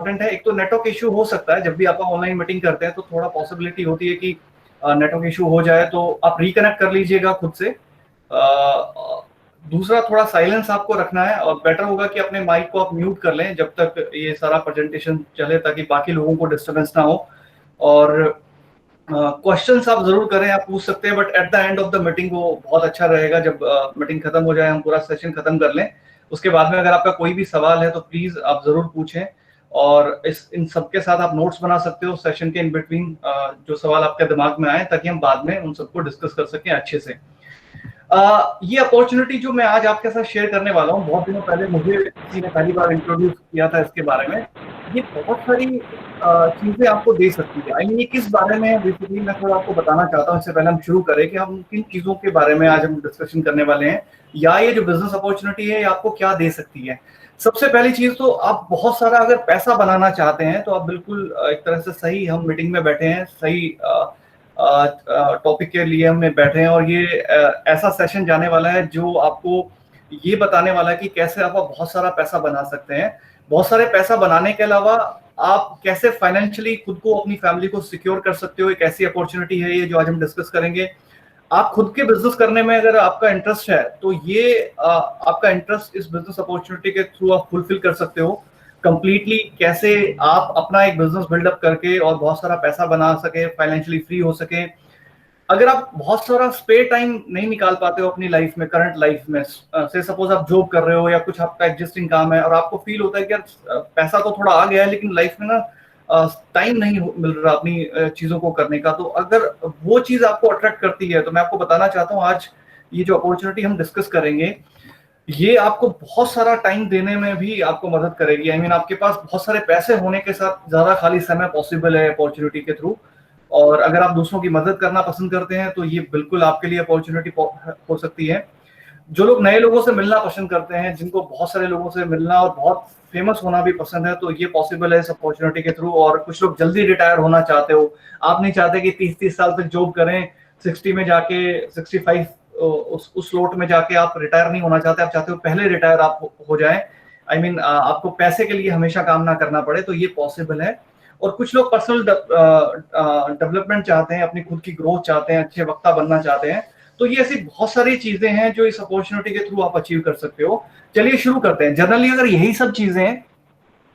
Important है। एक तो नेटवर्क इश्यू हो सकता है, जब भी आप ऑनलाइन मीटिंग करते हैं तो थोड़ा पॉसिबिलिटी होती है कि नेटवर्क इश्यू हो जाए, तो आप रिकनेक्ट कर लीजिएगा खुद से। दूसरा, थोड़ा साइलेंस आपको रखना है और बेटर होगा कि अपने माइक को आप म्यूट कर लें जब तक ये सारा प्रेजेंटेशन चले, ताकि बाकी लोगों को डिस्टर्बेंस ना हो। और क्वेश्चंस आप जरूर करें, आप पूछ सकते हैं, but at the end of the meeting वो बहुत अच्छा रहेगा जब मीटिंग खत्म हो जाए, हम पूरा सेशन खत्म कर लें। उसके बाद में अगर आपका कोई भी सवाल है तो प्लीज आप जरूर पूछें, और इन सबके साथ आप नोट्स बना सकते हो सेशन के इन बिटवीन, जो सवाल आपके दिमाग में आए, ताकि हम बाद में उन सबको डिस्कस कर सकें अच्छे से। ये अपॉर्चुनिटी जो मैं आज आपके साथ शेयर करने वाला हूँ, बहुत दिनों पहले मुझे किसी ने पहली बार इंट्रोड्यूस किया था इसके बारे में। ये बहुत सारी चीजें आपको दे सकती है। आई मीन, ये किस बारे में है बेसिकली मैं थोड़ा आपको बताना चाहता हूँ। इससे पहले हम शुरू करें कि हम किन चीजों के बारे में आज हम डिस्कशन करने वाले हैं, या ये जो बिजनेस अपॉर्चुनिटी है ये आपको क्या दे सकती है। सबसे पहली चीज तो, आप बहुत सारा अगर पैसा बनाना चाहते हैं तो आप बिल्कुल एक तरह से सही, हम मीटिंग में बैठे हैं, सही टॉपिक के लिए हमने बैठे हैं। और ये ऐसा सेशन जाने वाला है जो आपको ये बताने वाला है कि कैसे आप बहुत सारा पैसा बना सकते हैं। बहुत सारे पैसा बनाने के अलावा आप कैसे फाइनेंशियली खुद को, अपनी फैमिली को सिक्योर कर सकते हो। एक ऐसी अपॉर्चुनिटी है ये जो आज हम डिस्कस करेंगे। आप खुद के बिजनेस करने में अगर आपका इंटरेस्ट है तो ये आपका इंटरेस्ट इस बिजनेस अपॉर्चुनिटी के थ्रू आप फुलफिल कर सकते हो कंप्लीटली। कैसे आप अपना एक बिजनेस बिल्डअप करके और बहुत सारा पैसा बना सके, फाइनेंशियली फ्री हो सके। अगर आप बहुत सारा स्पेयर टाइम नहीं निकाल पाते हो अपनी लाइफ में, करंट लाइफ में, से सपोज आप जॉब कर रहे हो या कुछ आपका एग्जिस्टिंग काम है, और आपको फील होता है कि यार पैसा तो थोड़ा आ गया है लेकिन लाइफ में ना टाइम नहीं मिल रहा अपनी चीजों को करने का, तो अगर वो चीज आपको अट्रैक्ट करती है तो मैं आपको बताना चाहता हूँ आज ये जो अपॉर्चुनिटी हम डिस्कस करेंगे, ये आपको बहुत सारा टाइम देने में भी आपको मदद करेगी। आई मीन, आपके पास बहुत सारे पैसे होने के साथ ज्यादा खाली समय पॉसिबल है अपॉर्चुनिटी के थ्रू। और अगर आप दूसरों की मदद करना पसंद करते हैं तो ये बिल्कुल आपके लिए अपॉर्चुनिटी हो सकती है। जो लोग नए लोगों से मिलना पसंद करते हैं, जिनको बहुत सारे लोगों से मिलना और बहुत फेमस होना भी पसंद है, तो ये पॉसिबल है इस अपॉर्चुनिटी के थ्रू। और कुछ लोग जल्दी रिटायर होना चाहते हो, आप नहीं चाहते कि 30-30 साल तक जॉब करें, 60 में जाके, 65 उस स्लॉट में जाके आप रिटायर नहीं होना चाहते, आप चाहते हो पहले रिटायर आप हो जाए। आई मीन, आपको पैसे के लिए हमेशा काम ना करना पड़े, तो ये पॉसिबल है। और कुछ लोग पर्सनल डेवलपमेंट चाहते हैं, अपनी खुद की ग्रोथ चाहते हैं, अच्छे वक्ता बनना चाहते हैं। तो ये ऐसी बहुत सारी चीजें हैं जो इस अपॉर्चुनिटी के थ्रू आप अचीव कर सकते हो। चलिए शुरू करते हैं। जनरली अगर यही सब चीजें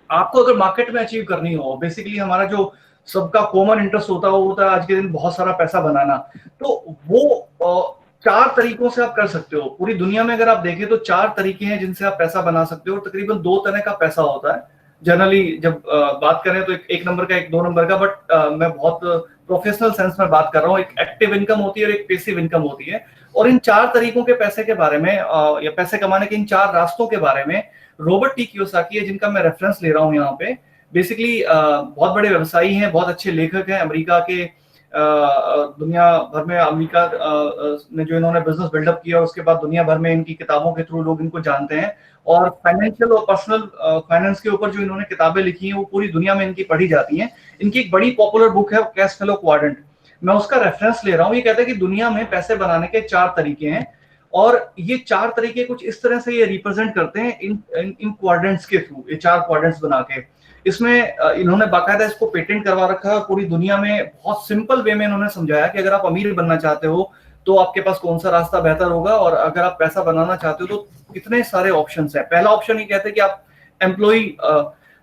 आपको अगर मार्केट में अचीव करनी हो, बेसिकली हमारा जो सबका कॉमन इंटरेस्ट होता है वो होता है आज के दिन बहुत सारा पैसा बनाना। तो वो 4 तरीकों से आप कर सकते हो। पूरी दुनिया में अगर आप देखें तो 4 तरीके हैं जिनसे आप पैसा बना सकते हो। तकरीबन 2 तरह का पैसा होता है जनरली जब बात करें तो, एक नंबर का, एक 2 नंबर का, बट मैं बहुत प्रोफेशनल सेंस में बात कर रहा हूँ। एक एक्टिव इनकम होती है और एक पैसिव इनकम होती है। और इन 4 तरीकों के पैसे के बारे में, या पैसे कमाने के इन 4 रास्तों के बारे में रॉबर्ट टी कियोसाकी है, जिनका मैं रेफरेंस ले रहा हूँ यहाँ पे। बेसिकली बहुत बड़े व्यवसायी हैं, बहुत अच्छे लेखक हैं, अमेरिका के, दुनिया भर में अमेरिका में जो इन्होंने बिजनेस बिल्डअप किया, उसके बाद दुनिया भर में इनकी किताबों के थ्रू लोग इनको जानते हैं। और फाइनेंशियल और पर्सनल फाइनेंस के ऊपर जो इन्होंने किताबें लिखी हैं वो पूरी दुनिया में इनकी पढ़ी जाती हैं। इनकी एक बड़ी पॉपुलर बुक है कैश फ्लो क्वाड्रेंट, मैं उसका रेफरेंस ले रहा हूँ। ये कहता है कि दुनिया में पैसे बनाने के 4 तरीके हैं, और ये 4 तरीके कुछ इस तरह से ये रिप्रेजेंट करते हैं इन क्वाड्रेंट्स के थ्रू, ये 4 क्वाड्रेंट्स बना के। इसमें इन्होंने बाकायदा इसको पेटेंट करवा रखा है। पूरी दुनिया में बहुत सिंपल वे में इन्होंने समझाया कि अगर आप अमीर बनना चाहते हो तो आपके पास कौन सा रास्ता बेहतर होगा, और अगर आप पैसा बनाना चाहते हो तो कितने सारे ऑप्शंस हैं। पहला ऑप्शन ये कहते हैं कि आप एम्प्लॉय,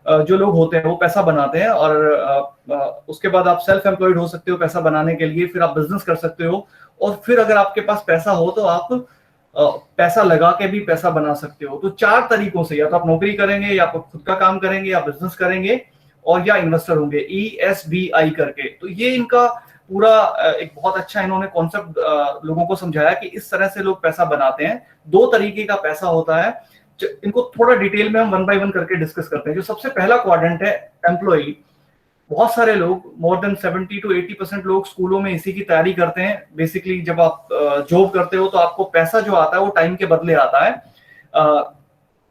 जो लोग होते हैं वो पैसा बनाते हैं, और उसके बाद आप सेल्फ एम्प्लॉयड हो सकते हो पैसा बनाने के लिए, फिर आप बिजनेस कर सकते हो, और फिर अगर आपके पास पैसा हो तो आप पैसा लगा के भी पैसा बना सकते हो। तो 4 तरीकों से, या तो आप नौकरी करेंगे, या आप खुद का काम करेंगे, या बिजनेस करेंगे, और या इन्वेस्टर होंगे, ESBI करके। तो ये इनका पूरा एक बहुत अच्छा इन्होंने कॉन्सेप्ट लोगों को समझाया कि इस तरह से लोग पैसा बनाते हैं। 2 तरीके का पैसा होता है। इनको थोड़ा डिटेल में हम 1 बाय 1 करके डिस्कस करते हैं। जो सबसे पहला क्वाड्रेंट है एम्प्लॉय, बहुत सारे लोग, मोर देन 70 to 80% लोग स्कूलों में इसी की तैयारी करते हैं। बेसिकली जब आप जॉब करते हो तो आपको पैसा जो आता है वो टाइम के बदले आता है।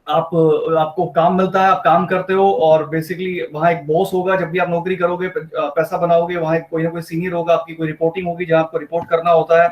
आपको काम मिलता है, आप काम करते हो, और बेसिकली वहां एक बॉस होगा। जब भी आप नौकरी करोगे, पैसा बनाओगे, वहां कोई ना कोई सीनियर होगा, आपकी कोई रिपोर्टिंग होगी जहां आपको रिपोर्ट करना होता है।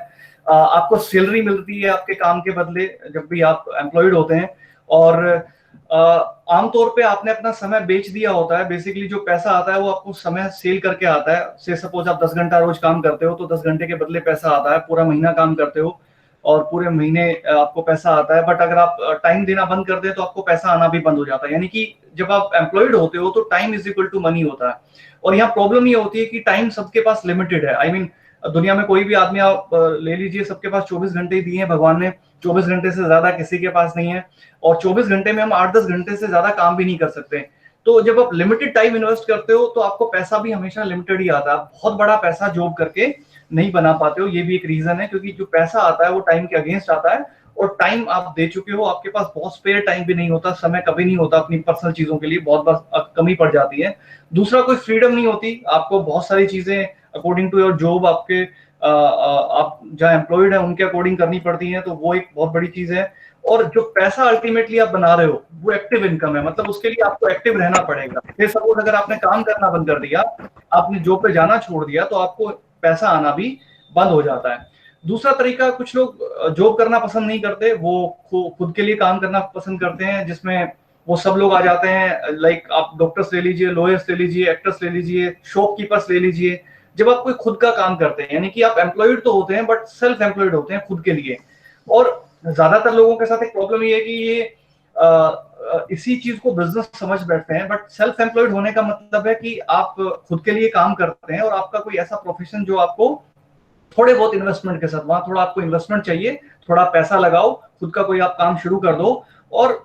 आपको सैलरी मिलती है आपके काम के बदले जब भी आप एम्प्लॉयड होते हैं। और आमतौर पे आपने अपना समय बेच दिया होता है। बेसिकली जो पैसा आता है वो आपको समय सेल करके आता है। से सपोज आप 10 घंटा रोज काम करते हो तो 10 घंटे के बदले पैसा आता है। पूरा महीना काम करते हो और पूरे महीने आपको पैसा आता है। बट अगर आप टाइम देना बंद कर दें तो आपको पैसा आना भी बंद हो जाता है। यानी कि जब आप एम्प्लॉयड होते हो तो time is equal to money होता है। और यहाँ प्रॉब्लम ये होती है कि टाइम सबके पास लिमिटेड है। आई मीन दुनिया में कोई भी आदमी आप ले लीजिए, सबके पास 24 घंटे ही दिए हैं भगवान ने। 24 घंटे से ज्यादा किसी के पास नहीं है। और 24 घंटे में हम 8-10 घंटे से ज्यादा काम भी नहीं कर सकते। तो जब आप लिमिटेड टाइम इन्वेस्ट करते हो तो आपको पैसा भी हमेशा लिमिटेड ही आता है। आप बहुत बड़ा पैसा जॉब करके नहीं बना पाते हो। ये भी एक रीजन है, क्योंकि जो पैसा आता है वो टाइम के अगेंस्ट आता है। और टाइम आप दे चुके हो, आपके पास बहुत स्पेयर टाइम भी नहीं होता, समय कभी नहीं होता अपनी पर्सनल चीजों के लिए, बहुत बार कमी पड़ जाती है। दूसरा, कोई फ्रीडम नहीं होती आपको। बहुत सारी चीजें अकॉर्डिंग टू योर जॉब आपके आप जहाँ एम्प्लॉयड है उनके अकॉर्डिंग करनी पड़ती है। तो वो एक बहुत बड़ी चीज है। और जो पैसा अल्टीमेटली आप बना रहे हो वो एक्टिव इनकम है। मतलब उसके लिए आपको एक्टिव रहना पड़ेगा। सपोज अगर आपने काम करना बंद कर दिया, आपने जॉब पे जाना छोड़ दिया, तो आपको पैसा आना भी बंद हो जाता है। दूसरा तरीका, कुछ लोग जॉब करना पसंद नहीं करते, वो खुद के लिए काम करना पसंद करते हैं, जिसमें वो सब लोग आ जाते हैं। लाइक आप डॉक्टर्स ले लीजिए, लॉयर्स ले लीजिए, एक्टर्स ले लीजिए, शॉपकीपर्स ले लीजिए। जब आप कोई खुद का काम करते हैं, यानी कि आप एम्प्लॉयड तो होते हैं बट सेल्फ एम्प्लॉयड होते हैं खुद के लिए। और ज्यादातर लोगों के साथ एक प्रॉब्लम ये है कि ये इसी चीज को बिजनेस समझ बैठते हैं। बट सेल्फ एम्प्लॉयड होने का मतलब है कि आप खुद के लिए काम करते हैं और आपका कोई ऐसा प्रोफेशन जो आपको थोड़े बहुत इन्वेस्टमेंट के साथ, वहां थोड़ा आपको इन्वेस्टमेंट चाहिए, थोड़ा पैसा लगाओ, खुद का कोई आप काम शुरू कर दो। और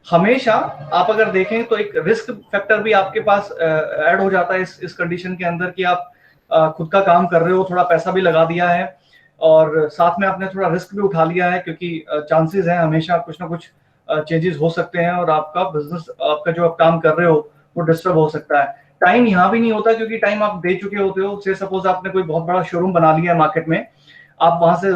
हमेशा आप अगर देखें तो एक रिस्क फैक्टर भी आपके पास ऐड हो जाता है इस कंडीशन के अंदर कि आप खुद का काम कर रहे हो, थोड़ा पैसा भी लगा दिया है और साथ में आपने थोड़ा रिस्क भी उठा लिया है, क्योंकि चांसेस हैं हमेशा कुछ ना कुछ चेंजेस हो सकते हैं और आपका बिजनेस, आपका जो आप काम कर रहे हो वो डिस्टर्ब हो सकता है। टाइम यहाँ भी नहीं होता, क्योंकि टाइम आप दे चुके होते हो। से सपोज आपने कोई बहुत बड़ा शोरूम बना लिया है मार्केट में, आप वहां से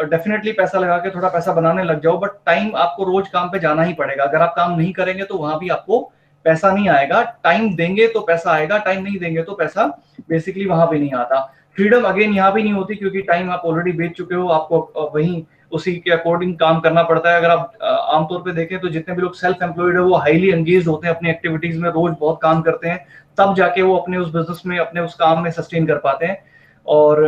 डेफिनेटली पैसा लगा के थोड़ा पैसा बनाने लग जाओ, बट टाइम आपको रोज काम पे जाना ही पड़ेगा। अगर आप काम नहीं करेंगे तो वहां भी आपको पैसा नहीं आएगा। टाइम देंगे तो पैसा आएगा, टाइम नहीं देंगे तो पैसा बेसिकली वहां पे नहीं आता। फ्रीडम अगेन यहाँ भी नहीं होती, क्योंकि टाइम आप ऑलरेडी बेच चुके हो, आपको वहीं उसी के अकॉर्डिंग काम करना पड़ता है। अगर आप आमतौर पे देखें तो जितने भी लोग सेल्फ एम्प्लॉयड है वो हाईली एंगेज होते हैं अपनी एक्टिविटीज में, रोज बहुत काम करते हैं, तब जाके वो अपने उस बिजनेस में, अपने उस काम में सस्टेन कर पाते हैं। और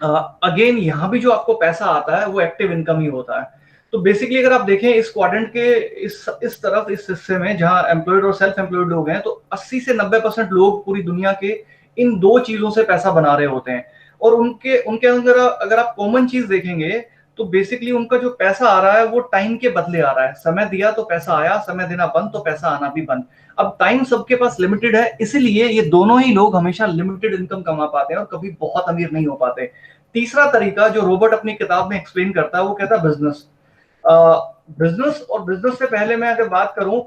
अगेन यहाँ भी जो आपको पैसा आता है वो एक्टिव इनकम ही होता है। तो बेसिकली अगर आप देखें इस क्वाड्रेंट के इस तरफ, इस हिस्से में जहां एम्प्लॉयड और सेल्फ एम्प्लॉयड लोग हैं, तो 80 से 90% लोग पूरी दुनिया के इन दो चीजों से पैसा बना रहे होते हैं। और उनके उनके अंदर अगर आप कॉमन चीज देखेंगे तो बेसिकली उनका जो पैसा आ रहा है वो टाइम के बदले आ रहा है। समय दिया तो पैसा आया, समय देना बंद तो पैसा आना भी बंद। अब टाइम सबके पास लिमिटेड है, इसीलिए ये दोनों ही लोग हमेशा लिमिटेड इनकम कमा पाते हैं और कभी बहुत अमीर नहीं हो पाते। तीसरा तरीका जो रॉबर्ट अपनी किताब में एक्सप्लेन करता है वो कहता है बिजनेस। बिजनेस, और बिजनेस से पहले मैं अगर बात करूं,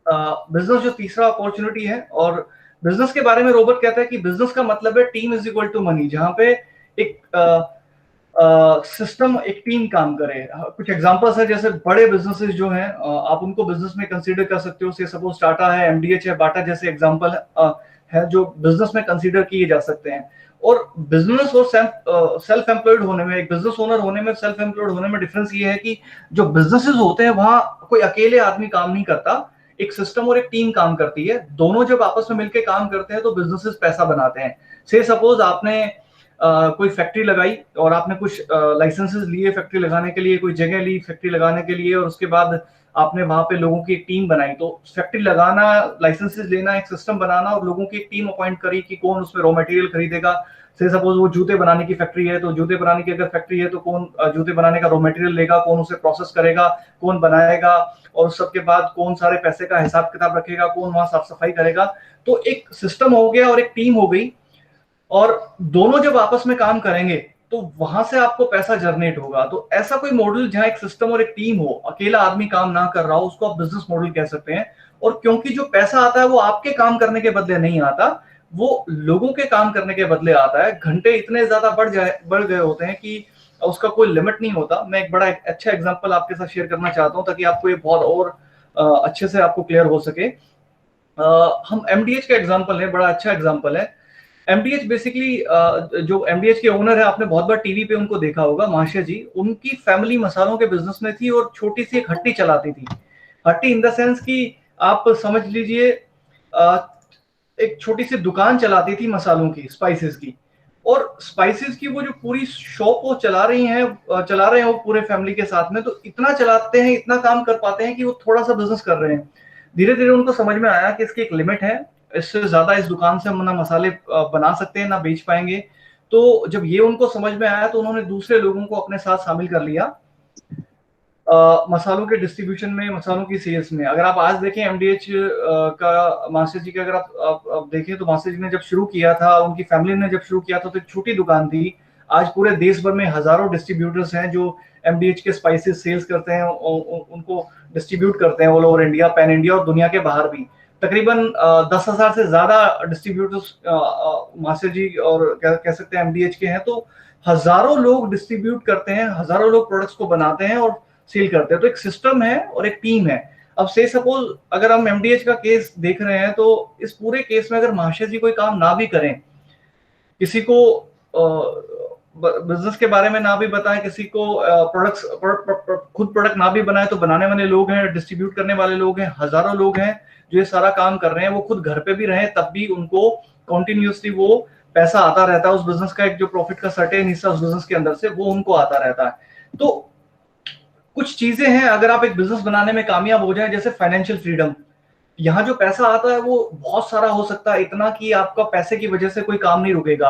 बिजनेस जो तीसरा अपॉर्चुनिटी है, और बिजनेस के बारे में रॉबर्ट कहता है कि बिजनेस का मतलब है team is equal to money, जहां पे एक सिस्टम, एक टीम काम करे। कुछ एग्जांपल्स है, जैसे बड़े बिजनेसेस जो हैं आप उनको बिजनेस में कंसीडर कर सकते हो। से सपोज टाटा है, एमडीएच है, बाटा जैसे एग्जांपल है जो बिजनेस में कंसीडर किए जा सकते हैं। और बिजनेस और सेल्फ एम्प्लॉयड होने में, एक बिजनेस ओनर होने में, सेल्फ एम्प्लॉयड होने में डिफरेंस ये है कि जो बिजनेसेस होते हैं वहां कोई अकेले आदमी काम नहीं करता, एक सिस्टम और एक टीम काम करती है। दोनों जब आपस में मिलकर काम करते हैं तो बिजनेसेस पैसा बनाते हैं। से सपोज आपने कोई फैक्ट्री लगाई और आपने कुछ लाइसेंसेस लिए फैक्ट्री लगाने के लिए, कोई जगह ली फैक्ट्री लगाने के लिए, और उसके बाद आपने वहां पे लोगों की एक टीम बनाई। तो फैक्ट्री लगाना, लाइसेंसेस लेना, एक सिस्टम बनाना, और लोगों की एक टीम अपॉइंट करी कि कौन उसमें रॉ मटेरियल खरीदेगा। से सपोज वो जूते बनाने की फैक्ट्री है, तो जूते बनाने की अगर फैक्ट्री है तो कौन जूते बनाने का रॉ मटेरियल लेगा, कौन उसे प्रोसेस करेगा, कौन बनाएगा, और उस सबके बाद कौन सारे पैसे का हिसाब किताब रखेगा, कौन वहां साफ सफाई करेगा। तो एक सिस्टम हो गया और एक टीम हो गई, और दोनों जब आपस में काम करेंगे तो वहां से आपको पैसा जनरेट होगा। तो ऐसा कोई मॉडल जहां एक सिस्टम और एक टीम हो, अकेला आदमी काम ना कर रहा हो, उसको आप बिजनेस मॉडल कह सकते हैं। और क्योंकि जो पैसा आता है वो आपके काम करने के बदले नहीं आता, वो लोगों के काम करने के बदले आता है। घंटे इतने ज्यादा बढ़ गए होते हैं कि उसका कोई लिमिट नहीं होता। मैं एक बड़ा अच्छा एग्जांपल आपके साथ शेयर करना चाहता हूं ताकि आपको ये बहुत और अच्छे से आपको क्लियर हो सके। हम एमडीएच का एग्जांपल है, बड़ा अच्छा एग्जांपल है। एमडीएच बेसिकली, जो एमडीएच के ओनर है, आपने बहुत बार टीवी पे उनको देखा होगा, महाशय जी, उनकी फैमिली मसालों के बिजनेस में थी और छोटी सी एक हट्टी चलाती थी। हट्टी इन द सेंस कि आप समझ लीजिए एक छोटी सी दुकान चलाती थी मसालों की, स्पाइसेस की, और स्पाइसेस की वो जो पूरी शॉप वो चला रहे हैं वो पूरे फैमिली के साथ में, तो इतना चलाते हैं, इतना काम कर पाते हैं कि वो थोड़ा सा बिजनेस कर रहे हैं। धीरे धीरे उनको समझ में आया कि इसकी एक लिमिट है, इससे ज्यादा इस दुकान से हम ना मसाले बना सकते हैं ना बेच पाएंगे। तो जब ये उनको समझ में आया तो उन्होंने दूसरे लोगों को अपने साथ शामिल कर लिया मसालों के डिस्ट्रीब्यूशन में, मसालों की सेल्स में। अगर आप आज देखें एमडीएच का मास्टर जी का, अगर आप देखें तो मास्टर जी ने जब शुरू किया था, उनकी फैमिली ने जब शुरू किया था, तो एक छोटी दुकान थी। आज पूरे देश भर में हजारों डिस्ट्रीब्यूटर्स हैं जो एमडीएच के स्पाइसेस सेल्स करते हैं, उनको डिस्ट्रीब्यूट करते हैं all over India, pan India और दुनिया के बाहर भी। तकरीबन 10,000 से ज्यादा डिस्ट्रीब्यूटर्स मास्टर जी और कह सकते हैं एमडीएच के हैं। तो हजारों लोग डिस्ट्रीब्यूट करते हैं, हजारों लोग प्रोडक्ट्स को बनाते हैं और सील करते हैं। तो एक सिस्टम है और एक टीम है। अब से सपोज अगर हम एमडीएच का केस देख रहे हैं, तो इस पूरे केस में अगर महाशय जी कोई काम ना भी करें, किसी को बिजनेस के बारे में ना भी बताएं, किसी को प्रोडक्ट्स खुद प्रोडक्ट ना भी बनाए, तो बनाने वाले लोग हैं, डिस्ट्रीब्यूट करने वाले लोग हैं, हजारों लोग हैं जो ये सारा काम कर रहे हैं। वो खुद घर पे भी रहे तब भी उनको कॉन्टिन्यूसली वो पैसा आता रहता है। उस बिजनेस का एक जो प्रॉफिट का सर्टेन हिस्सा उस बिजनेस के अंदर से वो उनको आता रहता है। तो कुछ चीजें हैं, अगर आप एक बिजनेस बनाने में कामयाब हो जाए, जैसे फाइनेंशियल फ्रीडम। यहाँ जो पैसा आता है वो बहुत सारा हो सकता है, इतना कि आपका पैसे की वजह से कोई काम नहीं रुकेगा।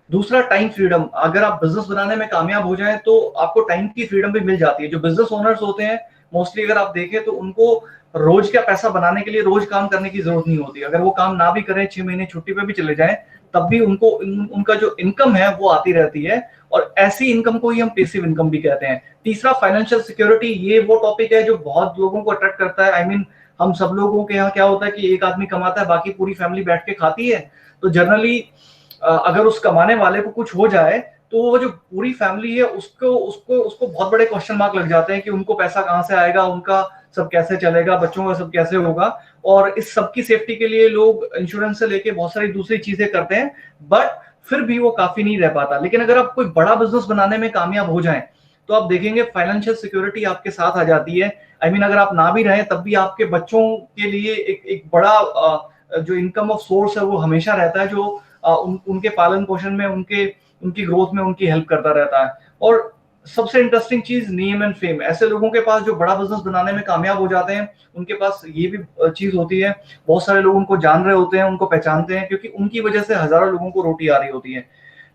दूसरा, टाइम फ्रीडम। अगर आप बिजनेस बनाने में कामयाब हो जाए तो आपको टाइम की फ्रीडम भी मिल जाती है। जो बिजनेस ओनर्स होते हैं मोस्टली अगर आप देखें तो उनको रोज का पैसा बनाने के लिए रोज काम करने की जरूरत नहीं होती। अगर वो काम ना भी करें, 6 महीने छुट्टी पे भी चले जाएं, तब भी उनको उनका जो इनकम है वो आती रहती है। और ऐसी इनकम को ही हम पैसिव इनकम भी कहते हैं। तीसरा, फाइनेंशियल सिक्योरिटी। ये वो टॉपिक है जो बहुत लोगों को अट्रैक्ट करता है। आई मीन हम सब लोगों के यहाँ क्या होता है कि एक आदमी कमाता है, बाकी पूरी फैमिली बैठ के खाती है। तो जनरली अगर उस कमाने वाले को कुछ हो जाए तो वो जो पूरी फैमिली है उसको उसको उसको बहुत बड़े क्वेश्चन मार्क लग जाते हैं कि उनको पैसा कहाँ से आएगा, उनका सब कैसे चलेगा, बच्चों का सब कैसे होगा। और इस सब की सेफ्टी के लिए लोग इंश्योरेंस से लेके बहुत सारी दूसरी चीजें करते हैं, बट फिर भी वो काफी नहीं रह पाता। लेकिन अगर आप कोई बड़ा बिजनेस बनाने में कामयाब हो जाए तो आप देखेंगे फाइनेंशियल सिक्योरिटी आपके साथ आ जाती है। आई मीन अगर आप ना भी रहें तब भी आपके बच्चों के लिए एक बड़ा जो इनकम ऑफ सोर्स है वो हमेशा रहता है, जो उनके पालन पोषण में, उनकी ग्रोथ में उनकी हेल्प करता रहता है। और सबसे इंटरेस्टिंग चीज, नेम एंड फेम। ऐसे लोगों के पास जो बड़ा बिजनेस बनाने में कामयाब हो जाते हैं, उनके पास ये भी चीज होती है, बहुत सारे लोग उनको जान रहे होते हैं, उनको पहचानते हैं, क्योंकि उनकी वजह से हजारों लोगों को रोटी आ रही होती है।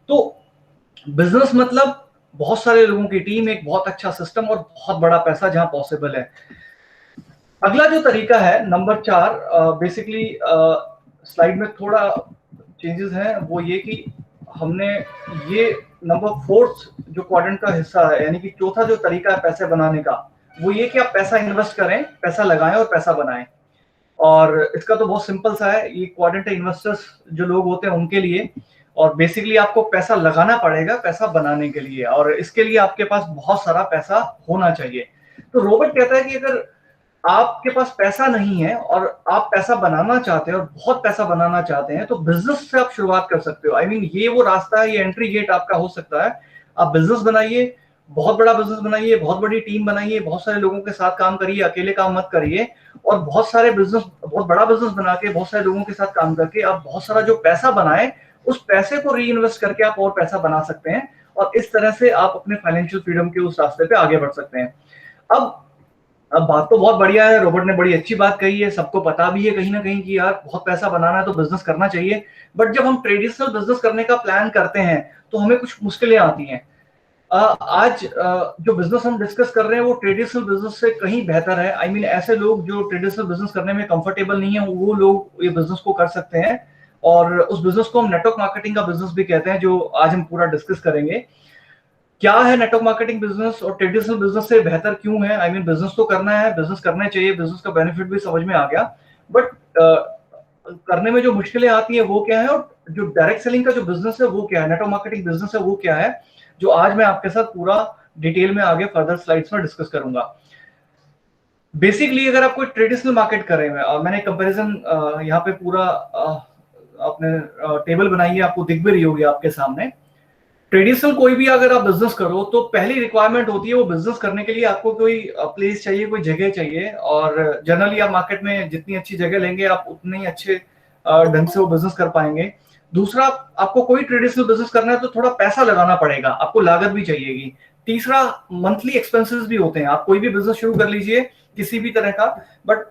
तो बिजनेस मतलब बहुत सारे लोगों की टीम, एक बहुत अच्छा सिस्टम और बहुत बड़ा पैसा जहां पॉसिबल है। अगला जो तरीका है नंबर 4, बेसिकली स्लाइड में थोड़ा चेंजेस हैं, वो ये कि हमने ये नंबर 4 जो क्वाड्रेंट का हिस्सा है, यानी कि चौथा जो तरीका है पैसे बनाने का, वो ये कि आप पैसा इन्वेस्ट करें, पैसा लगाएं और पैसा बनाएं। और इसका तो बहुत सिंपल सा है, ये क्वाड्रेंट है इन्वेस्टर्स जो लोग होते हैं उनके लिए। और बेसिकली आपको पैसा लगाना पड़ेगा पैसा बनाने के लिए, और इसके लिए आपके पास बहुत सारा पैसा होना चाहिए। तो रॉबर्ट कहता है कि अगर आपके पास पैसा नहीं है और आप पैसा बनाना चाहते हैं और बहुत पैसा बनाना चाहते हैं, तो बिजनेस से आप शुरुआत कर सकते हो। आई मीन ये वो रास्ता है, ये एंट्री गेट आपका हो सकता है। आप बिजनेस बनाइए, बहुत बड़ा बिजनेस बनाइए, बहुत बड़ी टीम बनाइए, बहुत सारे लोगों के साथ काम करिए, अकेले काम मत करिए। और बहुत बड़ा बिजनेस बना के बहुत सारे लोगों के साथ काम करके आप बहुत सारा जो पैसा बनाए, उस पैसे को री इन्वेस्ट करके आप और पैसा बना सकते हैं। और इस तरह से आप अपने फाइनेंशियल फ्रीडम के उस रास्ते पे आगे बढ़ सकते हैं। अब बात तो बहुत बढ़िया है, रॉबर्ट ने बड़ी अच्छी बात कही है, सबको पता भी है कहीं ना कहीं कि यार बहुत पैसा बनाना है तो बिजनेस करना चाहिए। बट जब हम ट्रेडिशनल बिजनेस करने का प्लान करते हैं तो हमें कुछ मुश्किलें आती हैं। आज जो बिजनेस हम डिस्कस कर रहे हैं वो ट्रेडिशनल बिजनेस से कहीं बेहतर है। आई मीन ऐसे लोग जो ट्रेडिशनल बिजनेस करने में कंफर्टेबल नहीं है, वो लोग ये बिजनेस को कर सकते हैं। और उस बिजनेस को हम नेटवर्क मार्केटिंग का बिजनेस भी कहते हैं, जो आज हम पूरा डिस्कस करेंगे। क्या है नेटवर्क मार्केटिंग बिजनेस और ट्रेडिशनल बिजनेस से बेहतर क्यों है? आई मीन बिजनेस तो करना है, बिजनेस करना चाहिए, बिजनेस का बेनिफिट भी समझ में आ गया, बट करने में जो मुश्किलें आती है वो क्या है, और जो डायरेक्ट सेलिंग का जो बिजनेस है वो क्या है, नेटवर्क मार्केटिंग बिजनेस है वो क्या है, जो आज मैं आपके साथ पूरा डिटेल में आगे फर्दर स्लाइड्स में डिस्कस करूंगा। बेसिकली अगर आप कोई ट्रेडिशनल मार्केट कर रहे हैं, मैंने कंपैरिजन यहाँ पे पूरा अपने टेबल बनाई है, आपको दिख भी रही होगी आपके सामने। ट्रेडिशनल कोई भी अगर आप बिजनेस करो तो पहली रिक्वायरमेंट होती है वो बिजनेस करने के लिए आपको कोई प्लेस चाहिए, कोई जगह चाहिए। और जनरली आप मार्केट में जितनी अच्छी जगह लेंगे आप उतने ही अच्छे ढंग से वो बिजनेस कर पाएंगे। दूसरा, आपको कोई ट्रेडिशनल बिजनेस करना है तो थोड़ा पैसा लगाना पड़ेगा, आपको लागत भी चाहिएगी। तीसरा, मंथली एक्सपेंसेस भी होते हैं। आप कोई भी बिजनेस शुरू कर लीजिए किसी भी तरह का, बट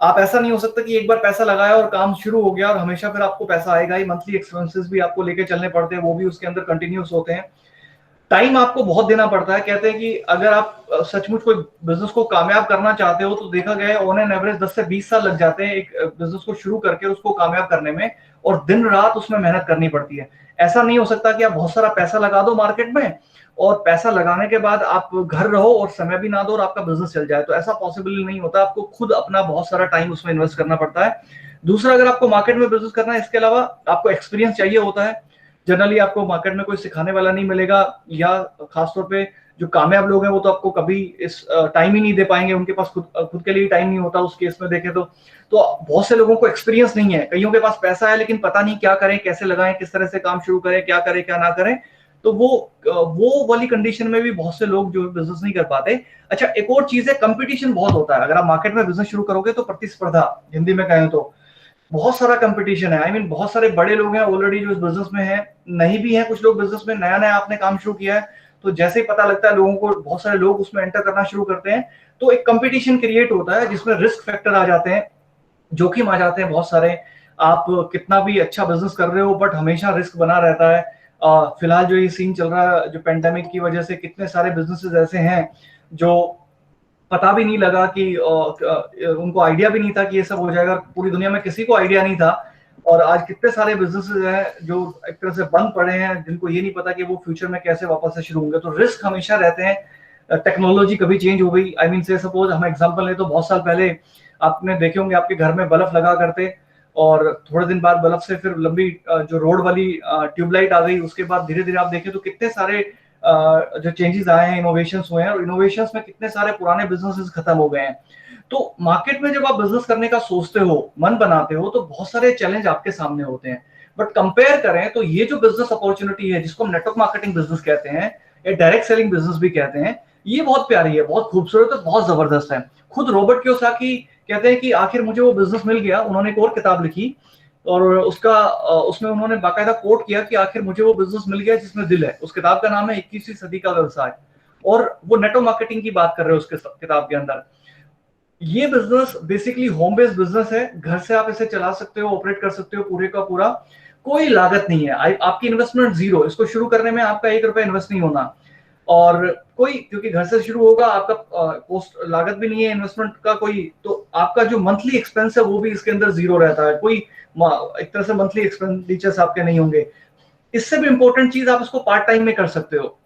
आप ऐसा नहीं हो सकता कि एक बार पैसा लगाया और काम शुरू हो गया और हमेशा फिर आपको पैसा आएगा ही। मंथली एक्सपेंसेस भी आपको लेके चलने पड़ते हैं, वो भी उसके अंदर कंटिन्यूस होते हैं। टाइम आपको बहुत देना पड़ता है। कहते हैं कि अगर आप सचमुच कोई बिजनेस को कामयाब करना चाहते हो तो देखा गया है ऑन एन एवरेज 10 से 20 साल लग जाते हैं एक बिजनेस को शुरू करके उसको कामयाब करने में, और दिन रात उसमें मेहनत करनी पड़ती है। ऐसा नहीं हो सकता कि आप बहुत सारा पैसा लगा दो मार्केट में और पैसा लगाने के बाद आप घर रहो और समय भी ना दो और आपका बिजनेस चल जाए, तो ऐसा पॉसिबल नहीं होता। आपको खुद अपना बहुत सारा टाइम उसमें इन्वेस्ट करना पड़ता है। दूसरा, अगर आपको मार्केट में बिजनेस करना है, इसके अलावा आपको एक्सपीरियंस चाहिए होता है। जनरली आपको मार्केट में कोई सिखाने वाला नहीं मिलेगा, या खासतौर पे जो कामयाब लोग हैं वो तो आपको कभी इस टाइम ही नहीं दे पाएंगे, उनके पास खुद के लिए टाइम नहीं होता उस केस में देखें तो बहुत से लोगों को एक्सपीरियंस नहीं है। कईयों के पास पैसा है लेकिन पता नहीं क्या करें, कैसे लगाएं, किस तरह से काम शुरू करें, क्या करें क्या ना करें। तो वो वाली कंडीशन में भी बहुत से लोग जो बिजनेस नहीं कर पाते। अच्छा, एक और चीज है, कंपटीशन बहुत होता है। अगर आप मार्केट में बिजनेस शुरू करोगे तो प्रतिस्पर्धा, हिंदी में कहें तो बहुत सारा कंपटीशन है। बहुत सारे बड़े लोग हैं ऑलरेडी जो इस बिजनेस में हैं, नहीं भी हैं कुछ लोग बिजनेस में, नया नया आपने काम शुरू किया है तो जैसे ही पता लगता है लोगों को, बहुत सारे लोग उसमें एंटर करना शुरू करते हैं, तो एक कंपटीशन क्रिएट होता है जिसमें रिस्क फैक्टर आ जाते हैं, जोखिम आ जाते हैं बहुत सारे। आप कितना भी अच्छा बिजनेस कर रहे हो बट हमेशा रिस्क बना रहता है। फिलहाल जो ये सीन चल रहा है जो पेंडेमिक की वजह से, कितने सारे बिजनेसेस ऐसे हैं जो पता भी नहीं लगा कि उनको आइडिया भी नहीं था कि ये सब हो जाएगा, पूरी दुनिया में किसी को आइडिया नहीं था। और आज कितने सारे बिजनेसेस हैं जो एक तरह से बंद पड़े हैं, जिनको ये नहीं पता कि वो फ्यूचर में कैसे वापस से शुरू होंगे। तो रिस्क हमेशा रहते हैं। टेक्नोलॉजी कभी चेंज हो गई, से सपोज हम एग्जांपल लें तो बहुत साल पहले आपने देखे होंगे आपके घर में बल्ब लगा करते, और थोड़े दिन बाद बल्ब से फिर लंबी जो रोड वाली ट्यूबलाइट आ गई। उसके बाद धीरे धीरे आप देखें तो कितने सारे जो चेंजेस आए हैं, इनोवेशंस हुए हैं, और इनोवेशंस में कितने सारे पुराने बिजनेसेस खत्म हो गए हैं। तो मार्केट में जब आप बिजनेस करने का सोचते हो, मन बनाते हो, तो बहुत सारे चैलेंज आपके सामने होते हैं। बट कंपेयर करें तो ये जो बिजनेस अपॉर्चुनिटी है जिसको हम नेटवर्क मार्केटिंग बिजनेस कहते हैं या डायरेक्ट सेलिंग बिजनेस भी कहते हैं, ये बहुत प्यारी है, बहुत खूबसूरत है, बहुत जबरदस्त है। खुद रॉबर्ट कियोसाकी कहते हैं कि आखिर मुझे वो बिजनेस मिल गया। उन्होंने एक और किताब लिखी और उसमें उन्होंने बाकायदा कोट किया कि आखिर मुझे वो बिजनेस मिल गया जिसमें दिल है। उस किताब का नाम है 21वीं सदी का व्यवसाय, और वो नेटवर्क मार्केटिंग की बात कर रहे हैं उसके किताब के अंदर। ये business basically home based business है, घर से आप इसे चला सकते हो, ऑपरेट कर सकते हो, पूरे का पूरा कोई लागत नहीं है। आपकी इन्वेस्टमेंट जीरो, इसको शुरू करने में आपका 1 रुपया इन्वेस्ट नहीं होना, और कोई, क्योंकि घर से शुरू होगा, आपका कोस्ट लागत भी नहीं है इन्वेस्टमेंट का कोई, तो आपका जो मंथली एक्सपेंस है वो भी इसके अंदर जीरो रहता है। कोई एक तरह से मंथली एक्सपेंडिचर्स आपके नहीं होंगे। इससे भी इंपॉर्टेंट चीज, आप इसको पार्ट टाइम में कर सकते हो।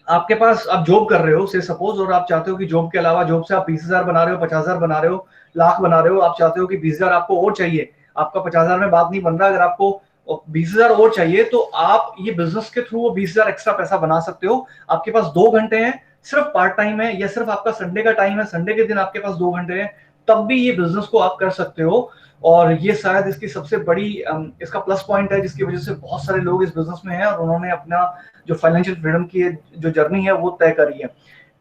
आपके पास, आप जॉब कर रहे हो से सपोज, और आप चाहते हो कि जॉब के अलावा, जॉब से आप 20,000 बना रहे हो, 50,000 बना रहे हो, लाख बना रहे हो, आप चाहते हो कि 20,000 आपको और चाहिए, आपका 50,000 में बात नहीं बन रहा, अगर आपको 20,000 और चाहिए तो आप ये बिजनेस के थ्रू वो 20,000 एक्स्ट्रा पैसा बना सकते हो। आपके पास 2 घंटे हैं, सिर्फ पार्ट टाइम है, या सिर्फ आपका संडे का टाइम है, संडे के दिन आपके पास 2 घंटे हैं, तब भी ये बिजनेस को आप कर सकते हो। और ये शायद इसकी सबसे बड़ी इसका प्लस पॉइंट है जिसकी वजह से बहुत सारे लोग इस बिजनेस में हैं और उन्होंने अपना जो फाइनेंशियल फ्रीडम की जो जर्नी है वो तय करी है।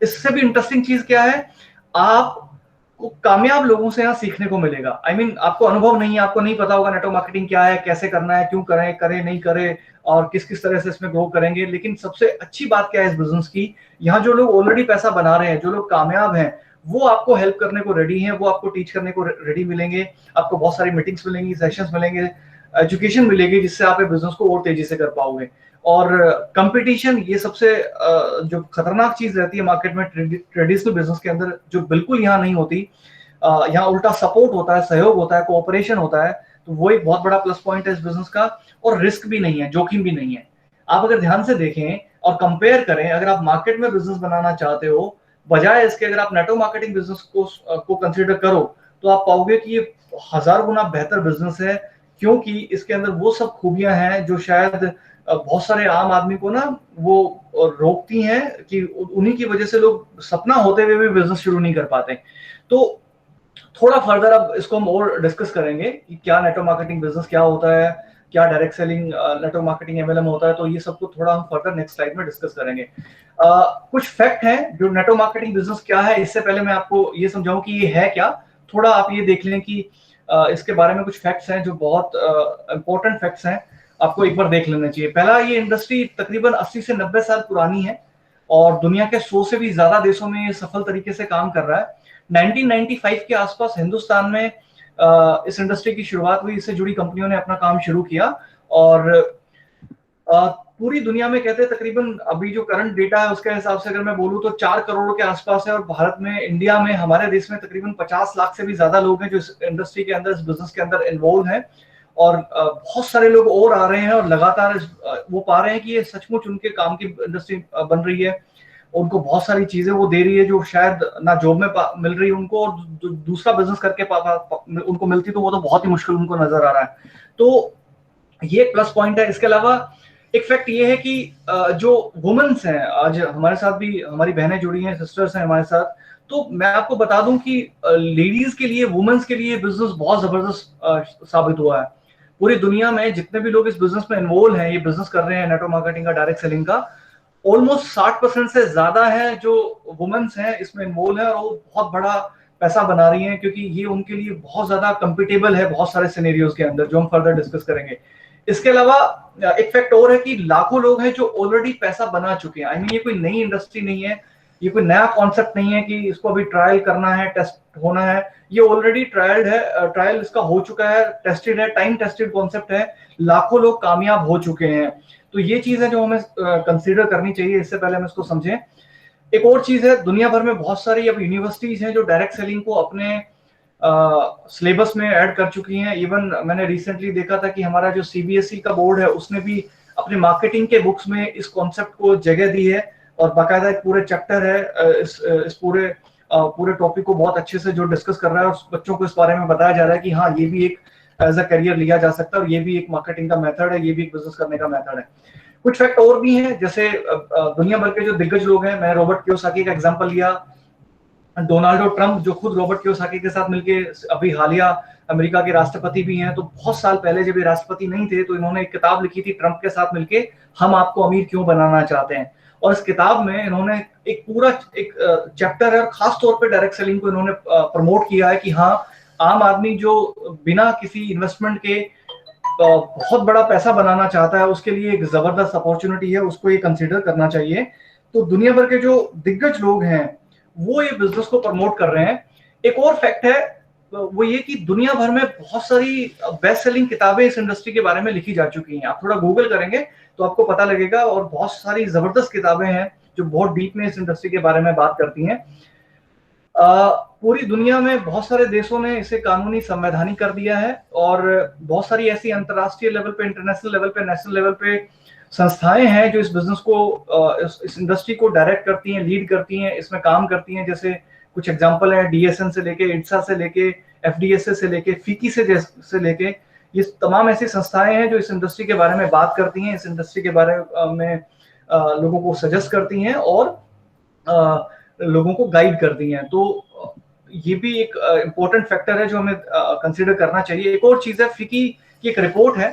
इससे भी इंटरेस्टिंग चीज क्या है, आपको कामयाब लोगों से यहाँ सीखने को मिलेगा। आपको अनुभव नहीं है, आपको नहीं पता होगा नेटवर्क मार्केटिंग क्या है, कैसे करना है, क्यों करें, करें नहीं करें, और किस किस तरह से इसमें ग्रो करेंगे। लेकिन सबसे अच्छी बात क्या है इस बिजनेस की, यहाँ जो लोग ऑलरेडी पैसा बना रहे हैं, जो लोग कामयाब हैं, वो आपको हेल्प करने को रेडी हैं, वो आपको टीच करने को रेडी मिलेंगे। आपको बहुत सारी मीटिंग्स मिलेंगी, सेशंस मिलेंगे, एजुकेशन मिलेगी, जिससे आप बिजनेस को और तेजी से कर पाओगे। और कंपटीशन, ये सबसे जो खतरनाक चीज रहती है मार्केट में ट्रेडिशनल बिजनेस के अंदर, जो बिल्कुल यहाँ नहीं होती। यहाँ उल्टा सपोर्ट होता है, सहयोग होता है, कोऑपरेशन होता है। तो वो एक बहुत बड़ा प्लस पॉइंट है इस बिजनेस का। और रिस्क भी नहीं है, जोखिम भी नहीं है। आप अगर ध्यान से देखें और कंपेयर करें, अगर आप मार्केट में बिजनेस बनाना चाहते हो, बजाय इसके अगर आप नेटवर्क मार्केटिंग बिजनेस को कंसीडर करो, तो आप पाओगे कि ये 1000 गुना बेहतर बिजनेस है, क्योंकि इसके अंदर वो सब खूबियां हैं जो शायद बहुत सारे आम आदमी को ना वो रोकती हैं, कि उन्हीं की वजह से लोग सपना होते हुए भी बिजनेस शुरू नहीं कर पाते। तो थोड़ा फर्दर अब इसको हम और डिस्कस करेंगे कि क्या नेटवर्क मार्केटिंग बिजनेस क्या होता है, क्या direct selling, network marketing, MLM होता है, तो ये सब को थोड़ा हम फर्दर नेक्स्ट स्लाइड में डिस्कस करेंगे। कुछ फैक्ट हैं जो नेटवर्क मार्केटिंग बिजनेस क्या है, इससे पहले मैं आपको ये समझाऊं कि ये है क्या, थोड़ा आप ये देख लें कि इसके बारे में कुछ फैक्ट्स हैं जो बहुत इंपॉर्टेंट फैक्ट्स हैं, आपको एक बार देख लेना चाहिए। पहला, ये इंडस्ट्री तकरीबन 80 से 90 साल पुरानी है और दुनिया के 100 से भी ज्यादा देशों में ये सफल तरीके से काम कर रहा है। 1995 के आसपास हिंदुस्तान में इस इंडस्ट्री की शुरुआत हुई, इससे जुड़ी कंपनियों ने अपना काम शुरू किया और पूरी दुनिया में कहते हैं तकरीबन अभी जो करंट डेटा है उसके हिसाब से अगर मैं बोलूं तो 4 करोड़ के आसपास है, और भारत में, इंडिया में, हमारे देश में तकरीबन 50 लाख से भी ज्यादा लोग हैं जो इस इंडस्ट्री के अंदर, इस बिजनेस के अंदर इन्वॉल्व हैं। और बहुत सारे लोग और आ रहे हैं और लगातार वो पा रहे हैं कि ये सचमुच उनके काम की इंडस्ट्री बन रही है, उनको बहुत सारी चीजें वो दे रही है जो शायद ना जॉब में मिल रही है उनको, और दूसरा बिजनेस करके उनको मिलती तो वो तो बहुत ही मुश्किल उनको नजर आ रहा है। तो ये एक प्लस पॉइंट है। इसके अलावा एक फैक्ट ये है कि जो वुमेन्स हैं, आज हमारे साथ भी हमारी बहनें जुड़ी हैं, सिस्टर्स हैं हमारे साथ, तो मैं आपको बता दूं कि लेडीज के लिए, वुमेन्स के लिए बिजनेस बहुत जबरदस्त साबित हुआ है। पूरी दुनिया में जितने भी लोग इस बिजनेस में इन्वॉल्व हैं, ये बिजनेस कर रहे हैं नेटवर्क मार्केटिंग का, डायरेक्ट सेलिंग का, ऑलमोस्ट 60% से ज्यादा है जो वुमेन्स हैं इसमें इन्वॉल्व है, और वो बहुत बड़ा पैसा बना रही हैं, क्योंकि ये उनके लिए बहुत ज्यादा कंपिटेबल है बहुत सारे सिनेरियोज के अंदर, जो हम फर्दर डिस्कस करेंगे। इसके अलावा एक फैक्ट और है कि लाखों लोग हैं जो ऑलरेडी पैसा बना चुके हैं। आई मीन, ये कोई नई इंडस्ट्री नहीं है, ये कोई नया कॉन्सेप्ट नहीं है कि इसको अभी ट्रायल करना है, टेस्ट होना है। ये ऑलरेडी ट्रायल्ड है, ट्रायल इसका हो चुका है, टेस्टेड है, टाइम टेस्टेड कॉन्सेप्ट है, लाखों लोग कामयाब हो चुके हैं। तो ये चीज है जो हमें कंसीडर करनी चाहिए, इससे पहले हम इसको समझें। एक और चीज है, दुनिया भर में बहुत सारी अब यूनिवर्सिटीज हैं जो डायरेक्ट सेलिंग को अपने सिलेबस में ऐड कर चुकी हैं। इवन मैंने रिसेंटली देखा था कि हमारा जो सीबीएसई का बोर्ड है उसने भी अपने मार्केटिंग के बुक्स में इस कॉन्सेप्ट को जगह दी है, और बाकायदा एक पूरे चैप्टर है इस पूरे टॉपिक को बहुत अच्छे से जो डिस्कस कर रहा है, और बच्चों को इस बारे में बताया जा रहा है कि हाँ, ये भी एक एज अ करियर लिया जा सकता है, और ये भी एक मार्केटिंग का मेथड है, ये भी एक बिजनेस करने का मेथड है। कुछ फैक्ट और भी हैं, जैसे दुनिया भर के जो दिग्गज लोग हैं, मैं रॉबर्ट कियोसाकी का एग्जांपल लिया, डोनाल्डो ट्रंप जो खुद रॉबर्ट कियोसाकी के साथ मिलके अभी हालिया अमेरिका के राष्ट्रपति भी हैं, तो बहुत साल पहले जब ये राष्ट्रपति नहीं थे तो इन्होंने एक किताब लिखी थी ट्रंप के साथ मिलके, हम आपको अमीर क्यों बनाना चाहते हैं। और इस किताब में इन्होंने एक पूरा एक चैप्टर है, और खास तौर पे डायरेक्ट सेलिंग को इन्होंने प्रमोट किया है कि हाँ, आम आदमी जो बिना किसी इन्वेस्टमेंट के बहुत बड़ा पैसा बनाना चाहता है, उसके लिए एक जबरदस्त अपॉर्चुनिटी है, उसको ये कंसीडर करना चाहिए। तो दुनिया भर के जो दिग्गज लोग हैं वो ये बिजनेस को प्रमोट कर रहे हैं। एक और फैक्ट है वो ये कि दुनिया भर में बहुत सारी बेस्ट सेलिंग किताबें इस इंडस्ट्री के बारे में लिखी जा चुकी हैं। आप थोड़ा गूगल करेंगे तो आपको पता लगेगा, और बहुत सारी जबरदस्त किताबें हैं जो बहुत डीप में इस इंडस्ट्री के बारे में बात करती हैं। पूरी दुनिया में बहुत सारे देशों ने इसे कानूनी संवैधानिक कर दिया है, और बहुत सारी ऐसी अंतरराष्ट्रीय लेवल पे, इंटरनेशनल लेवल पे, नेशनल लेवल पे संस्थाएं हैं जो इस बिजनेस को, इस इंडस्ट्री को डायरेक्ट करती हैं, लीड करती हैं, इसमें काम करती हैं। जैसे कुछ एग्जांपल है, डीएसएन से लेके, इट्सा से लेके, एफडीएसए से लेके, फीकी से लेके, ये तमाम ऐसी संस्थाएं हैं जो इस इंडस्ट्री के बारे में बात करती हैं, इस इंडस्ट्री के बारे में लोगों को सजेस्ट करती हैं और लोगों को गाइड करती हैं। तो ये भी एक इम्पोर्टेंट फैक्टर है जो हमें कंसीडर करना चाहिए। एक और चीज है, फिकी की एक रिपोर्ट है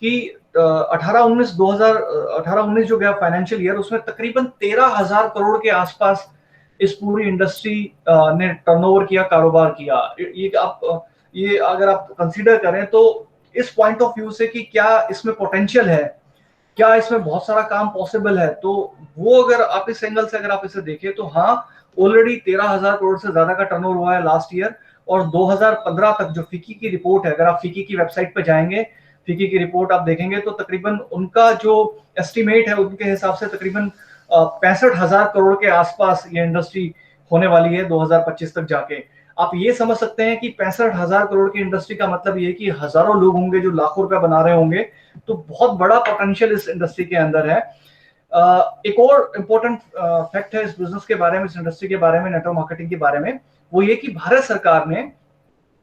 कि 18-19 जो गया फाइनेंशियल ईयर, उसमें तकरीबन 13,000 करोड़ के आसपास इस पूरी इंडस्ट्री ने टर्नओवर किया, कारोबार किया। ये अगर आप कंसीडर करें तो इस पॉइंट ऑफ व्यू से कि क्या इसमें पोटेंशियल है, क्या इसमें बहुत सारा काम पॉसिबल है, तो वो अगर आप इस एंगल से अगर आप इसे देखें तो हाँ, ऑलरेडी 13,000 करोड़ से ज्यादा का टर्नओवर हुआ है लास्ट ईयर। और 2015 तक जो फिकी की रिपोर्ट है, अगर आप फिकी की वेबसाइट पे जाएंगे, फिकी की रिपोर्ट आप देखेंगे तो तकरीबन उनका जो एस्टिमेट है उनके हिसाब से तकरीबन 65,000 करोड़ के आसपास ये इंडस्ट्री होने वाली है 2025 तक जाके। आप ये समझ सकते हैं कि 65,000 करोड़ की इंडस्ट्री का मतलब ये कि हजारों लोग होंगे जो लाखों रुपया बना रहे होंगे, तो बहुत बड़ा पोटेंशियल इस इंडस्ट्री के अंदर है। एक और इम्पोर्टेंट फैक्ट है इस बिजनेस के बारे में, इस इंडस्ट्री के बारे में, नेटवर्क मार्केटिंग के बारे में, वो ये कि भारत सरकार ने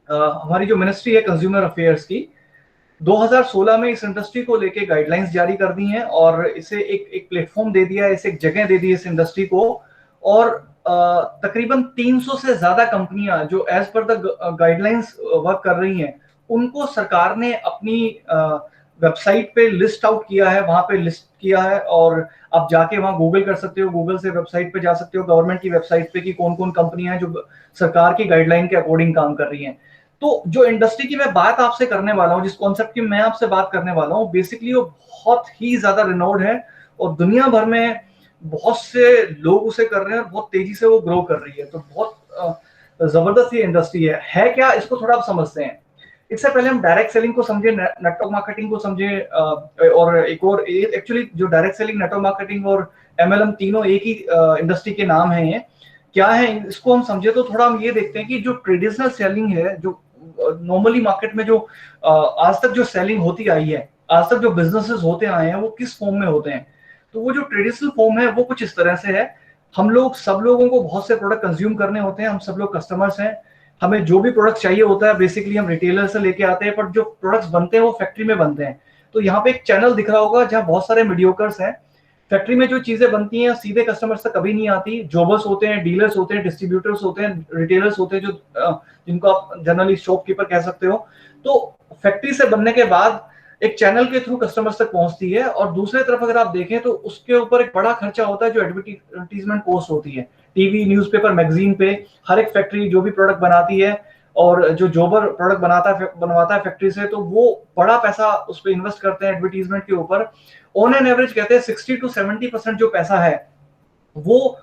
हमारी जो मिनिस्ट्री है कंज्यूमर अफेयर्स की, 2016 में इस इंडस्ट्री को लेके गाइडलाइंस जारी कर दी हैं, और इसे एक प्लेटफॉर्म दे दिया है, इसे एक जगह दे दी है इस इंडस्ट्री को। और तकरीबन 300 से ज्यादा कंपनियां जो as per the guidelines work कर रही हैं, उनको सरकार ने अपनी वेबसाइट पे लिस्ट आउट किया है, वहां पे लिस्ट किया है, और आप जाके वहां गूगल कर सकते हो, गूगल से वेबसाइट पे जा सकते हो, गवर्नमेंट की वेबसाइट पे कि कौन कौन कंपनियां हैं जो सरकार की गाइडलाइन के अकॉर्डिंग काम कर रही हैं। तो जो इंडस्ट्री की मैं बात आपसे करने वाला हूँ, जिस कॉन्सेप्ट की मैं आपसे बात करने वाला हूँ, बेसिकली वो बहुत ही ज्यादा रिनोड है, और दुनिया भर में बहुत से लोग उसे कर रहे हैं, और बहुत तेजी से वो ग्रो कर रही है। तो बहुत जबरदस्त ये इंडस्ट्री है क्या, इसको थोड़ा आप समझते हैं। इससे पहले हम डायरेक्ट सेलिंग को समझे, नेटवर्क मार्केटिंग को समझे, और एक और एक्चुअली जो डायरेक्ट सेलिंग, नेटवर्क मार्केटिंग और एमएलएम तीनों एक ही इंडस्ट्री के नाम हैं। ये क्या है, इसको हम समझे तो थोड़ा हम ये देखते हैं कि जो ट्रेडिशनल सेलिंग है, जो नॉर्मली मार्केट में जो आज तक जो सेलिंग होती आई है, आज तक जो बिजनेसेस होते आए हैं, वो किस फॉर्म में होते हैं। तो वो जो ट्रेडिशनल फॉर्म है वो कुछ इस तरह से है। हम लोग, सब लोगों को बहुत से प्रोडक्ट कंज्यूम करने होते हैं, हम सब लोग कस्टमर्स हैं, हमें जो भी प्रोडक्ट चाहिए होता है बेसिकली हम रिटेलर से लेके आते हैं, पर जो प्रोडक्ट्स बनते हैं वो फैक्ट्री में बनते हैं। तो यहाँ पे एक चैनल दिख रहा होगा जहाँ बहुत सारे मीडियोकर्स हैं। फैक्ट्री में जो चीजें बनती हैं सीधे कस्टमर्स तक कभी नहीं आती। जॉबर्स होते हैं, डीलर्स होते हैं, डिस्ट्रीब्यूटर्स होते हैं, रिटेलर्स होते हैं, जो जिनको आप जनरली शॉपकीपर कह सकते हो। तो फैक्ट्री से बनने के बाद एक चैनल के थ्रू कस्टमर्स तक पहुंचती है, और दूसरी तरफ अगर आप देखें तो उसके ऊपर एक बड़ा खर्चा होता है जो एडवर्टीजमेंट कॉस्ट होती है। टीवी, न्यूज़पेपर, मैगजीन पे हर एक फैक्ट्री जो भी प्रोडक्ट बनाती है, और जो जॉबर प्रोडक्ट बनवाता है फैक्ट्री से, तो वो बड़ा पैसा उस पर इन्वेस्ट करते हैं एडवर्टीजमेंट के ऊपर। ऑन एन एवरेज कहते हैं 60 to 70% जो पैसा है वो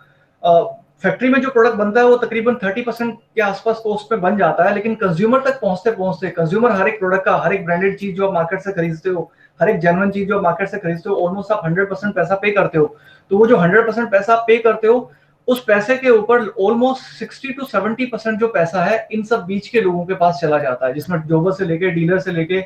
फैक्ट्री में जो प्रोडक्ट बनता है वो तकरीबन 30% के आसपास कॉस्ट में बन जाता है। लेकिन कंज्यूमर तक पहुंचते पहुंचते, कंज्यूमर हर एक प्रोडक्ट का, हर एक ब्रांडेड चीज जो आप मार्केट से खरीदते हो, हर एक जेन्युइन चीज जो आप मार्केट से खरीदते हो, ऑलमोस्ट आप 100% पैसा पे करते हो। तो वो जो 100% पैसा पे करते हो, उस पैसे के ऊपर ऑलमोस्ट 60 to 70% जो पैसा है इन सब बीच के लोगों के पास चला जाता है, जिसमें जॉबर से लेके, डीलर से लेके,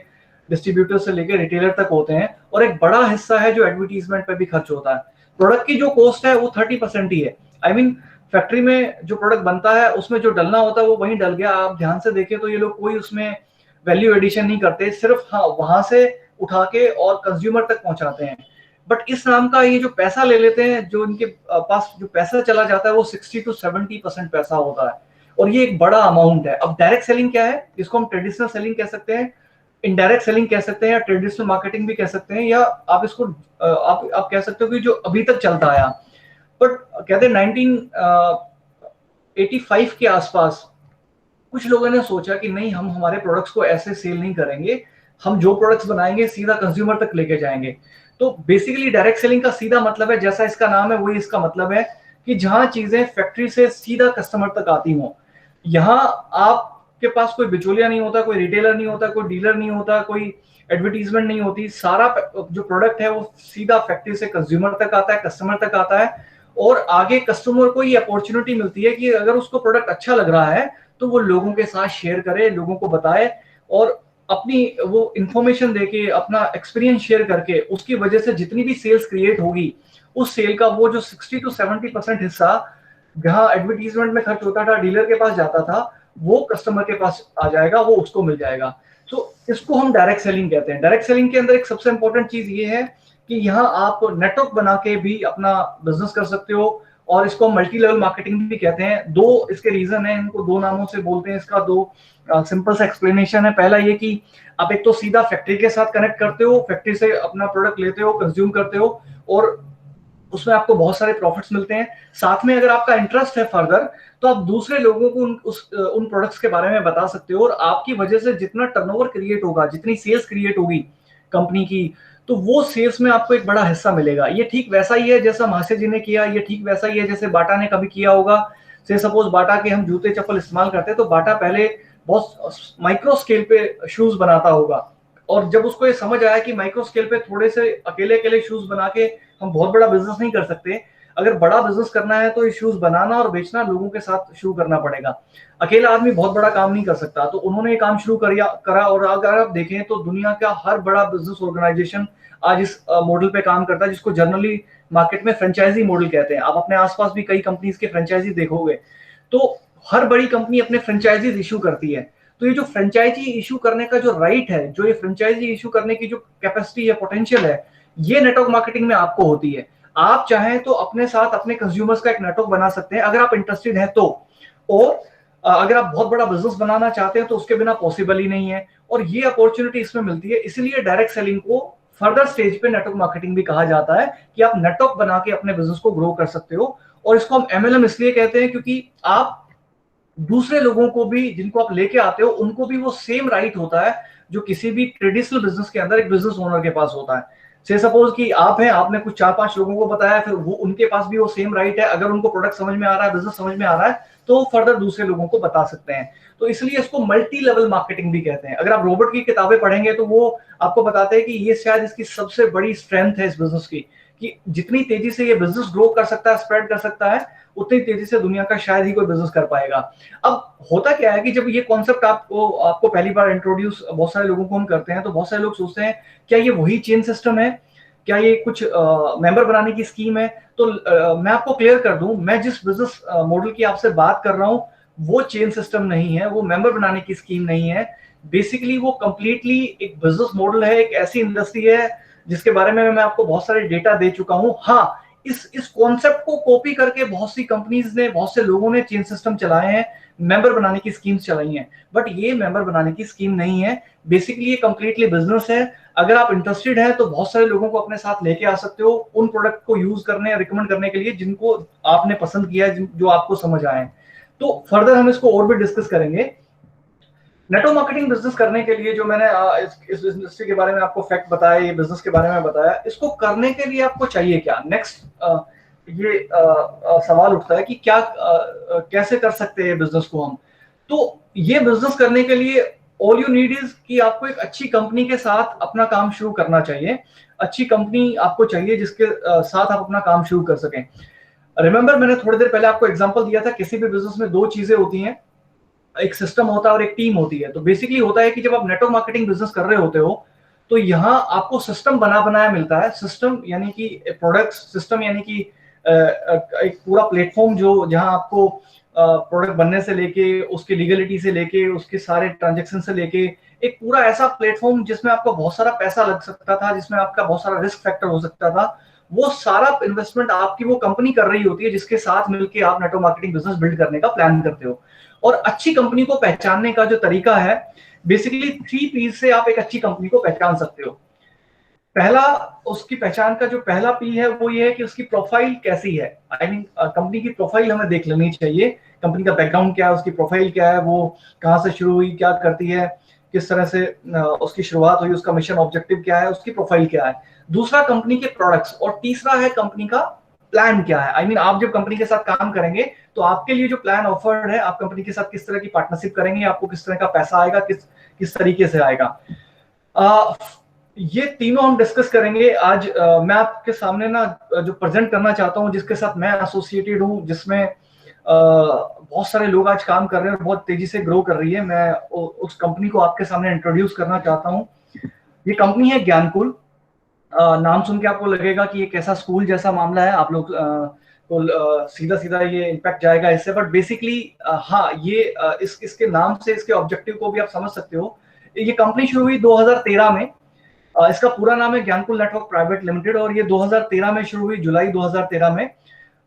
डिस्ट्रीब्यूटर से लेके रिटेलर तक होते हैं। और एक बड़ा हिस्सा है जो एडवर्टीजमेंट पे भी खर्च होता है। प्रोडक्ट की जो कॉस्ट है वो 30% ही है। आई मीन फैक्ट्री में जो प्रोडक्ट बनता है उसमें जो डलना होता है वो वहीं डल गया। आप ध्यान से देखें तो ये लोग कोई उसमें वैल्यू एडिशन नहीं करते, सिर्फ हाँ वहां से उठा के और कंज्यूमर तक पहुंचाते हैं। बट इस नाम का ये जो पैसा ले लेते हैं, जो इनके पास जो पैसा चला जाता है वो 60 to 70% पैसा होता है, और ये एक बड़ा अमाउंट है। अब डायरेक्ट सेलिंग क्या है, इसको हम ट्रेडिशनल सेलिंग कह सकते हैं, इनडायरेक्ट सेलिंग कह सकते हैं, या ट्रेडिशनल मार्केटिंग भी कह सकते हैं, या आप इसको आप कह सकते हो कि जो अभी तक चलता आया। बट कहते हैं 1985 के आसपास कुछ लोगों ने सोचा कि नहीं, हम हमारे प्रोडक्ट्स को ऐसे सेल नहीं करेंगे, हम जो प्रोडक्ट्स बनाएंगे सीधा कंज्यूमर तक लेके जाएंगे। तो बेसिकली डायरेक्ट सेलिंग का सीधा मतलब है, जैसा इसका नाम है वही इसका मतलब है, कि जहां चीजें फैक्ट्री से सीधा कस्टमर तक आती हों। यहाँ आपके पास कोई बिचौलिया नहीं होता, कोई रिटेलर नहीं होता, कोई डीलर नहीं होता, कोई एडवर्टीजमेंट नहीं होती। सारा जो प्रोडक्ट है वो सीधा फैक्ट्री से कंज्यूमर तक आता है, कस्टमर तक आता है। और आगे कस्टमर को ये अपॉर्चुनिटी मिलती है कि अगर उसको प्रोडक्ट अच्छा लग रहा है तो वो लोगों के साथ शेयर करे, लोगों को बताए, और अपनी वो इंफॉर्मेशन देके, अपना एक्सपीरियंस शेयर करके, उसकी वजह से जितनी भी सेल्स क्रिएट होगी, उस सेल का वो जो 60 to 70% हिस्सा जहां एडवर्टीजमेंट में खर्च होता था, डीलर के पास जाता था, वो कस्टमर के पास आ जाएगा, वो उसको मिल जाएगा। तो इसको हम डायरेक्ट सेलिंग कहते हैं। डायरेक्ट सेलिंग के अंदर एक सबसे इंपॉर्टेंट चीज ये है कि यहाँ आप नेटवर्क बना के भी अपना बिजनेस कर सकते हो, और इसको मल्टी लेवल मार्केटिंग भी कहते हैं। दो इसके रीजन है, इनको दो नामों से बोलते हैं। इसका दो सिंपल सा एक्सप्लेनेशन है। पहला ये कि आप एक तो सीधा फैक्ट्री के साथ कनेक्ट करते हो, फैक्ट्री से अपना प्रोडक्ट लेते हो, कंज्यूम करते हो, और उसमें आपको बहुत सारे प्रॉफिट्स मिलते हैं। साथ में अगर आपका इंटरेस्ट है फर्दर, तो आप दूसरे लोगों को उन प्रोडक्ट्स के बारे में बता सकते हो, और आपकी वजह से जितना टर्नओवर क्रिएट होगा, जितनी सेल्स क्रिएट होगी कंपनी की, तो वो सेल्स में आपको एक बड़ा हिस्सा मिलेगा। ये ठीक वैसा ही है जैसा महाशय जी ने किया, ये ठीक वैसा ही है जैसे बाटा ने कभी किया होगा। से सपोज बाटा के हम जूते चप्पल इस्तेमाल करते हैं, तो बाटा पहले बहुत माइक्रो स्केल पे शूज बनाता होगा, और जब उसको ये समझ आया कि माइक्रो स्केल पे थोड़े से अकेले अकेले शूज बना के हम बहुत बड़ा बिजनेस नहीं कर सकते, अगर बड़ा बिजनेस करना है तो ये शूज बनाना और बेचना लोगों के साथ शुरू करना पड़ेगा। अकेला आदमी बहुत बड़ा काम नहीं कर सकता। तो उन्होंने ये काम शुरू करा, और अगर आप देखें तो दुनिया का हर बड़ा बिजनेस ऑर्गेनाइजेशन आज इस मॉडल पे काम करता है, जिसको जनरली मार्केट में फ्रेंचाइजी मॉडल कहते हैं। आप अपने आसपास भी कई कंपनीज के फ्रेंचाइजी देखोगे, तो हर बड़ी कंपनी अपने फ्रेंचाइजीज इशू करती है। तो ये जो फ्रेंचाइजी इशू करने का जो राइट है, जो ये फ्रेंचाइजी इशू करने की जो कैपेसिटी है, पोटेंशियल है, ये नेटवर्क मार्केटिंग में आपको होती है। आप चाहें तो अपने साथ अपने कंज्यूमर्स का एक नेटवर्क बना सकते हैं, अगर आप इंटरेस्टेड हैं तो। और अगर आप बहुत बड़ा बिजनेस बनाना चाहते हैं तो उसके बिना पॉसिबल ही नहीं है, और ये अपॉर्चुनिटी इसमें मिलती है। इसीलिए डायरेक्ट सेलिंग को फर्दर स्टेज पे नेटवर्क मार्केटिंग भी कहा जाता है, कि आप नेटवर्क बना के अपने बिजनेस को ग्रो कर सकते हो। और इसको हम एमएलएम इसलिए कहते हैं क्योंकि आप दूसरे लोगों को भी, जिनको आप लेके आते हो, उनको भी वो सेम राइट होता है जो किसी भी ट्रेडिशनल बिजनेस के अंदर एक बिजनेस ओनर के पास होता है। से सपोज कि आप हैं, आपने कुछ 4-5 लोगों को बताया, फिर वो उनके पास भी वो सेम राइट है, अगर उनको प्रोडक्ट समझ में आ रहा है, बिजनेस समझ में आ रहा है, तो फर्दर दूसरे लोगों को बता सकते हैं। तो इसलिए इसको मल्टी लेवल मार्केटिंग भी कहते हैं। अगर आप रॉबर्ट की किताबें पढ़ेंगे तो वो आपको बताते हैं कि ये शायद इसकी सबसे बड़ी स्ट्रेंथ है इस बिजनेस की, कि जितनी तेजी से ये बिजनेस ग्रो कर सकता है, स्प्रेड कर सकता है, उतनी तेजी से दुनिया का शायद ही कोई बिजनेस कर पाएगा। अब होता क्या है कि जब ये कॉन्सेप्ट आपको पहली बार इंट्रोड्यूस बहुत सारे लोगों को हम करते हैं, तो बहुत सारे लोग सोचते हैं क्या ये वही चेन सिस्टम है, क्या ये कुछ मेंबर बनाने की स्कीम है। तो मैं आपको क्लियर कर दूं, मैं जिस बिजनेस मॉडल की आपसे बात कर रहा हूं वो चेन सिस्टम नहीं है, वो मेंबर बनाने की स्कीम नहीं है। बेसिकली वो कंप्लीटली एक बिजनेस मॉडल है, एक ऐसी इंडस्ट्री है जिसके बारे में मैं आपको बहुत सारे डेटा दे चुका हूं। हाँ, इस कॉन्सेप्ट को कॉपी करके बहुत सी कंपनीज ने, बहुत से लोगों ने चेन सिस्टम चलाए हैं, मेंबर बनाने की स्कीम्स चलाई हैं, बट ये मेंबर बनाने की स्कीम नहीं है। बेसिकली ये कंप्लीटली बिजनेस है। अगर आप इंटरेस्टेड हैं तो बहुत सारे लोगों को अपने साथ लेके आ सकते हो उन प्रोडक्ट को यूज करने, रिकमेंड करने के लिए जिनको आपने पसंद किया है, जो आपको समझ आए। तो फर्दर हम इसको और भी डिस्कस करेंगे। नेटवर्क मार्केटिंग बिजनेस करने के लिए जो मैंने इस इंडस्ट्री के बारे में आपको फैक्ट बताया, ये बिजनेस के बारे में बताया, इसको करने के लिए आपको चाहिए क्या? नेक्स्ट ये सवाल उठता है कि क्या कैसे कर सकते हैं बिजनेस को हम। तो ये बिजनेस करने के लिए ऑल यू नीड इज कि आपको एक अच्छी कंपनी के साथ अपना काम शुरू करना चाहिए। अच्छी कंपनी आपको चाहिए जिसके साथ आप अपना काम शुरू कर सकें। रिमेंबर, मैंने थोड़ी देर पहले आपको एग्जांपल दिया था, किसी भी बिजनेस में दो चीजें होती हैं, एक सिस्टम होता है और एक टीम होती है। तो बेसिकली होता है कि जब आप नेटवर्क मार्केटिंग बिजनेस कर रहे होते हो तो यहाँ आपको सिस्टम बना बनाया मिलता है। सिस्टम यानी कि प्रोडक्ट, सिस्टम यानी कि एक पूरा प्लेटफॉर्म जो जहां आपको प्रोडक्ट बनने से लेके, उसकी लीगलिटी से लेके, उसके सारे ट्रांजेक्शन से लेके, एक पूरा ऐसा प्लेटफॉर्म जिसमें आपको बहुत सारा पैसा लग सकता था, जिसमें आपका बहुत सारा रिस्क फैक्टर हो सकता था, वो सारा इन्वेस्टमेंट आपकी वो कंपनी कर रही होती है जिसके साथ मिलकर आप नेटवर्क मार्केटिंग बिजनेस बिल्ड करने का प्लान करते हो। और अच्छी कंपनी को पहचानने का जो तरीका है, बेसिकली 3 पी से आप एक अच्छी कंपनी को पहचान सकते हो। पहला, उसकी पहचान का जो पहला पी है वो ये है कि उसकी प्रोफाइल कैसी है। आई मीन कंपनी की प्रोफाइल हमें देख लेनी चाहिए। कंपनी का बैकग्राउंड क्या है, उसकी प्रोफाइल क्या है, वो कहाँ से शुरू हुई, क्या करती है, किस तरह से उसकी शुरुआत हुई, उसका मिशन ऑब्जेक्टिव क्या है, उसकी प्रोफाइल क्या है। दूसरा, कंपनी के प्रोडक्ट्स। और तीसरा है कंपनी का प्लान क्या है। आई मीन आप जब कंपनी के साथ काम करेंगे तो आपके लिए जो प्लान ऑफर्ड है, आप कंपनी के साथ किस तरह की पार्टनरशिप करेंगे, आपको किस तरह का पैसा आएगा, किस तरीके से आएगा। ये तीनों हम डिस्कस करेंगे आज। मैं आपके सामने ना जो प्रेजेंट करना चाहता हूँ, जिसके साथ मैं एसोसिएटेड हूँ, जिसमें बहुत सारे लोग आज काम कर रहे हैं और बहुत तेजी से ग्रो कर रही है, मैं उस कंपनी को आपके सामने इंट्रोड्यूस करना चाहता हूँ। ये कंपनी है ज्ञानकुल। नाम सुन के आपको लगेगा कि ये कैसा स्कूल जैसा मामला है, आप लोग तो सीधा सीधा ये इम्पैक्ट जाएगा इससे, बट बेसिकली हाँ, ये इसके नाम से इसके ऑब्जेक्टिव को भी आप समझ सकते हो। ये कंपनी शुरू हुई 2013 में। इसका पूरा नाम है ज्ञानकुल नेटवर्क प्राइवेट लिमिटेड, और ये 2013 में शुरू हुई, जुलाई 2013 में।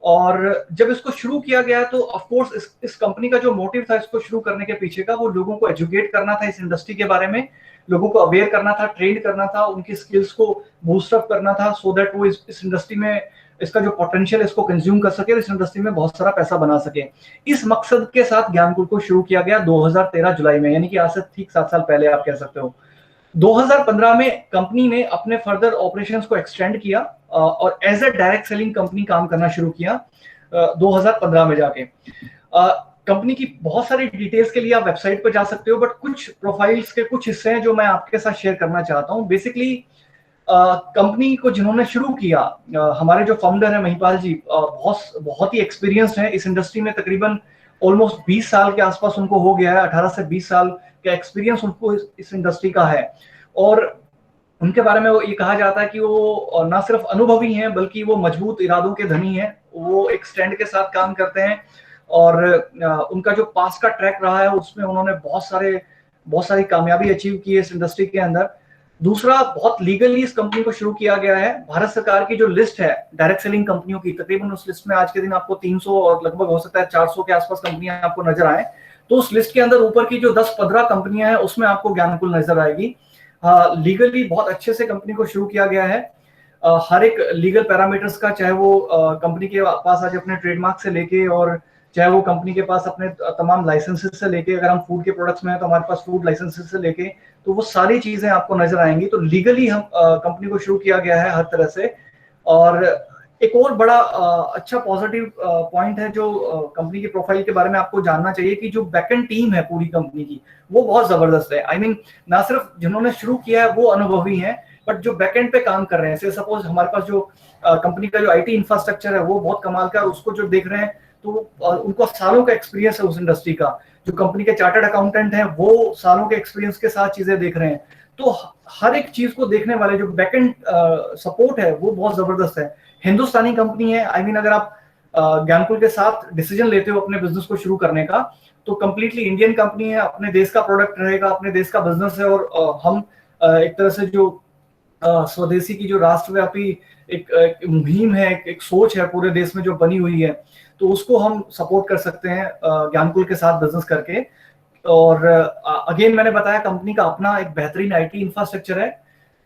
और जब इसको शुरू किया गया तो ऑफ कोर्स इस कंपनी का जो मोटिव था इसको शुरू करने के पीछे का, वो लोगों को एजुकेट करना था इस इंडस्ट्री के बारे में, लोगों को अवेयर करना था, ट्रेन करना था, उनकी स्किल्स को बूस्ट अप करना था, सो दैट वो इस इंडस्ट्री में इसका जो पोटेंशियल है इसको कंज्यूम कर सके और इस इंडस्ट्री में बहुत सारा पैसा बना सके। इस मकसद के साथ ज्ञानकुल को शुरू किया गया 2013 जुलाई में, यानी कि आज से ठीक 7 साल पहले आप कह सकते हो। 2015 में कंपनी ने अपने फर्दर ऑपरेशंस को एक्सटेंड किया और as a direct selling company काम करना शुरू किया 2015 में जाके। कंपनी की बहुत सारी डिटेल्स के लिए आप वेबसाइट पर जा सकते हो, बट कुछ प्रोफाइल्स के कुछ हिस्से हैं जो मैं आपके साथ शेयर करना चाहता हूं। बेसिकली कंपनी को जिन्होंने शुरू किया, हमारे जो फाउंडर है महिपाल जी, बहुत ही एक्सपीरियंस्ड है इस इंडस्ट्री में। तकरीबन ऑलमोस्ट 20 साल के आसपास उनको हो गया है, 18 से 20 साल का एक्सपीरियंस उनको इस इंडस्ट्री का है। और उनके बारे में वो ये कहा जाता है कि वो ना सिर्फ अनुभवी हैं बल्कि वो मजबूत इरादों के धनी हैं। वो एक स्टैंड के साथ काम करते हैं और उनका जो पास का ट्रैक रहा है उसमें उन्होंने बहुत सारी कामयाबी अचीव की है इस इंडस्ट्री के अंदर। दूसरा, बहुत लीगली इस कंपनी को शुरू किया गया है। भारत सरकार की जो लिस्ट है डायरेक्ट सेलिंग कंपनियों की, तकरीबन उस लिस्ट में आज के दिन आपको 300 और लगभग हो सकता है 400 के आसपास कंपनियां आपको नजर आए। तो उस लिस्ट के अंदर ऊपर की जो 10-15 कंपनियां हैं उसमें आपको ज्ञानकुल नजर आएगी। लीगली बहुत अच्छे से कंपनी को शुरू किया गया है। हर एक लीगल पैरामीटर्स का, चाहे वो कंपनी के पास आज अपने ट्रेडमार्क से लेके, और चाहे वो कंपनी के पास अपने तमाम लाइसेंसेस से लेके, अगर हम फूड के प्रोडक्ट्स में हैं तो हमारे पास फूड लाइसेंसेस से लेके, तो वो सारी चीजें आपको नजर आएंगी। तो लीगली हम कंपनी को शुरू किया गया है हर तरह से। और एक और बड़ा अच्छा पॉजिटिव पॉइंट है जो कंपनी की प्रोफाइल के बारे में आपको जानना चाहिए, कि जो बैकएंड टीम है पूरी कंपनी की वो बहुत जबरदस्त है। आई मीन ना सिर्फ जिन्होंने शुरू किया है वो अनुभवी हैं, बट जो बैकएंड पे काम कर रहे हैं, से सपोज हमारे पास जो कंपनी का जो आईटी इंफ्रास्ट्रक्चर है वो बहुत कमाल का है, उसको जो देख रहे हैं तो उनको सालों का एक्सपीरियंस है उस इंडस्ट्री का। जो कंपनी के चार्टर्ड अकाउंटेंट हैं वो सालों के एक्सपीरियंस के साथ चीजें देख रहे हैं। तो हर एक चीज को देखने वाले जो बैकएंड सपोर्ट है वो बहुत जबरदस्त है। हिंदुस्तानी कंपनी है। आई मीन अगर आप ज्ञानकुल के साथ डिसीजन लेते हो अपने बिजनेस को शुरू करने का, तो कंप्लीटली इंडियन कंपनी है, अपने देश का प्रोडक्ट रहेगा, अपने देश का बिजनेस है। और हम एक तरह से जो स्वदेशी की जो राष्ट्रव्यापी एक मुहिम है, एक सोच है पूरे देश में जो बनी हुई है, तो उसको हम सपोर्ट कर सकते हैं ज्ञानकुल के साथ बिजनेस करके। और अगेन मैंने बताया कंपनी का अपना एक बेहतरीन आईटी इंफ्रास्ट्रक्चर है।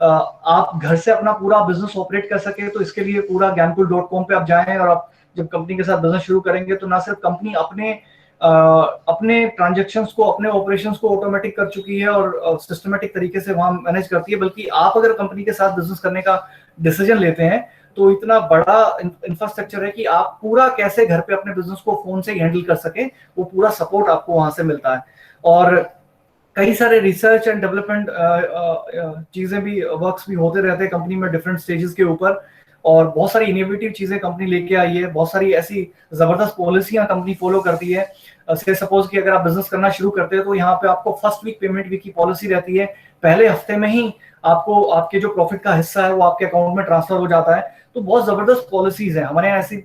आप घर से अपना पूरा बिजनेस ऑपरेट कर सके, तो इसके लिए पूरा ज्ञानकुल.com पे आप जाएं, और आप जब कंपनी के साथ बिजनेस शुरू करेंगे तो ना सिर्फ कंपनी अपने ट्रांजेक्शन्स को, अपने ऑपरेशंस को ऑटोमेटिक कर चुकी है और सिस्टमेटिक तरीके से वहां मैनेज करती है, बल्कि आप अगर कंपनी के साथ बिजनेस करने का डिसीजन लेते हैं तो इतना बड़ा इंफ्रास्ट्रक्चर है कि आप पूरा कैसे घर पे अपने बिजनेस को फोन से हैंडल कर सके, वो पूरा सपोर्ट आपको वहां से मिलता है। और कई सारे रिसर्च एंड डेवलपमेंट चीजें भी, वर्क्स भी होते रहते हैं कंपनी में डिफरेंट स्टेजेस के ऊपर। और बहुत सारी इनोवेटिव चीजें कंपनी लेके आई है, बहुत सारी ऐसी जबरदस्त पॉलिसियां कंपनी फॉलो करती है। से सपोज कि अगर आप बिजनेस करना शुरू करते हैं तो यहाँ पे आपको फर्स्ट वीक पेमेंट वीक की पॉलिसी रहती है। पहले हफ्ते में ही आपको आपके जो प्रॉफिट का हिस्सा है वो आपके अकाउंट में ट्रांसफर हो जाता है। तो बहुत जबरदस्त पॉलिसीज है हमारे यहाँ, ऐसी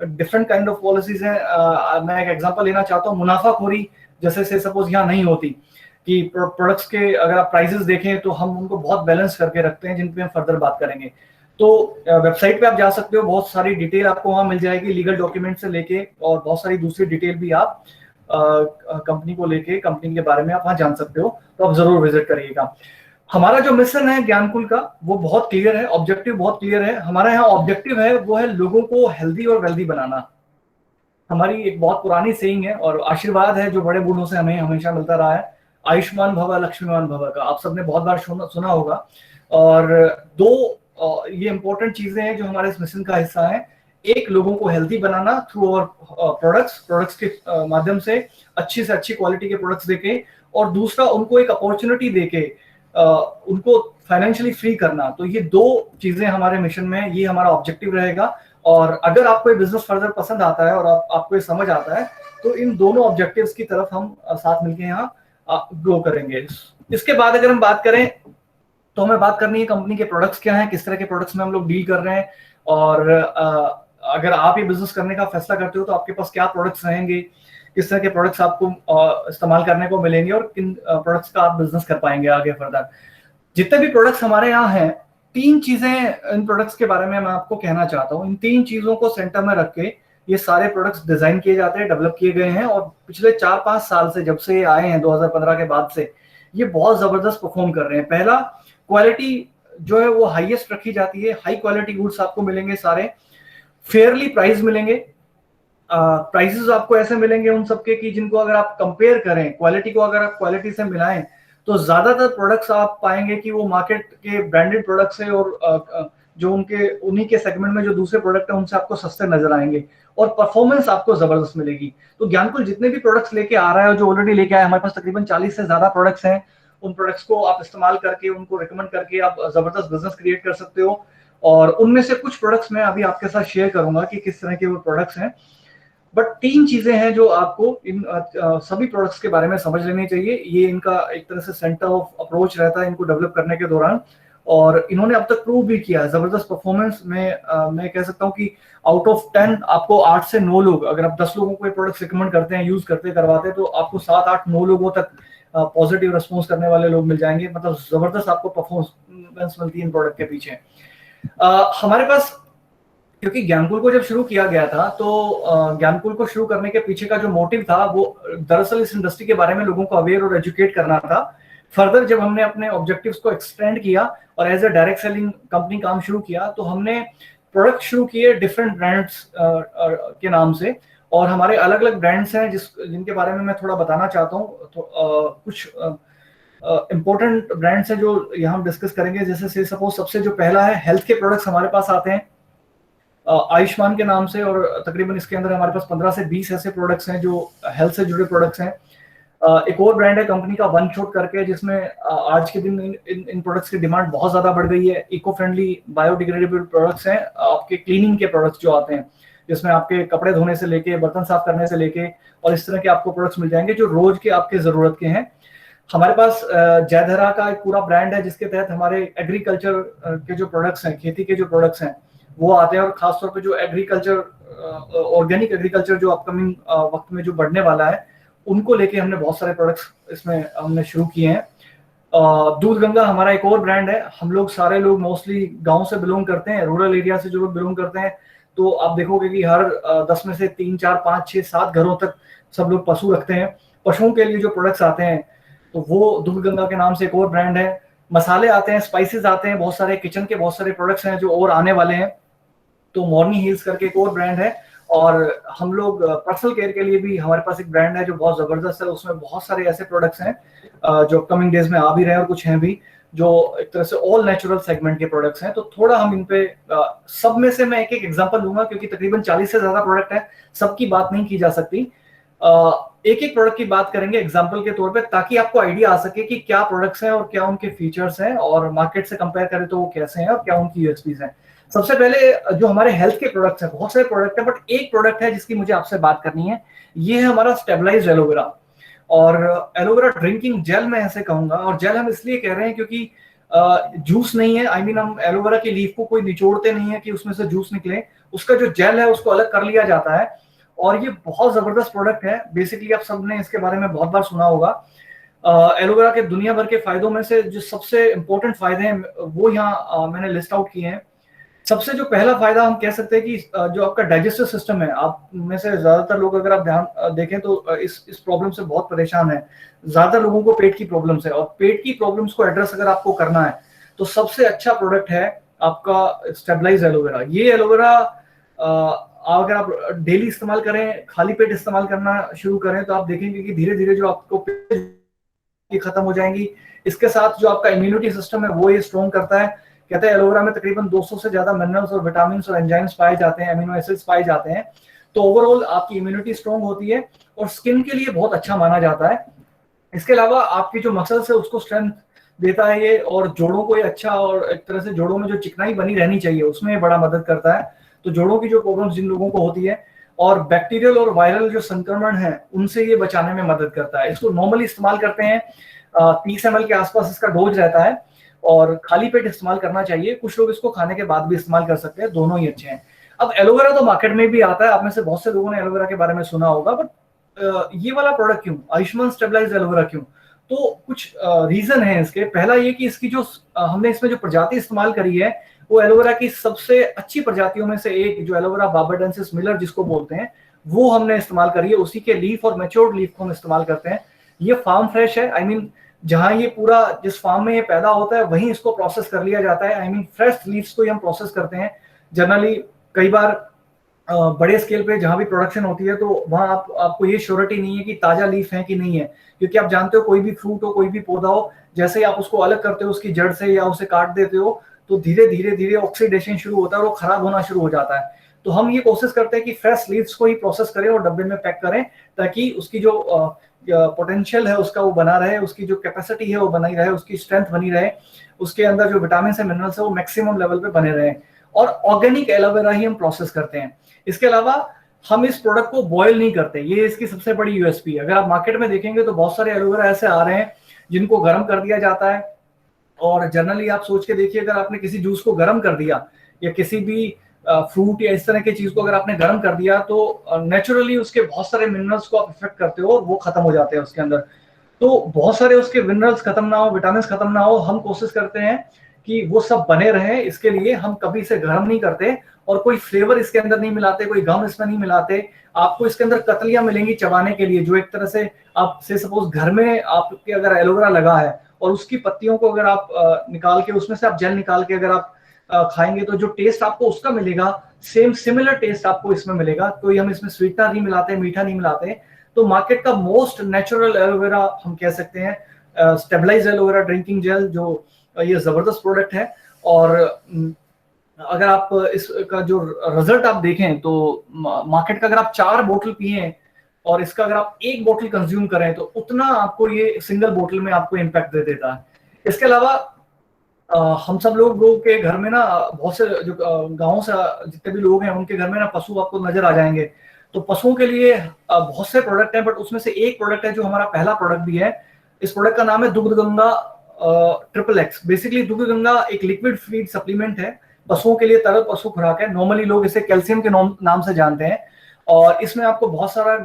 डिफरेंट काइंड ऑफ पॉलिसीज है। मैं एक एग्जांपल लेना चाहता हूँ, मुनाफाखोरी जैसे से सपोज यहाँ नहीं होती, कि प्रोडक्ट्स के अगर आप प्राइसेस देखें तो हम उनको बहुत बैलेंस करके रखते हैं, जिन पे हम फर्दर बात करेंगे। तो वेबसाइट पे आप जा सकते हो, बहुत सारी डिटेल आपको वहां मिल जाएगी, लीगल डॉक्यूमेंट से लेके और बहुत सारी दूसरी डिटेल भी आप कंपनी को लेके, कंपनी के बारे में आप वहां जान सकते हो। तो आप जरूर विजिट करिएगा। हमारा जो मिशन है ज्ञानकुल का वो बहुत क्लियर है, ऑब्जेक्टिव बहुत क्लियर है। हमारा यहाँ ऑब्जेक्टिव है वो है लोगों को हेल्दी और वेल्दी बनाना। हमारी एक बहुत पुरानी सेइंग है और आशीर्वाद है जो बड़े बूढ़ों से हमें हमेशा मिलता रहा है, आयुष्मान भव लक्ष्मीवान भव का आप सबने बहुत बार सुना होगा। और दो ये इंपॉर्टेंट चीजें हैं जो हमारे इस मिशन का हिस्सा है। एक, लोगों को हेल्दी बनाना थ्रू और प्रोडक्ट्स के माध्यम से अच्छी क्वालिटी के प्रोडक्ट्स देके, और दूसरा उनको एक अपॉर्चुनिटी देके उनको फाइनेंशियली फ्री करना। तो ये दो चीजें हमारे मिशन में है, ये हमारा ऑब्जेक्टिव रहेगा। और अगर आपको ये बिजनेस फर्दर पसंद आता है और आपको ये समझ आता है, तो इन दोनों ऑब्जेक्टिव्स की तरफ हम साथ मिलकर यहाँ ग्रो करेंगे। इसके बाद अगर हम बात करें तो हमें बात करनी है कंपनी के प्रोडक्ट्स क्या हैं, किस तरह के प्रोडक्ट्स में हम लोग डील कर रहे हैं, और अगर आप ये बिजनेस करने का फैसला करते हो तो आपके पास क्या प्रोडक्ट्स रहेंगे, किस तरह के प्रोडक्ट्स आपको इस्तेमाल करने को मिलेंगे, और किन प्रोडक्ट्स का आप बिजनेस कर पाएंगे आगे फर्दर। जितने भी प्रोडक्ट्स हमारे यहाँ हैं, तीन चीजें इन प्रोडक्ट्स के बारे में मैं आपको कहना चाहता हूँ। इन तीन चीजों को सेंटर में रख के ये सारे प्रोडक्ट्स डिजाइन किए जाते हैं, डेवलप किए गए हैं, और पिछले 4-5 साल से, जब से ये आए हैं 2015 के बाद से, ये बहुत जबरदस्त परफॉर्म कर रहे हैं। पहला, क्वालिटी जो है वो हाईएस्ट रखी जाती है, हाई क्वालिटी गुड्स आपको मिलेंगे, सारे फेयरली प्राइस मिलेंगे। प्राइसेस आपको ऐसे मिलेंगे उन सबके कि जिनको अगर आप कंपेयर करें, क्वालिटी को अगर आप क्वालिटी से मिलाएं, तो ज्यादातर प्रोडक्ट्स आप पाएंगे कि वो मार्केट के ब्रांडेड प्रोडक्ट्स है, और जो उन्हीं के सेगमेंट में जो दूसरे प्रोडक्ट है उनसे आपको सस्ते नजर आएंगे, और परफॉर्मेंस आपको जबरदस्त मिलेगी। तो ज्ञानकुल जितने भी प्रोडक्ट्स लेके आ रहा है, जो ऑलरेडी लेके आया, हमारे पास तकरीबन 40 से ज्यादा प्रोडक्ट्स हैं, उन प्रोडक्ट्स को आप इस्तेमाल करके, उनको रिकमेंड करके आप जबरदस्त बिजनेस क्रिएट कर सकते हो। और उनमें से कुछ प्रोडक्ट्स मैं अभी आपके साथ शेयर करूंगा कि किस तरह के वो प्रोडक्ट्स हैं। बट तीन चीजें हैं जो आपको इन सभी प्रोडक्ट्स के बारे में समझ लेनी चाहिए। ये इनका एक तरह से सेंटर ऑफ अप्रोच रहता है इनको डेवलप करने के दौरान, और इन्होंने अब तक प्रूव भी किया है जबरदस्त परफॉर्मेंस में। मैं कह सकता हूँ कि आउट ऑफ 10 आपको 8 से 9 लोग, अगर आप 10 लोगों को ये प्रोडक्ट रिकमेंड करते हैं, यूज करते करवाते हैं, तो आपको 7, 8, 9 लोगों तक पॉजिटिव रिस्पॉन्स करने वाले लोग मिल जाएंगे। मतलब जबरदस्त आपको परफॉर्मेंस मिलती है इन प्रोडक्ट के पीछे। हमारे पास क्योंकि ज्ञानकुल को जब शुरू किया गया था तो ज्ञानकुल को शुरू करने के पीछे का जो मोटिव था वो दरअसल इस इंडस्ट्री के बारे में लोगों को अवेयर और एजुकेट करना था। फर्दर जब हमने अपने ऑब्जेक्टिव्स को एक्सटेंड किया और as a direct selling company काम शुरू किया तो हमने प्रोडक्ट शुरू किए डिफरेंट ब्रांड्स के नाम से, और हमारे अलग अलग ब्रांड्स हैं जिनके बारे में मैं थोड़ा बताना चाहता हूँ। तो कुछ इंपॉर्टेंट ब्रांड्स हैं जो यहाँ हम डिस्कस करेंगे। जैसे से सपोज सबसे जो पहला है, हेल्थ के प्रोडक्ट्स हमारे पास आते हैं आयुष्मान के नाम से, और तकरीबन इसके अंदर हमारे पास 15 से 20 ऐसे प्रोडक्ट्स हैं जो हेल्थ से जुड़े प्रोडक्ट्स हैं। एक और ब्रांड है कंपनी का वन शॉट करके, जिसमें आज के दिन इन प्रोडक्ट्स की डिमांड बहुत ज्यादा बढ़ गई है। इको फ्रेंडली बायोडिग्रेडेबल प्रोडक्ट्स हैं, आपके क्लीनिंग के प्रोडक्ट्स जो आते हैं, जिसमें आपके कपड़े धोने से लेके बर्तन साफ करने से लेके और इस तरह के आपको प्रोडक्ट्स मिल जाएंगे जो रोज के आपके जरूरत के हैं। हमारे पास जयधरा का एक पूरा ब्रांड है जिसके तहत हमारे एग्रीकल्चर के जो प्रोडक्ट्स हैं, खेती के जो प्रोडक्ट्स हैं वो आते हैं, और खासतौर पे जो एग्रीकल्चर ऑर्गेनिक एग्रीकल्चर जो अपकमिंग वक्त में जो बढ़ने वाला है उनको लेके हमने बहुत सारे प्रोडक्ट्स इसमें हमने शुरू किए हैं। दूध गंगा हमारा एक और ब्रांड है। हम लोग सारे लोग मोस्टली गांव से बिलोंग करते हैं, रूरल एरिया से जो लोग बिलोंग करते हैं, तो आप देखोगे कि हर 10 में से 3, 4, 5, 6, 7 घरों तक सब लोग पशु रखते हैं। पशुओं के लिए जो प्रोडक्ट्स आते हैं तो वो दूध गंगा के नाम से एक और ब्रांड है। मसाले आते हैं, स्पाइसेस आते हैं, बहुत सारे किचन के बहुत सारे प्रोडक्ट्स हैं जो और आने वाले हैं। तो मॉर्निंग हिल्स करके एक और ब्रांड है। और हम लोग पर्सनल केयर के लिए भी हमारे पास एक ब्रांड है जो बहुत जबरदस्त है। उसमें बहुत सारे ऐसे प्रोडक्ट्स हैं जो अपकमिंग डेज में आ भी रहे हैं, और कुछ हैं भी जो एक तरह से ऑल नेचुरल सेगमेंट के प्रोडक्ट्स हैं। तो थोड़ा हम इन पे सब में से मैं एक एक एग्जांपल लूंगा, क्योंकि तकरीबन 40 से ज्यादा प्रोडक्ट है, सबकी बात नहीं की जा सकती। एक एक प्रोडक्ट की बात करेंगे एग्जांपल के तौर पे, ताकि आपको आइडिया आ सके कि क्या प्रोडक्ट्स हैं और क्या उनके फीचर्स हैं, और मार्केट से कंपेयर करें तो वो कैसे हैं और क्या उनकी यूएसपीज हैं। सबसे पहले जो हमारे हेल्थ के प्रोडक्ट्स हैं, बहुत सारे प्रोडक्ट हैं, बट एक प्रोडक्ट है जिसकी मुझे आपसे बात करनी है। ये है हमारा स्टेबलाइज्ड एलोवेरा, और एलोवेरा ड्रिंकिंग जेल मैं ऐसे कहूंगा। और जेल हम इसलिए कह रहे हैं क्योंकि जूस नहीं है, आई मीन हम एलोवेरा की लीफ को कोई निचोड़ते नहीं है कि उसमें से जूस निकले। उसका जो जेल है उसको अलग कर लिया जाता है, और ये बहुत जबरदस्त प्रोडक्ट है। बेसिकली आप सबने इसके बारे में बहुत बार सुना होगा। एलोवेरा के दुनिया भर के फायदों में से जो सबसे इंपॉर्टेंट फायदे हैं वो यहाँ मैंने लिस्ट आउट किए हैं। सबसे जो पहला फायदा हम कह सकते हैं कि जो आपका डाइजेस्टिव सिस्टम है, आप में से ज्यादातर लोग अगर आप ध्यान देखें तो इस प्रॉब्लम से बहुत परेशान है। ज्यादातर लोगों को पेट की प्रॉब्लम्स है, और पेट की प्रॉब्लम्स को एड्रेस अगर आपको करना है तो सबसे अच्छा प्रोडक्ट है आपका स्टेबलाइज एलोवेरा। ये एलोवेरा अगर आप डेली इस्तेमाल करें, खाली पेट इस्तेमाल करना शुरू करें, तो आप देखेंगे कि धीरे धीरे जो आपको खत्म हो जाएंगी। इसके साथ जो आपका इम्यूनिटी सिस्टम है वो ये स्ट्रॉन्ग करता है। कहते हैं एलोवेरा में तकरीबन 200 से ज्यादा मिनरल्स और विटामिन और एंजाइम्स पाए जाते हैं, अमीनो एसिड्स पाए जाते हैं। तो ओवरऑल आपकी इम्यूनिटी स्ट्रॉन्ग होती है, और स्किन के लिए बहुत अच्छा माना जाता है। इसके अलावा आपकी जो मसल्स है उसको स्ट्रेंथ देता है ये, और जोड़ों को ये अच्छा, और एक तरह से जोड़ों में जो चिकनाई बनी रहनी चाहिए उसमें बड़ा मदद करता है। तो जोड़ों की जो प्रॉब्लम्स जिन लोगों को होती है, और बैक्टीरियल और वायरल जो संक्रमण है उनसे ये बचाने में मदद करता है। इसको नॉर्मली इस्तेमाल करते हैं, 30 ml के आसपास इसका डोज रहता है, और खाली पेट इस्तेमाल करना चाहिए। कुछ लोग इसको खाने के बाद भी इस्तेमाल कर सकते हैं, दोनों ही अच्छे हैं। अब एलोवेरा तो मार्केट में भी आता है, आप में से बहुत से लोगों ने एलोवेरा के बारे में सुना होगा, बट ये वाला प्रोडक्ट क्यों, आयुष्मान स्टेबलाइज्ड एलोवेरा क्यों? तो कुछ रीजन है इसके। पहला ये कि इसकी जो हमने इसमें जो प्रजाति इस्तेमाल करी है वो एलोवेरा की सबसे अच्छी प्रजातियों में से एक, जो एलोवेरा बार्बाडेंसिस मिलर जिसको बोलते हैं, वो हमने इस्तेमाल करी है। उसी के लीफ और मैच्योर्ड लीफ को हम इस्तेमाल करते हैं। ये फार्म फ्रेश है, आई मीन जहां ये पूरा जिस फार्म में ये पैदा होता है वहीं इसको प्रोसेस कर लिया जाता है। आई मीन फ्रेश लीव्स को ही हम प्रोसेस करते हैं जनरली। कई बार बड़े स्केल पे जहां भी प्रोडक्शन होती है तो वहां आपको ये श्योरिटी नहीं है कि ताजा लीफ है कि नहीं है, क्योंकि आप जानते हो कोई भी फ्रूट हो, कोई भी पौधा हो, जैसे ही आप उसको अलग करते हो उसकी जड़ से या उसे काट देते हो तो धीरे धीरे धीरे ऑक्सीडेशन शुरू होता है और वो खराब होना शुरू हो जाता है। तो हम ये कोशिश करते हैं कि फ्रेश लीव्स को ही प्रोसेस करें और डब्बे में पैक करें, ताकि उसकी जो पोटेंशियल है उसका वो बना रहे, उसकी जो कैपेसिटी है वो बनी रहे, उसकी स्ट्रेंथ बनी रहे, उसके अंदर जो विटामिन से मिनरल्स है वो मैक्सिमम लेवल पे बने रहे। और ऑर्गेनिक एलोवेरा ही हम प्रोसेस करते हैं। इसके अलावा हम इस प्रोडक्ट को बॉयल नहीं करते, ये इसकी सबसे बड़ी यूएसपी है। अगर आप मार्केट में देखेंगे तो बहुत सारे एलोवेरा ऐसे आ रहे हैं जिनको गर्म कर दिया जाता है, और जनरली आप सोच के देखिए, अगर आपने किसी जूस को गर्म कर दिया या किसी भी फ्रूट या इस तरह की चीज को अगर आपने गर्म कर दिया तो नेचुरली उसके बहुत सारे मिनरल्स को आप इफेक्ट करते हो और वो खत्म हो जाते हैं उसके अंदर। तो बहुत सारे उसके मिनरल्स खत्म ना हो, विटामिन खत्म ना हो, हम कोशिश करते हैं कि वो सब बने रहे, इसके लिए हम कभी इसे गर्म नहीं करते और कोई फ्लेवर इसके अंदर नहीं मिलाते, कोई गम इसमें नहीं मिलाते। आपको इसके अंदर कतलियां मिलेंगी चबाने के लिए, जो एक तरह से आप से सपोज घर में आपके अगर एलोवेरा लगा है और उसकी पत्तियों को अगर आप निकाल के उसमें से आप जेल निकाल के अगर आप खाएंगे तो जो टेस्ट आपको उसका मिलेगा, सेम सिमिलर टेस्ट आपको इसमें मिलेगा। कोई हम इसमें स्वीटनर नहीं मिलाते, मीठा नहीं मिलाते। तो मार्केट का मोस्ट नेचुरल एलोवेरा हम कह सकते हैं, स्टेबलाइज एलोवेरा ड्रिंकिंग जेल, जो ये जबरदस्त प्रोडक्ट है। और अगर आप इसका जो रिजल्ट आप देखें तो मार्केट का अगर आप 4 बोतल पिए और इसका अगर आप 1 बोतल कंज्यूम करें तो उतना आपको ये सिंगल बोतल में आपको इम्पैक्ट दे देता है। इसके अलावा हम सब लोगों के घर में ना बहुत से जो गाँव से जितने भी लोग हैं उनके घर में ना पशु आपको नजर आ जाएंगे। तो पशुओं के लिए बहुत से प्रोडक्ट हैं, बट उसमें से एक प्रोडक्ट है जो हमारा पहला प्रोडक्ट भी है। इस प्रोडक्ट का नाम है दुग्ध गंगा XXX। बेसिकली दुग्ध गंगा एक लिक्विड फीड सप्लीमेंट है, पशुओं के लिए तरल पशु खुराक है। नॉर्मली लोग इसे कैल्शियम के नाम से जानते हैं। और इसमें आपको बहुत सारा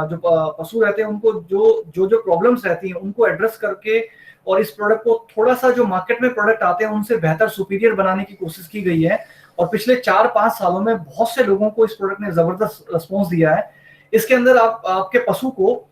जो पशु रहते हैं उनको जो प्रॉब्लम्स रहती हैं उनको एड्रेस करके और इस प्रोडक्ट को थोड़ा सा जो मार्केट में प्रोडक्ट आते हैं उनसे बेहतर सुपीरियर बनाने की कोशिश की गई है। और पिछले 4-5 सालों में बहुत से लोगों को इस प्रोडक्ट ने जबरदस्त रिस्पॉन्स दिया है। इसके अंदर आपके पशु को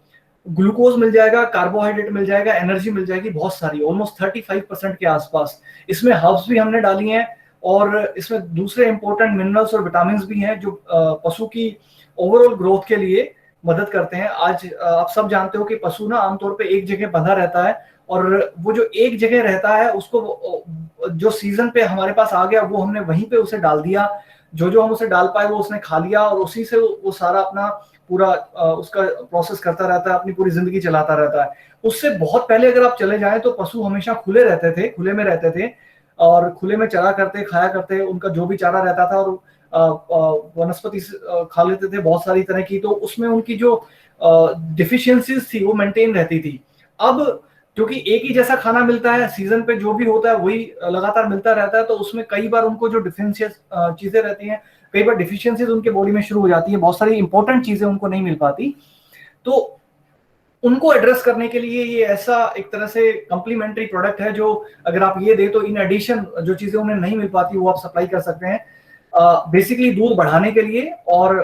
ग्लूकोज मिल जाएगा, कार्बोहाइड्रेट मिल जाएगा, एनर्जी मिल जाएगी बहुत सारी, ऑलमोस्ट 35% के आसपास। इसमें हर्ब्स भी हमने डाली हैं और इसमें दूसरे इंपॉर्टेंट मिनरल्स और विटामिन भी हैं जो पशु की ओवरऑल ग्रोथ के लिए मदद करते हैं। आज आप सब जानते हो कि पशु ना आमतौर पे एक जगह बंधा रहता है और वो जो एक जगह रहता है उसको जो सीजन पे हमारे पास आ गया वो हमने वहीं पे उसे डाल दिया, जो हम उसे डाल पाए वो उसने खा लिया और उसी से वो सारा अपना पूरा उसका प्रोसेस करता रहता है, अपनी पूरी जिंदगी चलाता रहता है। उससे बहुत पहले अगर आप चले जाएं तो पशु हमेशा खुले में रहते थे और खुले में चरा करते, खाया करते, उनका जो भी चारा रहता था और वनस्पति खा लेते थे बहुत सारी तरह की, तो उसमें उनकी जो डिफिशियंसीज थी वो मेंटेन रहती थी। अब क्योंकि एक ही जैसा खाना मिलता है, सीजन पे जो भी होता है वही लगातार मिलता रहता है, तो उसमें कई बार उनको जो डिफिशियंस चीजें रहती हैं, कई बार डिफिशियंसीज उनके बॉडी में शुरू हो जाती है, बहुत सारी इंपॉर्टेंट चीजें उनको नहीं मिल पाती। तो उनको एड्रेस करने के लिए ये ऐसा एक तरह से कम्प्लीमेंट्री प्रोडक्ट है जो अगर आप ये दे तो इन एडिशन जो चीजें उन्हें नहीं मिल पाती वो आप सप्लाई कर सकते हैं। बेसिकली दूध बढ़ाने के लिए। और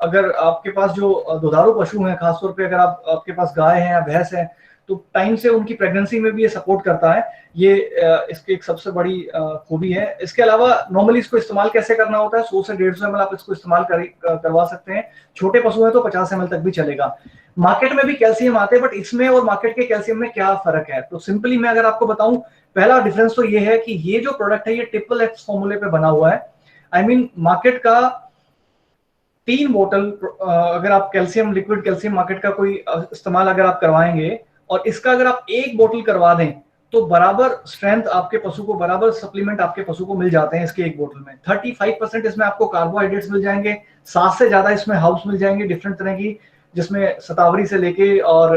अगर आपके पास जो दुधारू पशु हैं, खासतौर पे अगर आपके पास गाय है या भैंस है, तो टाइम से उनकी प्रेगनेंसी में भी ये सपोर्ट करता है। ये इसकी एक सबसे बड़ी खूबी है। इसके अलावा नॉर्मली इसको इस्तेमाल कैसे करना होता है, 100 से 150 ml आप इसको इस्तेमाल करवा सकते हैं। छोटे पशु हैं तो 50 ml तक भी चलेगा। मार्केट में भी कैल्शियम आते हैं, बट इसमें और मार्केट के कैल्शियम में क्या फर्क है, तो सिंपली मैं अगर आपको बताऊं, पहला डिफरेंस तो ये है कि ये जो प्रोडक्ट है ये XXX फॉर्मूले पे बना हुआ है। आई मीन मार्केट का 3 बोतल अगर आप कैल्शियम, लिक्विड कैल्शियम मार्केट का कोई इस्तेमाल अगर आप करवाएंगे और इसका अगर आप 1 बोतल करवा दें तो बराबर स्ट्रेंथ आपके पशु को, बराबर सप्लीमेंट आपके पशु को मिल जाते हैं इसके 1 बोतल में। 35% इसमें आपको कार्बोहाइड्रेट्स मिल जाएंगे, 7 से ज्यादा इसमें हर्ब्स मिल जाएंगे डिफरेंट तरह की, जिसमें शतावरी से लेके और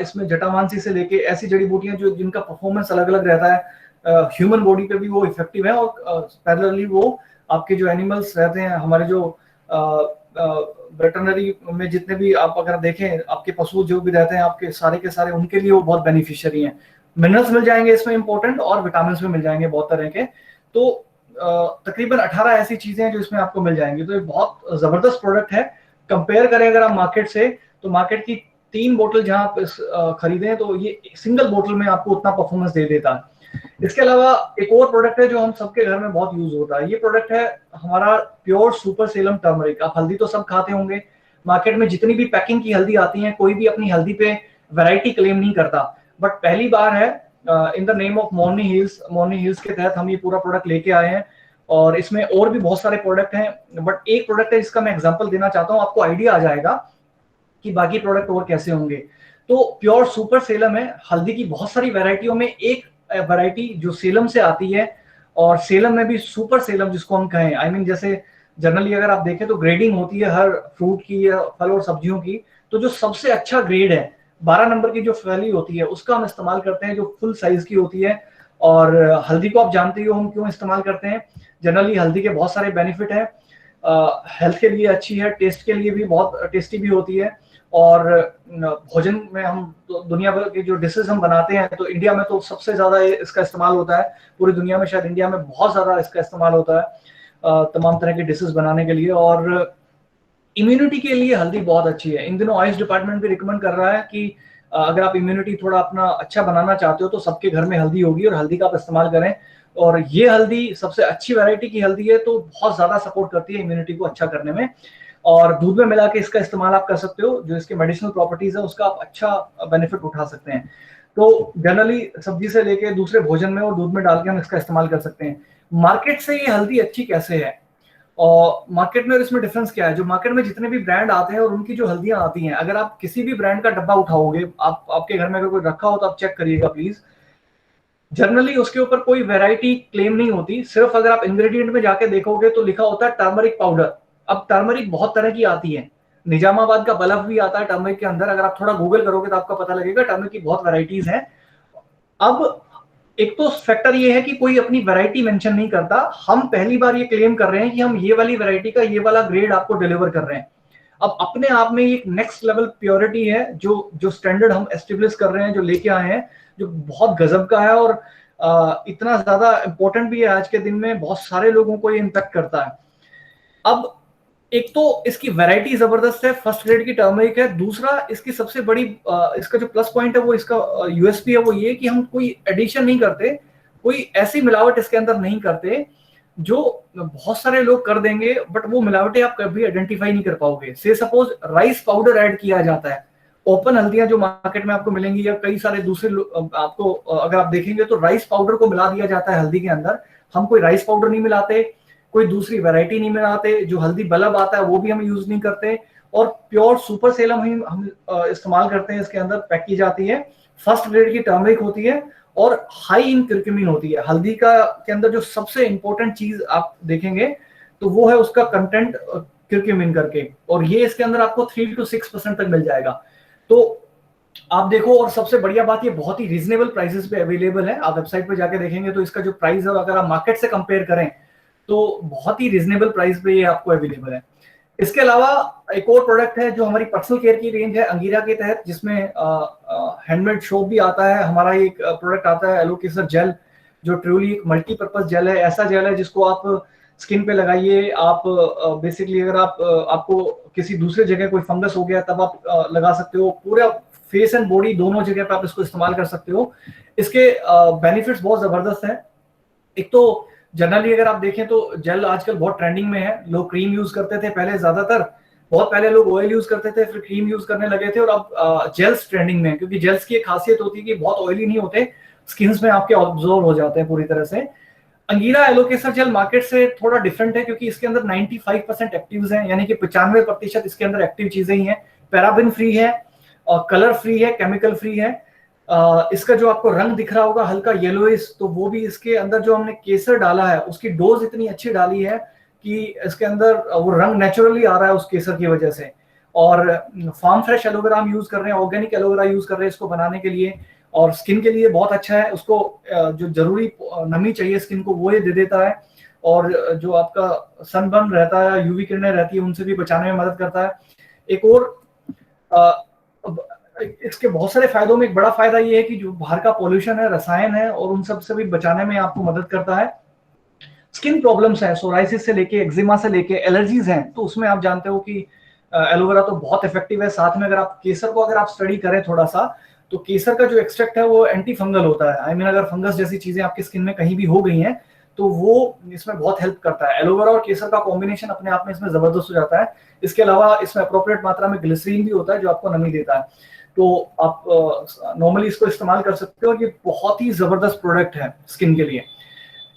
इसमें जटामांसी से लेके ऐसी जड़ी बूटियां जो जिनका परफॉर्मेंस अलग अलग रहता है। ह्यूमन बॉडी पे भी वो इफेक्टिव है और पैरेलली वो आपके जो एनिमल्स रहते हैं, हमारे जो वेटरनरी में जितने भी आप अगर देखें आपके पशु जो भी रहते हैं आपके सारे के सारे, उनके लिए वो बहुत बेनिफिशियरी हैं। मिनरल्स मिल जाएंगे इसमें इंपॉर्टेंट और विटामिन भी मिल जाएंगे बहुत तरह के। तो तकरीबन 18 ऐसी चीजें हैं जो इसमें आपको मिल जाएंगी। तो ये बहुत जबरदस्त प्रोडक्ट है। कंपेयर करें अगर आप मार्केट से, तो मार्केट की 3 बोतल जहां आप खरीदें तो ये सिंगल बोतल में आपको उतना परफॉर्मेंस दे देता है। इसके अलावा एक और प्रोडक्ट है जो हम सबके घर में बहुत यूज होता है। ये प्रोडक्ट है हमारा प्योर सुपर सेलम टर्मरिक। आप हल्दी तो सब खाते होंगे, मार्केट में जितनी भी पैकिंग की हल्दी आती है, कोई भी अपनी हल्दी पे वैरायटी क्लेम नहीं करता, बट पहली बार है in the name of morning hills के तहत हम ये पूरा प्रोडक्ट लेके आए हैं। और इसमें और भी बहुत सारे प्रोडक्ट हैं, बट एक प्रोडक्ट है जिसका मैं एग्जांपल देना चाहता हूं, आपको आइडिया आ जाएगा कि बाकी प्रोडक्ट और कैसे होंगे। तो प्योर सुपर सेलम है। हल्दी की बहुत सारी वैरायटियों में एक वैरायटी जो सेलम से आती है, और सेलम में भी सुपर सेलम जिसको हम कहें, आई मीन जैसे जनरली अगर आप देखें तो ग्रेडिंग होती है हर फ्रूट की या फल और सब्जियों की, तो जो सबसे अच्छा ग्रेड है 12 नंबर की जो फैली होती है उसका हम इस्तेमाल करते हैं, जो फुल साइज की होती है। और हल्दी को आप जानते ही हो हम क्यों इस्तेमाल करते हैं। जनरली हल्दी के बहुत सारे बेनिफिट हैं, हेल्थ के लिए अच्छी है, टेस्ट के लिए भी बहुत टेस्टी भी होती है, और भोजन में हम तो दुनिया भर के जो डिशेज हम बनाते हैं, तो इंडिया में तो सबसे ज्यादा इसका इस्तेमाल होता है। पूरी दुनिया में शायद इंडिया में बहुत ज्यादा इसका इस्तेमाल होता है तमाम तरह के डिशेज बनाने के लिए। और इम्यूनिटी के लिए हल्दी बहुत अच्छी है। इन दिनों आयुष डिपार्टमेंट भी रिकमेंड कर रहा है कि अगर आप इम्यूनिटी थोड़ा अपना अच्छा बनाना चाहते हो तो सबके घर में हल्दी होगी और हल्दी का आप इस्तेमाल करें। और ये हल्दी सबसे अच्छी वैरायटी की हल्दी है, तो बहुत ज्यादा सपोर्ट करती है इम्यूनिटी को अच्छा करने में। और दूध में मिला के इसका इस्तेमाल आप कर सकते हो, जो इसके मेडिसिनल प्रॉपर्टीज है उसका आप अच्छा बेनिफिट उठा सकते हैं। तो जनरली सब्जी से लेके दूसरे भोजन में और दूध में डाल के हम इसका इस्तेमाल कर सकते हैं। मार्केट से ये हल्दी अच्छी कैसे है और मार्केट में और इसमें डिफरेंस क्या है? जो मार्केट में जितने भी ब्रांड आते हैं और उनकी जो हल्दियां आती हैं, अगर आप किसी भी ब्रांड का डब्बा उठाओगे, आप आपके घर में अगर कोई रखा हो तो आप चेक करिएगा प्लीज। जनरली उसके ऊपर कोई वैरायटी क्लेम नहीं होती, सिर्फ अगर आप इंग्रेडिएंट में जाके देखोगे तो लिखा होता है टर्मरिक पाउडर। अब टर्मरिक बहुत तरह की आती है, निजामाबाद का बल्ब भी आता है टर्मरिक के अंदर। अगर आप थोड़ा गूगल करोगे तो आपको पता लगेगा टर्मरिक की बहुत वैरायटीज हैं। अब एक तो फैक्टर ये है कि कोई अपनी वैरायटी मेंशन नहीं करता। हम पहली बार ये क्लेम कर रहे हैं कि हम ये वाली वैरायटी का ये वाला ग्रेड आपको डिलीवर कर रहे हैं। अब अपने आप में एक नेक्स्ट लेवल प्योरिटी है, जो जो स्टैंडर्ड हम एस्टेब्लिश कर रहे हैं, जो लेके आए हैं, जो बहुत गजब का है और इतना ज्यादा इंपॉर्टेंट भी है आज के दिन में। बहुत सारे लोगों को ये इम्पैक्ट करता है। अब एक तो इसकी वैरायटी जबरदस्त है, फर्स्ट ग्रेड की टर्मरिक है। दूसरा इसकी सबसे बड़ी इसका जो प्लस पॉइंट है वो इसका यूएसपी है, वो ये कि हम कोई एडिशन नहीं करते, कोई ऐसी मिलावट इसके अंदर नहीं करते जो बहुत सारे लोग कर देंगे, बट वो मिलावटें आप कभी आइडेंटिफाई नहीं कर पाओगे। से सपोज राइस पाउडर ऐड किया जाता है, ओपन हल्दियां जो मार्केट में आपको मिलेंगी या कई सारे दूसरे आपको अगर आप देखेंगे तो राइस पाउडर को मिला दिया जाता है हल्दी के अंदर। हम कोई राइस पाउडर नहीं मिलाते, कोई दूसरी वैरायटी नहीं मिलाते, जो हल्दी बल्ब आता है वो भी हम यूज नहीं करते, और प्योर सुपर सेलम हम इस्तेमाल करते हैं। इसके अंदर पैक की जाती है, फर्स्ट ग्रेड की टर्मरिक होती है और हाई इन करक्यूमिन होती है। हल्दी का के अंदर जो सबसे इंपॉर्टेंट चीज आप देखेंगे तो वो है उसका कंटेंट करक्यूमिन करके, और ये इसके अंदर आपको 3 to 6% तक मिल जाएगा। तो आप देखो, और सबसे बढ़िया बात ये बहुत ही रीजनेबल प्राइसेस पे अवेलेबल है। आप वेबसाइट पे जाके देखेंगे तो इसका जो प्राइस है, अगर आप मार्केट से कंपेयर करें तो बहुत ही रीजनेबल प्राइस पे ये आपको अवेलेबल है। इसके अलावा एक और प्रोडक्ट है जो हमारी पर्सनल केयर की रेंज है अंगीरा के तहत, जिसमें हैंडमेड सोप भी आता है। हमारा एक प्रोडक्ट आता है एलोकेसर जेल, जो ट्रूली एक मल्टीपर्पज जेल है। ऐसा जेल है जिसको आप स्किन पे लगाइए। आप बेसिकली अगर आपको किसी दूसरे जगह कोई फंगस हो गया तब आप लगा सकते हो। पूरा फेस एंड बॉडी दोनों जगह पे आप इसको इस्तेमाल कर सकते हो। इसके बेनिफिट्स बहुत जबरदस्त हैं। एक तो जनरली अगर आप देखें तो जेल आजकल बहुत ट्रेंडिंग में है। लोग क्रीम यूज करते थे पहले, ज्यादातर बहुत पहले लोग ऑयल यूज करते थे, फिर क्रीम यूज करने लगे थे, और अब जेल्स ट्रेंडिंग में है, क्योंकि जेल्स की एक खासियत होती है कि बहुत ऑयली नहीं होते, स्किन में आपके ऑब्जॉर्व हो जाते हैं पूरी तरह से। अंगीरा एलोकेसर जेल मार्केट से थोड़ा डिफरेंट है, क्योंकि इसके अंदर 95% एक्टिव्स हैं, यानी कि 95% इसके अंदर एक्टिव चीजें ही हैं। पैराबिन फ्री है और कलर फ्री है, केमिकल फ्री है। इसका जो आपको रंग दिख रहा होगा हल्का येलोइश, तो वो भी इसके अंदर जो हमने केसर डाला है उसकी डोज इतनी अच्छी डाली है कि इसके अंदर वो रंग नेचुरली आ रहा है उस केसर की वजह से। और फार्म फ्रेश एलोवेरा हम यूज कर रहे हैं, ऑर्गेनिक एलोवेरा यूज कर रहे हैं इसको बनाने के लिए, और स्किन के लिए बहुत अच्छा है। उसको जो जरूरी नमी चाहिए स्किन को वो ये दे देता है, और जो आपका सनबर्न रहता है, यूवी किरणें रहती है, उनसे भी बचाने में मदद करता है। एक और इसके बहुत सारे फायदों में एक बड़ा फायदा ये है कि जो बाहर का पॉल्यूशन है, रसायन है, और उन सब से भी बचाने में आपको मदद करता है। स्किन प्रॉब्लम्स है, सोराइसिस से लेके एक्जिमा से लेके एलर्जीज हैं, तो उसमें आप जानते हो कि एलोवेरा तो बहुत इफेक्टिव है। साथ में अगर आप केसर को अगर आप स्टडी करें थोड़ा सा, तो केसर का जो एक्सट्रैक्ट है वो एंटी फंगल होता है। आई मीन अगर फंगस जैसी चीजें आपकी स्किन में कहीं भी हो गई हैं तो वो इसमें बहुत हेल्प करता है। एलोवेरा और केसर का कॉम्बिनेशन अपने आप में इसमें जबरदस्त हो जाता है। इसके अलावा इसमें अप्रोप्रिएट मात्रा में ग्लिसरीन भी होता है जो आपको नमी देता है। तो आप नॉर्मली इसको इस्तेमाल कर सकते हो, ये बहुत ही जबरदस्त प्रोडक्ट है स्किन के लिए।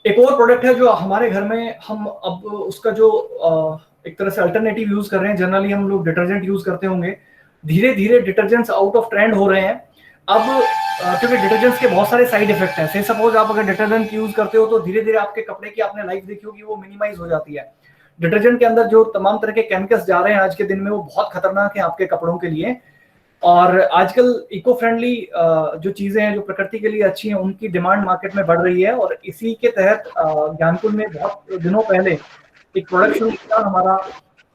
एक और प्रोडक्ट है जो हमारे घर में हम अब उसका जो एक तरह से अल्टरनेटिव यूज कर रहे हैं। जनरली हम लोग डिटर्जेंट यूज करते होंगे, धीरे धीरे डिटर्जेंट्स आउट ऑफ ट्रेंड हो रहे हैं अब, क्योंकि डिटर्जेंट्स के बहुत सारे साइड इफेक्ट हैं। से सपोज आप अगर डिटर्जेंट यूज करते हो तो धीरे धीरे आपके कपड़े की आपने लाइफ देखी होगी, वो मिनिमाइज हो जाती है। डिटर्जेंट के अंदर जो तमाम तरह के केमिकल्स जा रहे हैं आज के दिन में, वो बहुत खतरनाक है आपके कपड़ों के लिए। और आजकल इको फ्रेंडली जो चीजें हैं, जो प्रकृति के लिए अच्छी हैं, उनकी डिमांड मार्केट में बढ़ रही है। और इसी के तहत ज्ञानकुल में बहुत दिनों पहले एक प्रोडक्ट शुरू किया हमारा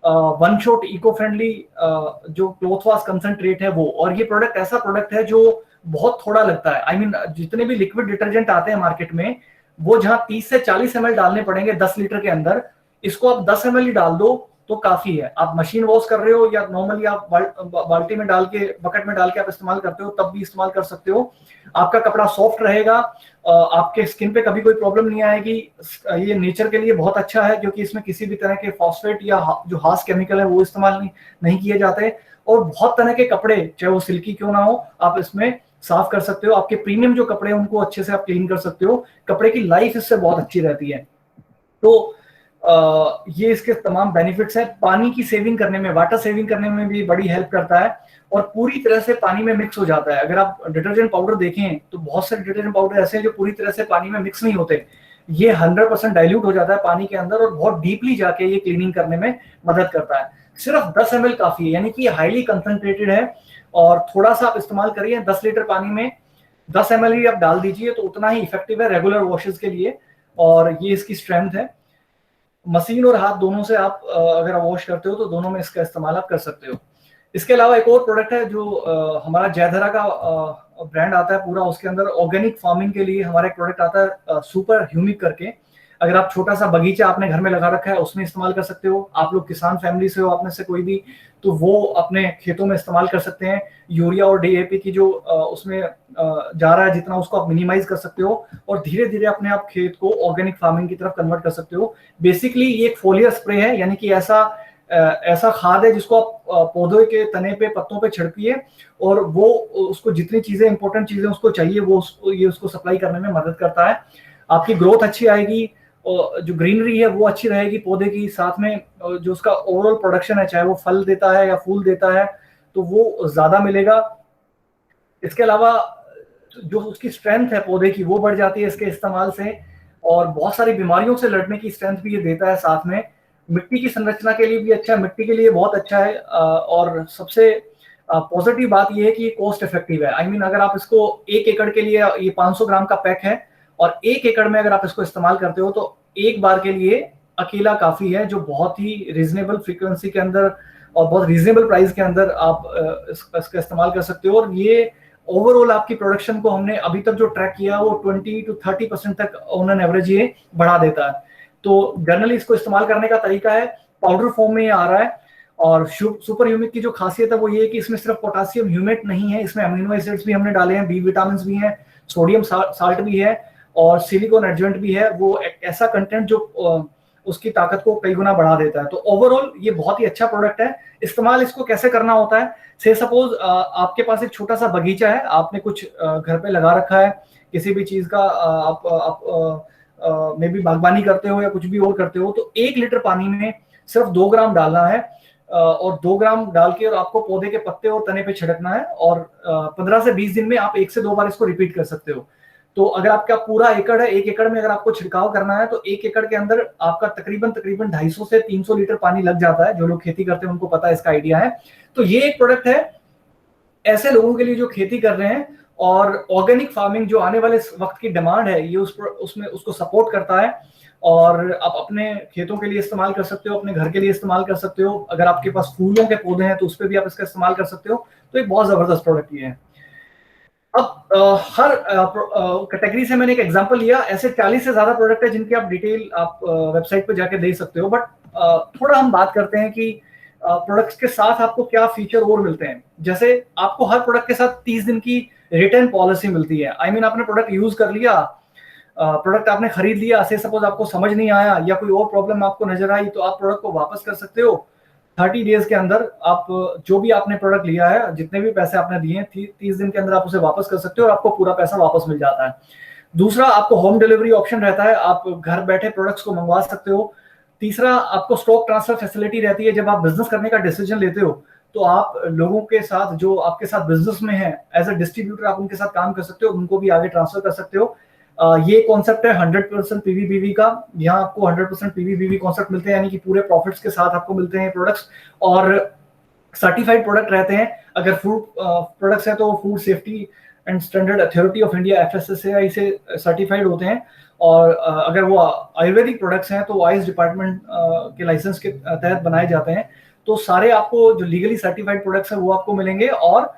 वन शॉट इको फ्रेंडली जो क्लॉथ वॉश कंसंट्रेट है वो, और ये प्रोडक्ट ऐसा प्रोडक्ट है जो बहुत थोड़ा लगता है। आई मीन जितने भी लिक्विड डिटर्जेंट आते हैं मार्केट में, वो जहां 30 से 40 ml डालने पड़ेंगे 10 लीटर के अंदर, इसको आप 10 ml ही डाल दो तो काफी है। आप मशीन वॉश कर रहे हो या नॉर्मली आप बाल्टी में डाल के, बकेट में डाल के आप इस्तेमाल करते हो, तब भी इस्तेमाल कर सकते हो। आपका कपड़ा सॉफ्ट रहेगा, आपके स्किन पे कभी कोई प्रॉब्लम नहीं आएगी। ये नेचर के लिए बहुत अच्छा है क्योंकि इसमें किसी भी तरह के फॉस्फेट या जो हार्श केमिकल है वो इस्तेमाल नहीं किए जाते। और बहुत तरह के कपड़े, चाहे वो सिल्की क्यों ना हो, आप इसमें साफ कर सकते हो। आपके प्रीमियम जो कपड़े हैं उनको अच्छे से आप क्लीन कर सकते हो। कपड़े की लाइफ इससे बहुत अच्छी रहती है। तो ये इसके तमाम बेनिफिट्स हैं। पानी की सेविंग करने में, वाटर सेविंग करने में भी बड़ी हेल्प करता है और पूरी तरह से पानी में मिक्स हो जाता है। अगर आप डिटर्जेंट पाउडर देखें तो बहुत सारे डिटर्जेंट पाउडर ऐसे हैं जो पूरी तरह से पानी में मिक्स नहीं होते। ये 100% डाइल्यूट हो जाता है पानी के अंदर और बहुत डीपली जाके ये क्लीनिंग करने में मदद करता है। सिर्फ 10 ml काफी है, यानी कि हाईली कंसंट्रेटेड है और थोड़ा सा आप इस्तेमाल करिए। 10 लीटर पानी में 10 ml ही आप डाल दीजिए तो उतना ही इफेक्टिव है रेगुलर वॉशेस के लिए, और ये इसकी स्ट्रेंथ है। मशीन और हाथ दोनों से आप अगर आप वॉश करते हो तो दोनों में इसका इस्तेमाल आप कर सकते हो। इसके अलावा एक और प्रोडक्ट है जो हमारा जयधरा का ब्रांड आता है पूरा, उसके अंदर ऑर्गेनिक फार्मिंग के लिए हमारा एक प्रोडक्ट आता है सुपर ह्यूमिक करके। अगर आप छोटा सा बगीचा आपने घर में लगा रखा है उसमें इस्तेमाल कर सकते हो। आप लोग किसान फैमिली से हो, आप में से कोई भी, तो वो अपने खेतों में इस्तेमाल कर सकते हैं। यूरिया और डीएपी की जो उसमें जा रहा है जितना, उसको आप मिनिमाइज कर सकते हो और धीरे धीरे अपने आप खेत को ऑर्गेनिक फार्मिंग की तरफ कन्वर्ट कर सकते हो। बेसिकली ये एक फोलियर स्प्रे है, यानी कि ऐसा खाद है जिसको आप पौधे के तने पे, पत्तों पे छिड़किए और वो उसको जितनी चीजें, इंपॉर्टेंट चीजें उसको चाहिए वो ये उसको सप्लाई करने में मदद करता है। आपकी ग्रोथ अच्छी आएगी और जो ग्रीनरी है वो अच्छी रहेगी पौधे की, साथ में जो उसका ओवरऑल प्रोडक्शन है, चाहे वो फल देता है या फूल देता है, तो वो ज्यादा मिलेगा। इसके अलावा जो उसकी स्ट्रेंथ है पौधे की वो बढ़ जाती है इसके इस्तेमाल से, और बहुत सारी बीमारियों से लड़ने की स्ट्रेंथ भी ये देता है। साथ में मिट्टी की संरचना के लिए भी अच्छा है, मिट्टी के लिए बहुत अच्छा है। और सबसे पॉजिटिव बात ये है कि ये कॉस्ट इफेक्टिव है। आई मीन अगर आप इसको 1 एकड़ के लिए, ये 500 ग्राम का पैक है और 1 एकड़ में अगर आप इसको इस्तेमाल करते हो तो एक बार के लिए अकेला काफी है, जो बहुत ही रीजनेबल फ्रीक्वेंसी के अंदर और बहुत रीजनेबल प्राइस के अंदर आप इसका इस्तेमाल कर सकते हो। और ये ओवरऑल आपकी प्रोडक्शन को हमने अभी तक जो ट्रैक किया वो 20 to 30% तक ऑन एन एवरेज ये बढ़ा देता है। तो जनरली इसको इस्तेमाल करने का तरीका है, पाउडर फॉर्म में ये आ रहा है। और सुपर ह्यूमिक की जो खासियत है वो ये है कि इसमें सिर्फ पोटासियम ह्यूमेट नहीं है, इसमें अमीनो एसिड्स भी हमने डाले हैं, बी विटामिन भी हैं, सोडियम साल्ट भी है और सिलिकॉन एडजेंट भी है। वो ऐसा कंटेंट जो उसकी ताकत को कई गुना बढ़ा देता है। तो ओवरऑल ये बहुत ही अच्छा प्रोडक्ट है। इस्तेमाल इसको कैसे करना होता है, से सपोज आपके पास एक छोटा सा बगीचा है, आपने कुछ घर पे लगा रखा है किसी भी चीज का, आप मे बी बागबानी करते हो या कुछ भी और करते हो, तो 1 लीटर पानी में सिर्फ 2 ग्राम डालना है और 2 ग्राम डाल के और आपको पौधे के पत्ते और तने पे छिड़कना है और 15 से 20 दिन में आप 1 से 2 बार इसको रिपीट कर सकते हो। तो अगर आपका पूरा एकड़ है, 1 एकड़ में अगर आपको छिड़काव करना है तो 1 एकड़ के अंदर आपका तकरीबन 250 से 300 लीटर पानी लग जाता है। जो लोग खेती करते हैं उनको पता है, इसका आइडिया है। तो ये एक प्रोडक्ट है ऐसे लोगों के लिए जो खेती कर रहे हैं, और ऑर्गेनिक फार्मिंग जो आने वाले वक्त की डिमांड है ये उसमें उसको सपोर्ट करता है। और आप अपने खेतों के लिए इस्तेमाल कर सकते हो, अपने घर के लिए इस्तेमाल कर सकते हो। अगर आपके पास फूलों के पौधे हैं तो उस पर भी आप इसका इस्तेमाल कर सकते हो। तो एक बहुत जबरदस्त प्रोडक्ट ये है। अब हर कैटेगरी से मैंने एक एग्जांपल लिया, ऐसे 40 से ज्यादा प्रोडक्ट है जिनकी आप डिटेल आप वेबसाइट पे जाके दे सकते हो। बट थोड़ा हम बात करते हैं कि प्रोडक्ट्स के साथ आपको क्या फीचर और मिलते हैं। जैसे आपको हर प्रोडक्ट के साथ 30 दिन की रिटर्न पॉलिसी मिलती है। आई मीन आपने प्रोडक्ट यूज कर लिया, प्रोडक्ट आपने खरीद लिया, से सपोज आपको समझ नहीं आया या कोई और प्रॉब्लम आपको नजर आई, तो आप प्रोडक्ट को वापस कर सकते हो। 30 डेज के अंदर आप जो भी आपने प्रोडक्ट लिया है, जितने भी पैसे आपने दिए हैं, 30 दिन के अंदर आप उसे वापस कर सकते हो और आपको पूरा पैसा वापस मिल जाता है। दूसरा, आपको होम डिलीवरी ऑप्शन रहता है, आप घर बैठे प्रोडक्ट्स को मंगवा सकते हो। तीसरा, आपको स्टॉक ट्रांसफर फैसिलिटी रहती है। जब आप बिजनेस करने का डिसीजन लेते हो तो आप लोगों के साथ जो आपके साथ बिजनेस में है, एज अ डिस्ट्रीब्यूटर आप उनके साथ काम कर सकते हो, उनको भी आगे ट्रांसफर कर सकते हो। ये कॉन्सेप्ट है 100% पीवीबीवी का। यहाँ आपको 100% पीवीबीवी कॉन्सेप्ट मिलते हैं, यानी कि पूरे प्रॉफिट्स के साथ आपको मिलते हैं प्रोडक्ट्स, और सर्टिफाइड प्रोडक्ट रहते हैं। अगर फूड प्रोडक्ट्स हैं तो food safety and standard authority of India FSSAI से सर्टिफाइड होते हैं। और अगर वो आयुर्वेदिक प्रोडक्ट्स हैं तो आयुष डिपार्टमेंट के लाइसेंस के तहत बनाए जाते हैं। तो सारे आपको जो लीगली सर्टिफाइड प्रोडक्ट्स हैं वो आपको मिलेंगे, और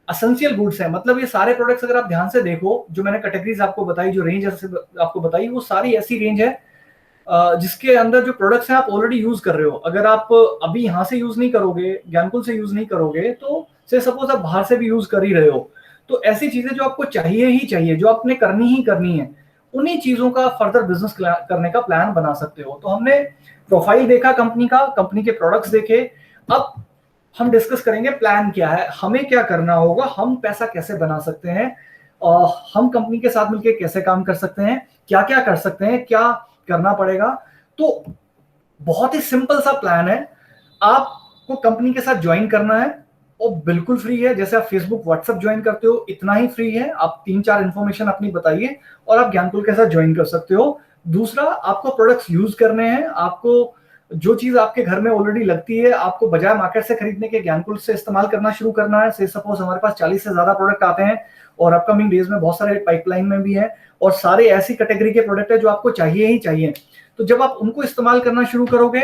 एसेंशियल गुड्स है, मतलब ये सारे प्रोडक्ट्स अगर आप ध्यान से देखो, जो मैंने कैटेगरीज आपको बताई, जो रेंज आपको बताई, वो सारी ऐसी रेंज है जिसके अंदर जो प्रोडक्ट्स हैं आप ऑलरेडी यूज कर रहे हो। अगर आप अभी यहाँ से यूज नहीं करोगे, ज्ञानकुल से यूज नहीं करोगे, तो से सपोज आप बाहर से भी यूज कर ही रहे हो, तो ऐसी चीजें जो आपको चाहिए ही चाहिए, जो आपने करनी ही करनी है, उन्हीं चीजों का फर्दर बिजनेस करने का प्लान बना सकते हो। तो हमने प्रोफाइल देखा कंपनी का, कंपनी के प्रोडक्ट्स देखे, अब हम डिस्कस करेंगे प्लान क्या है, हमें क्या करना होगा, हम पैसा कैसे बना सकते हैं, और हम कंपनी के साथ मिलकर कैसे काम कर सकते हैं, क्या क्या कर सकते हैं, क्या करना पड़ेगा। तो बहुत ही सिंपल सा प्लान है, आपको कंपनी के साथ ज्वाइन करना है, और बिल्कुल फ्री है। जैसे आप फेसबुक व्हाट्सएप ज्वाइन करते हो, इतना ही फ्री है। आप 3-4 इंफॉर्मेशन अपनी बताइए और आप ज्ञानकुल के साथ ज्वाइन कर सकते हो। दूसरा, आपको प्रोडक्ट्स यूज करने हैं, आपको जो चीज आपके घर में ऑलरेडी लगती है, आपको बजाय मार्केट से खरीदने के ज्ञानकुल से इस्तेमाल करना शुरू करना है। से सपोज हमारे पास 40 से ज्यादा प्रोडक्ट आते हैं, और अपकमिंग डेज में बहुत सारे पाइपलाइन में भी है, और सारे ऐसी कैटेगरी के प्रोडक्ट है जो आपको चाहिए ही चाहिए। तो जब आप उनको इस्तेमाल करना शुरू करोगे,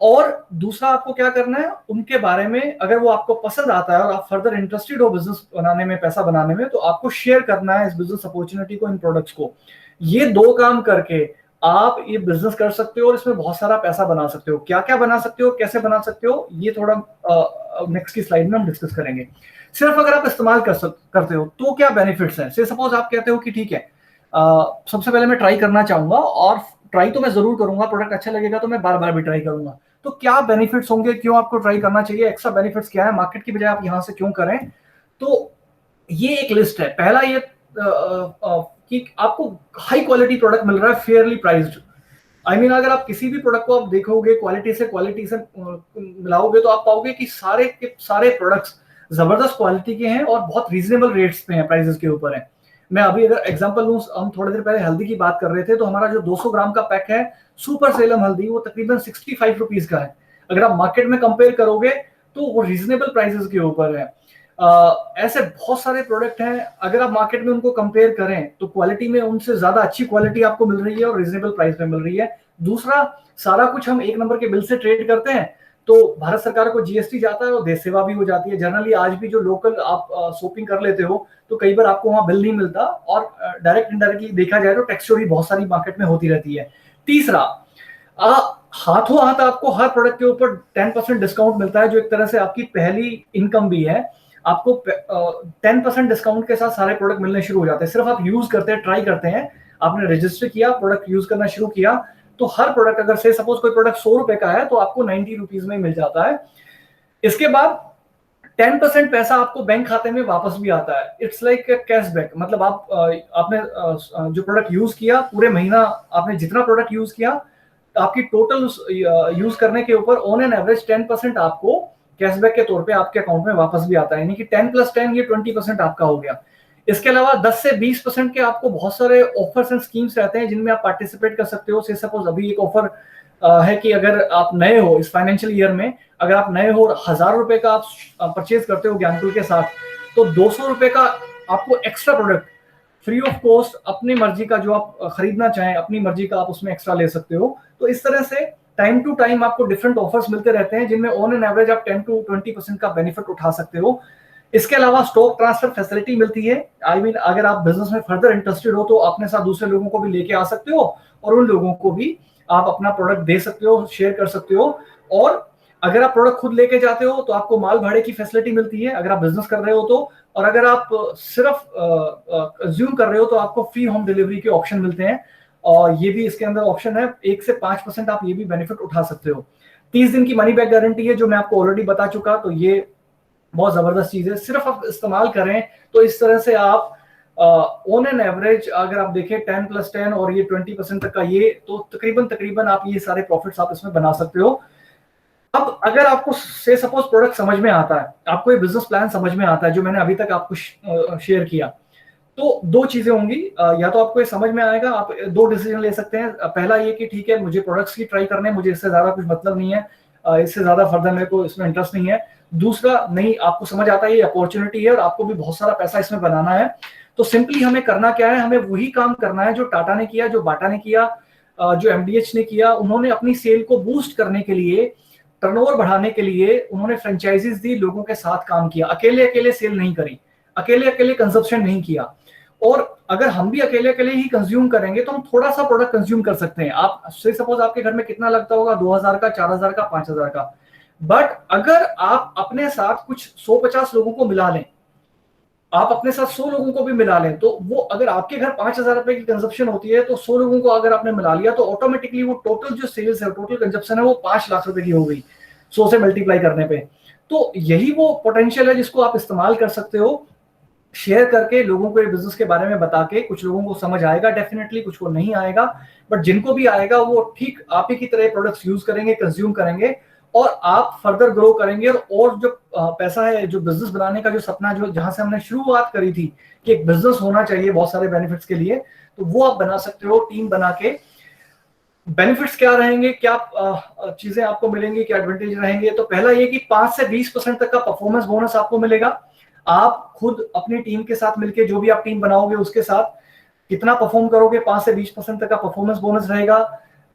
और दूसरा आपको क्या करना है, उनके बारे में अगर वो आपको पसंद आता है और आप फर्दर इंटरेस्टेड हो बिजनेस बनाने में, पैसा बनाने में, तो आपको शेयर करना है इस बिजनेस अपॉर्चुनिटी को, इन प्रोडक्ट्स को। ये 2 काम करके आप ये बिजनेस कर सकते हो, और इसमें बहुत सारा पैसा बना सकते हो। क्या क्या बना सकते हो, कैसे बना सकते हो, ये थोड़ा नेक्स्ट की स्लाइड में हम डिस्कस करेंगे। सिर्फ अगर आप इस्तेमाल करते हो तो क्या बेनिफिट्स हैं। से सपोज आप कहते हो कि ठीक है, सबसे पहले मैं ट्राई करना चाहूंगा, और ट्राई तो मैं जरूर करूंगा, प्रोडक्ट अच्छा लगेगा तो मैं बार बार भी ट्राई करूंगा। तो क्या बेनिफिट्स होंगे, क्यों आपको ट्राई करना चाहिए, एक्स्ट्रा बेनिफिट्स क्या है, मार्केट की बजाय आप यहां से क्यों करें। तो ये एक लिस्ट है। पहला ये कि आपको हाई क्वालिटी प्रोडक्ट मिल रहा है, फेयरली प्राइस्ड। आई मीन अगर आप किसी भी प्रोडक्ट को आप देखोगे, क्वालिटी से मिलाओगे, तो आप पाओगे कि सारे के सारे प्रोडक्ट्स जबरदस्त क्वालिटी के हैं और बहुत रीजनेबल रेट्स पे हैं, प्राइसेस के ऊपर है। मैं अभी अगर एग्जांपल लूं, हम थोड़ी देर पहले हल्दी की बात कर रहे थे, तो हमारा जो 200 ग्राम का पैक है सुपर सेलम हल्दी, वो तकरीबन 65 रुपीज का है। अगर आप मार्केट में कंपेयर करोगे तो वो रीजनेबल प्राइसेस के ऊपर है। ऐसे बहुत सारे प्रोडक्ट हैं, अगर आप मार्केट में उनको कंपेयर करें तो क्वालिटी में उनसे ज्यादा अच्छी क्वालिटी आपको मिल रही है और रीजनेबल प्राइस में मिल रही है। दूसरा, सारा कुछ हम 1 नंबर के बिल से ट्रेड करते हैं, तो भारत सरकार को जीएसटी जाता है और देश सेवा भी हो जाती है। जनरली आज भी जो लोकल आप शॉपिंग कर लेते हो, तो कई बार आपको वहां बिल नहीं मिलता, और डायरेक्ट इनडायरेक्टली देखा जाए तो टैक्स चोरी बहुत सारी मार्केट में होती रहती है। तीसरा, हाथों हाथ आपको हर प्रोडक्ट के ऊपर 10% डिस्काउंट मिलता है, जो एक तरह से आपकी पहली इनकम भी है। आपको 10% डिस्काउंट के साथ सारे प्रोडक्ट मिलने शुरू हो जाते हैं। सिर्फ आप यूज करते हैं, ट्राई करते हैं, आपने रजिस्टर किया, प्रोडक्ट यूज करना शुरू किया, तो हर प्रोडक्ट, अगर से सपोज कोई प्रोडक्ट 100 रुपए का है, तो आपको 90 रुपीज में मिल जाता है। इसके बाद 10% पैसा आपको बैंक खाते में वापस भी आता है। इट्स लाइक कैशबैक, मतलब आपने जो प्रोडक्ट यूज किया, पूरे महीना आपने जितना प्रोडक्ट यूज किया, आपकी टोटल यूज करने के ऊपर ऑन एन एवरेज 10% आपको कैशबैक के तौर पे आपके अकाउंट में वापस भी आता है। यानी कि 10 + 10 ये 20% आपका हो गया। इसके अलावा 10 से 20% के आपको बहुत सारे ऑफर्स एंड स्कीम्स रहते हैं जिनमें आप पार्टिसिपेट कर सकते हो। से सपोज अभी एक ऑफर है कि अगर आप नए हो इस फाइनेंशियल ईयर में, अगर आप नए हो और 1000 रुपए का आप परचेज करते हो ज्ञानकुल के साथ, तो 200 रुपए का आपको extra product free of cost अपनी मर्जी का जो आप खरीदना चाहें, अपनी मर्जी का आप उसमें एक्स्ट्रा ले सकते हो। तो इस तरह से टाइम टू टाइम आपको डिफरेंट ऑफर्स मिलते रहते हैं, जिनमें ऑन एन एवरेज आप 10 to 20% का बेनिफिट उठा सकते हो। इसके अलावा स्टॉक ट्रांसफर फैसिलिटी मिलती है। आई मीन अगर आप बिजनेस में फर्दर इंटरेस्टेड हो, तो अपने साथ दूसरे लोगों को भी लेके आ सकते हो, और उन लोगों को भी आप अपना प्रोडक्ट दे सकते हो, शेयर कर सकते हो। और अगर आप प्रोडक्ट खुद लेके जाते हो तो आपको माल भाड़े की फैसिलिटी मिलती है, अगर आप बिजनेस कर रहे हो तो। और अगर आप सिर्फ कंज्यूम कर रहे हो तो आपको फ्री होम डिलीवरी के ऑप्शन मिलते हैं, और ये भी इसके अंदर ऑप्शन है। 1 से 5% आप ये भी बेनिफिट उठा सकते हो। 30 दिन की मनी बैक गारंटी है, जो मैं आपको ऑलरेडी बता चुका, तो ये बहुत जबरदस्त चीज है। सिर्फ आप इस्तेमाल करें तो इस तरह से आप ऑन एन एवरेज अगर आप देखें 10 + 10 और ये 20% तक का, ये तो तकरीबन आप ये सारे प्रॉफिट्स आप इसमें बना सकते हो। अब अगर आपको से सपोज प्रोडक्ट समझ में आता है, आपको ये बिजनेस प्लान समझ में आता है जो मैंने अभी तक आपको शेयर किया, तो 2 चीजें होंगी। या तो आपको ये समझ में आएगा, आप 2 डिसीजन ले सकते हैं। पहला ये कि ठीक है, मुझे प्रोडक्ट्स की ट्राई करने, मुझे इससे ज्यादा कुछ मतलब नहीं है, इससे ज्यादा फर्दर मेरे को इसमें इंटरेस्ट नहीं है, दूसरा नहीं, आपको समझ आता है ये अपॉर्चुनिटी है और आपको भी बहुत सारा पैसा इसमें बनाना है, तो सिंपली हमें करना क्या है, हमें वही काम करना है जो टाटा ने किया, जो बाटा ने किया, जो एमडीएच ने किया। उन्होंने अपनी सेल को बूस्ट करने के लिए, टर्नओवर बढ़ाने के लिए उन्होंने फ्रेंचाइजीज दी, लोगों के साथ काम किया, अकेले अकेले सेल नहीं करी, अकेले अकेले कंजप्शन नहीं किया। और अगर हम भी अकेले अकेले ही कंज्यूम करेंगे तो हम थोड़ा सा प्रोडक्ट कंज्यूम कर सकते हैं। आप से सपोज आपके घर में कितना लगता होगा, 2000 का, 4000 का, 5000 का। बट अगर आप अपने साथ कुछ 150 लोगों को मिला लें, आप अपने साथ 100 लोगों को भी मिला लें, तो वो अगर आपके घर 5000 रुपए की कंजप्शन होती है, तो 100 लोगों को अगर आपने मिला लिया तो ऑटोमेटिकली वो टोटल जो सेल्स है, टोटल कंजप्शन है, वो 5 लाख रुपए की हो गई 100 से मल्टीप्लाई करने पे। तो यही वो पोटेंशियल है जिसको आप इस्तेमाल कर सकते हो, शेयर करके, लोगों को ये बिजनेस के बारे में बता के। कुछ लोगों को समझ आएगा डेफिनेटली, कुछ को नहीं आएगा, बट जिनको भी आएगा वो ठीक आप ही की तरह प्रोडक्ट्स यूज करेंगे, कंज्यूम करेंगे, और आप फर्दर ग्रो करेंगे। और जो पैसा है, जो बिजनेस बनाने का जो सपना, जो जहां से हमने शुरुआत करी थी कि एक बिजनेस होना चाहिए बहुत सारे बेनिफिट्स के लिए, तो वो आप बना सकते हो टीम बना के। बेनिफिट्स क्या रहेंगे, क्या चीजें आपको मिलेंगी, क्या एडवांटेज रहेंगे? तो पहला ये कि 5 से 20% तक का परफॉर्मेंस बोनस आपको मिलेगा। आप खुद अपनी टीम के साथ मिलकर, जो भी आप टीम बनाओगे उसके साथ कितना परफॉर्म करोगे, 5 से 20% तक का परफॉर्मेंस बोनस रहेगा।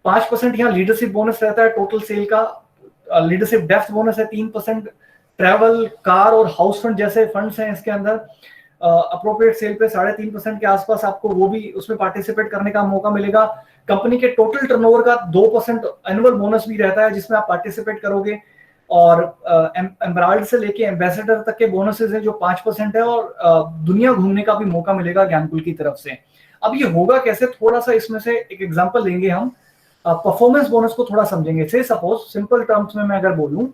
5% यहाँ लीडरशिप बोनस रहता है टोटल सेल का। लीडरशिप डेप्थ बोनस है 3%। ट्रैवल, कार और हाउस फंड जैसे फंड्स हैं इसके अंदर। अप्रोप्रिएट सेल पे 3.5% के आसपास आपको वो भी उसमें पार्टिसिपेट करने का मौका मिलेगा। कंपनी के टोटल टर्नओवर का 2% एनुअल बोनस भी रहता है जिसमें आप पार्टिसिपेट करोगे। और एम्बराल्ड से लेके एम्बेसडर तक के बोनसेस है जो 5% है। और दुनिया घूमने का भी मौका मिलेगा ज्ञानकुल की तरफ से। अब ये होगा कैसे, थोड़ा सा इसमें से एक एग्जांपल लेंगे हम। परफॉर्मेंस बोनस को थोड़ा समझेंगे। से सपोज सिंपल टर्म्स में मैं अगर बोलूं,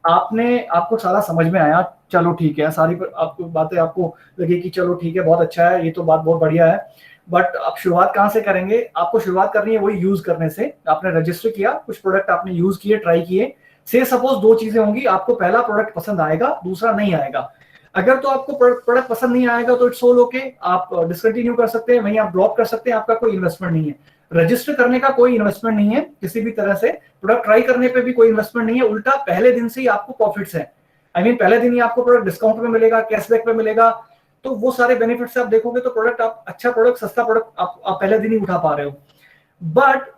आपको सारा समझ में आया, चलो ठीक है, सारी आपको बातें आपको लगे कि चलो ठीक है, बहुत अच्छा है, ये तो बात बहुत बढ़िया है। बट आप शुरुआत कहाँ से करेंगे? आपको शुरुआत करनी है वही यूज करने से। आपने रजिस्टर किया, कुछ प्रोडक्ट आपने यूज किए, ट्राई किए। से सपोज दो चीजें होंगी, आपको पहला प्रोडक्ट पसंद आएगा, दूसरा नहीं आएगा। अगर तो आपको प्रोडक्ट पसंद नहीं आएगा तो इट्स ऑल ओके, आप डिसकंटिन्यू कर सकते हैं, वहीं आप ड्रॉप कर सकते हैं, आपका कोई इन्वेस्टमेंट नहीं है। रजिस्टर करने का कोई इन्वेस्टमेंट नहीं है किसी भी तरह से, प्रोडक्ट ट्राई करने पे भी कोई इन्वेस्टमेंट नहीं है, उल्टा पहले दिन से ही आपको प्रॉफिट्स है। आई मीन पहले दिन ही आपको प्रोडक्ट डिस्काउंट में मिलेगा, कैशबैक में मिलेगा। तो वो सारे बेनिफिट्स आप देखोगे तो प्रोडक्ट, आप अच्छा प्रोडक्ट, सस्ता प्रोडक्ट आप पहले दिन ही उठा पा रहे हो। बट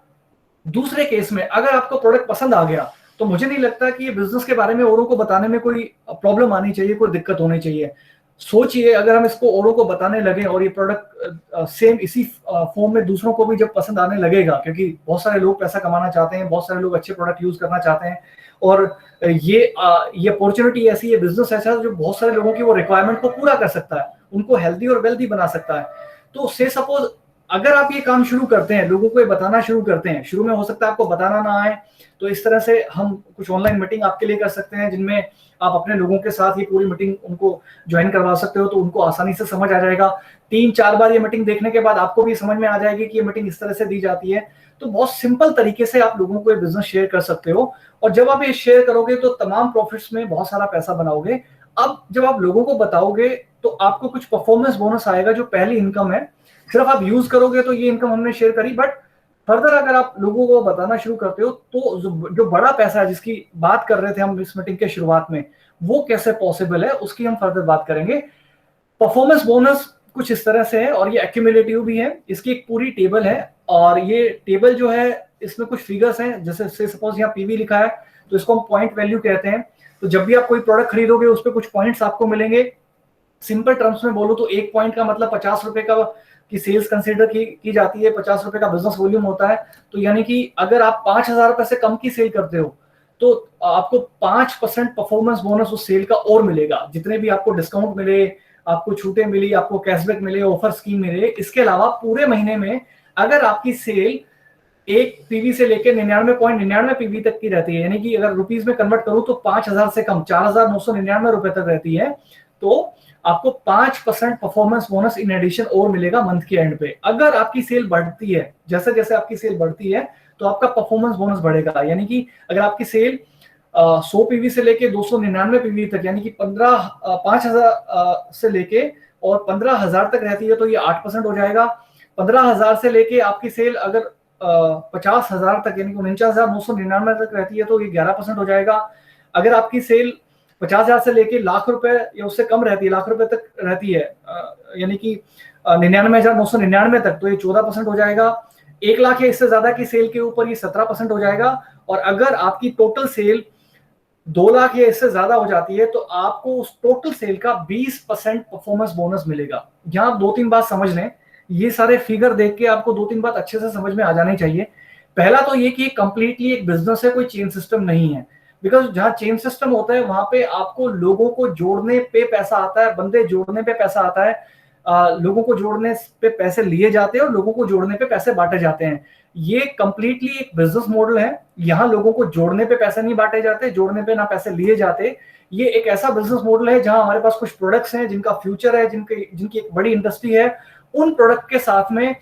दूसरे केस में अगर आपको प्रोडक्ट पसंद आ गया, तो मुझे नहीं लगता कि ये बिजनेस के बारे में औरों को बताने में कोई प्रॉब्लम आनी चाहिए, कोई दिक्कत होनी चाहिए। सोचिए अगर हम इसको औरों को बताने लगे और ये प्रोडक्ट सेम इसी फॉर्म में दूसरों को भी जब पसंद आने लगेगा, क्योंकि बहुत सारे लोग पैसा कमाना चाहते हैं, बहुत सारे लोग अच्छे प्रोडक्ट यूज करना चाहते हैं, और ये अपॉर्चुनिटी ऐसी है, बिजनेस ऐसा है जो बहुत सारे लोगों की वो रिक्वायरमेंट को पूरा कर सकता है, उनको हेल्दी और वेल्दी बना सकता है। तो से सपोज अगर आप ये काम शुरू करते हैं, लोगों को ये बताना शुरू करते हैं, शुरू में हो सकता है आपको बताना ना आए, तो इस तरह से हम कुछ ऑनलाइन मीटिंग आपके लिए कर सकते हैं जिनमें आप अपने लोगों के साथ ही पूरी मीटिंग उनको ज्वाइन करवा सकते हो, तो उनको आसानी से समझ आ जाएगा। 3-4 बार ये मीटिंग देखने के बाद आपको भी समझ में आ जाएगी कि ये मीटिंग इस तरह से दी जाती है। तो बहुत सिंपल तरीके से आप लोगों को ये बिजनेस शेयर कर सकते हो, और जब आप ये शेयर करोगे तो तमाम प्रॉफिट्स में बहुत सारा पैसा बनाओगे। अब जब आप लोगों को बताओगे तो आपको कुछ परफॉर्मेंस बोनस आएगा, जो पहली इनकम है। सिर्फ आप यूज करोगे तो ये इनकम हमने शेयर करी, बट फर्दर अगर आप लोगों को बताना शुरू करते हो तो जो बड़ा पैसा है जिसकी बात कर रहे थे हम इस मीटिंग के शुरुआत में, वो कैसे पॉसिबल है उसकी हम फर्दर बात करेंगे। परफॉर्मेंस बोनस कुछ इस तरह से है, और ये एक्यूमुलेटिव भी है। इसकी एक पूरी टेबल है, और ये टेबल जो है इसमें कुछ फिगर्स हैं, जैसे से सपोज यहाँ पीवी लिखा है तो इसको हम पॉइंट वैल्यू कहते हैं। तो जब भी आप कोई प्रोडक्ट खरीदोगे उस पर कुछ पॉइंट्स आपको मिलेंगे। सिंपल टर्म्स में बोलो तो एक पॉइंट का मतलब 50 रुपए का की सेल्स कंसीडर की जाती है, 50 रुपए का बिजनेस वॉल्यूम होता है। तो यानी कि अगर आप 5,000 रुपए से कम की सेल करते हो तो आपको 5% परफॉर्मेंस बोनस उस सेल का और मिलेगा। जितने भी आपको डिस्काउंट मिले, आपको छूटें मिली, आपको कैशबैक मिले, ऑफर स्कीम मिले, इसके अलावा पूरे महीने में अगर आपकी सेल एक पीवी से लेकर 99.99 पीवी तक की रहती है, यानी कि अगर रुपीज में कन्वर्ट करूं तो 5,000 से कम 4,999 रुपए तक रहती है, तो आपको 5% परफॉर्मेंस बोनस इन एडिशन और मिलेगा मंथ के एंड पे। अगर आपकी सेल बढ़ती है, जैसे जैसे आपकी सेल बढ़ती है तो आपका परफॉर्मेंस बोनस बढ़ेगा। यानी कि अगर आपकी सेल 100 पीवी से लेके 299 पीवी तक, यानी कि 5,000 से लेके और 15,000 तक रहती है तो ये 8% हो जाएगा। 15,000 से लेके आपकी सेल अगर 50,000 तक यानी कि 49,999 तक रहती है तो ये 11% हो जाएगा। अगर आपकी सेल 50,000 से लेके लाख रुपए या उससे कम रहती है, लाख रुपए तक रहती है, यानी कि 99,999 तक, तो ये 14% हो जाएगा। 1 लाख या इससे ज्यादा की सेल के ऊपर ये 17% हो जाएगा। और अगर आपकी टोटल सेल 2 लाख या इससे ज्यादा हो जाती है तो आपको उस टोटल सेल का 20% परफॉर्मेंस बोनस मिलेगा। यहां आप 2-3 बात समझ लें, ये सारे फिगर देख के आपको 2-3 बात अच्छे से समझ में आ जानी चाहिए। पहला तो ये कि कंप्लीटली एक बिजनेस है, कोई चेन सिस्टम नहीं है। बिकॉज जहां चेन सिस्टम होता है वहां पे आपको लोगों को जोड़ने पे पैसा आता है, बंदे जोड़ने पे पैसा आता है, लोगों को जोड़ने पे पैसे लिए जाते हैं और लोगों को जोड़ने पे पैसे बांटे जाते हैं। ये कंप्लीटली एक बिजनेस मॉडल है। यहाँ लोगों को जोड़ने पे पैसे नहीं बांटे जाते, जोड़ने पे ना पैसे लिए जाते। ये एक ऐसा बिजनेस मॉडल है जहां हमारे पास कुछ प्रोडक्ट्स हैं जिनका फ्यूचर है, जिनकी एक बड़ी इंडस्ट्री है। उन प्रोडक्ट के साथ में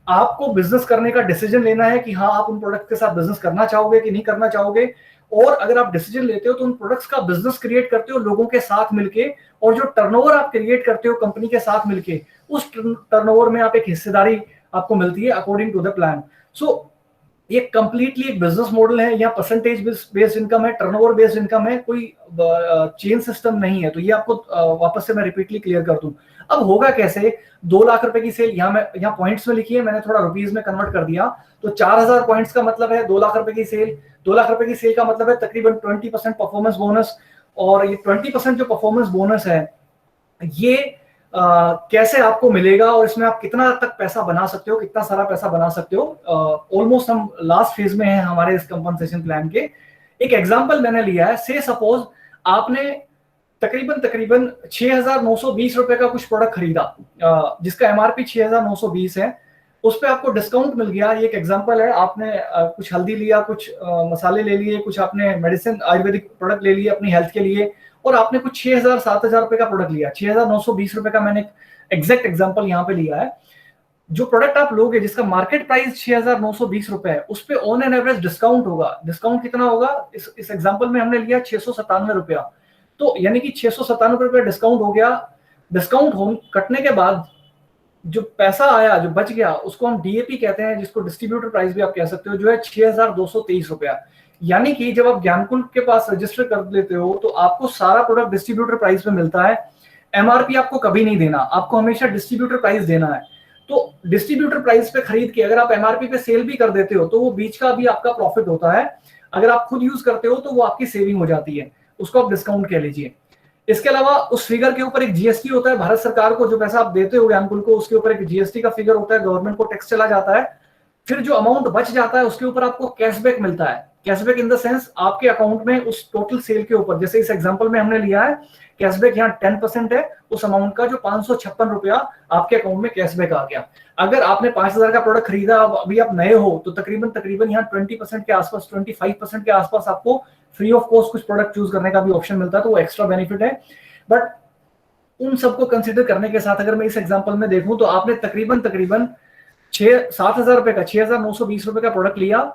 आपको बिजनेस करने का डिसीजन लेना है कि हाँ आप उन प्रोडक्ट के साथ बिजनेस करना चाहोगे कि नहीं करना चाहोगे। और अगर आप डिसीजन लेते हो तो उन प्रोडक्ट्स का बिजनेस क्रिएट करते हो लोगों के साथ मिलके, और जो टर्नओवर आप क्रिएट करते हो कंपनी के साथ मिलके, उस टर्नओवर में आप एक हिस्सेदारी आपको मिलती है अकॉर्डिंग टू द प्लान। सो ये कंप्लीटली एक बिजनेस मॉडल है, या परसेंटेज बेस्ड इनकम है, टर्नओवर बेस्ड इनकम है, कोई चेन सिस्टम नहीं है। तो ये आपको वापस से मैं रिपीटली क्लियर कर दूं। अब होगा कैसे, 2 लाख रुपए की सेल यहाँ पॉइंट्स में लिखी है, मैंने थोड़ा रुपीज में कन्वर्ट कर दिया। तो 4,000 पॉइंट्स का मतलब है 2 लाख रुपए की सेल। 2 लाख रुपए की सेल का मतलब है तकरीबन 20% परफॉर्मेंस बोनस। और ये 20% जो परफॉर्मेंस बोनस है ये कैसे आपको मिलेगा और इसमें आप कितना तक पैसा बना सकते हो, कितना सारा पैसा बना सकते हो। ऑलमोस्ट हम लास्ट फेज में हैं हमारे इस कंपनसेशन प्लान के। एक एग्जांपल मैंने लिया है, से सपोज आपने तकरीबन 6,920 रुपए का कुछ प्रोडक्ट खरीदा, जिसका एमआरपी 6,920 है, उस पर आपको डिस्काउंट मिल गया। ये एक एग्जांपल है। आपने कुछ हल्दी लिया, कुछ मसाले ले लिए, कुछ आपने मेडिसिन आयुर्वेदिक प्रोडक्ट ले लिए अपनी हेल्थ के लिए, और आपने कुछ 6,000-7,000 रुपए का प्रोडक्ट लिया। 6,920 रुपए का मैंने एग्जैक्ट एग्जांपल यहाँ पे लिया है। जो प्रोडक्ट आप लोगे जिसका मार्केट प्राइस 6,920 रुपए है, उस पे ऑन एन एवरेज डिस्काउंट होगा। डिस्काउंट कितना होगा, इस एग्जांपल में हमने लिया 697 रुपया। तो यानी कि 697 रुपये डिस्काउंट हो गया। डिस्काउंट कटने के बाद जो पैसा आया, जो बच गया, उसको हम डीएपी कहते हैं, जिसको डिस्ट्रीब्यूटर प्राइस भी आप कह सकते हो, जो है 6,223 रुपया। यानी कि जब आप ज्ञानकुल के पास रजिस्टर कर लेते हो तो आपको सारा प्रोडक्ट डिस्ट्रीब्यूटर प्राइस में मिलता है। एमआरपी आपको कभी नहीं देना, आपको हमेशा डिस्ट्रीब्यूटर प्राइस देना है। तो डिस्ट्रीब्यूटर प्राइस पे खरीद के अगर आप एमआरपी पे सेल भी कर देते हो तो वो बीच का भी आपका प्रॉफिट होता है। अगर आप खुद यूज करते हो तो वो आपकी सेविंग हो जाती है, उसको आप डिस्काउंट कह लीजिए। इसके अलावा उस फिगर के ऊपर एक जीएसटी होता है। भारत सरकार को जो पैसा आप देते हो ज्ञानकुल को, उसके ऊपर एक जीएसटी का फिगर होता है, गवर्नमेंट को टैक्स चला जाता है। फिर जो अमाउंट बच जाता है उसके ऊपर आपको कैशबैक मिलता है। कैशबैक इन द सेंस आपके अकाउंट में उस टोटल सेल के ऊपर, जैसे इस एग्जांपल में हमने लिया है, कैशबैक यहाँ 10% है उस अमाउंट का, जो 556 रुपया आपके अकाउंट में कैशबैक आ गया। अगर आपने 5,000 का प्रोडक्ट खरीदा, अभी आप नए हो, तो तकरीबन यहाँ 20% के आसपास, 25% के आसपास आपको फ्री ऑफ कॉस्ट कुछ प्रोडक्ट चूज करने का भी ऑप्शन मिलता है, तो वो एक्स्ट्रा बेनिफिट है। बट उन सबको कंसिडर करने के साथ अगर मैं इस एग्जांपल में देखूं तो आपने तकरीबन 6-7,000 रुपए का, 6,920 रुपए का प्रोडक्ट लिया,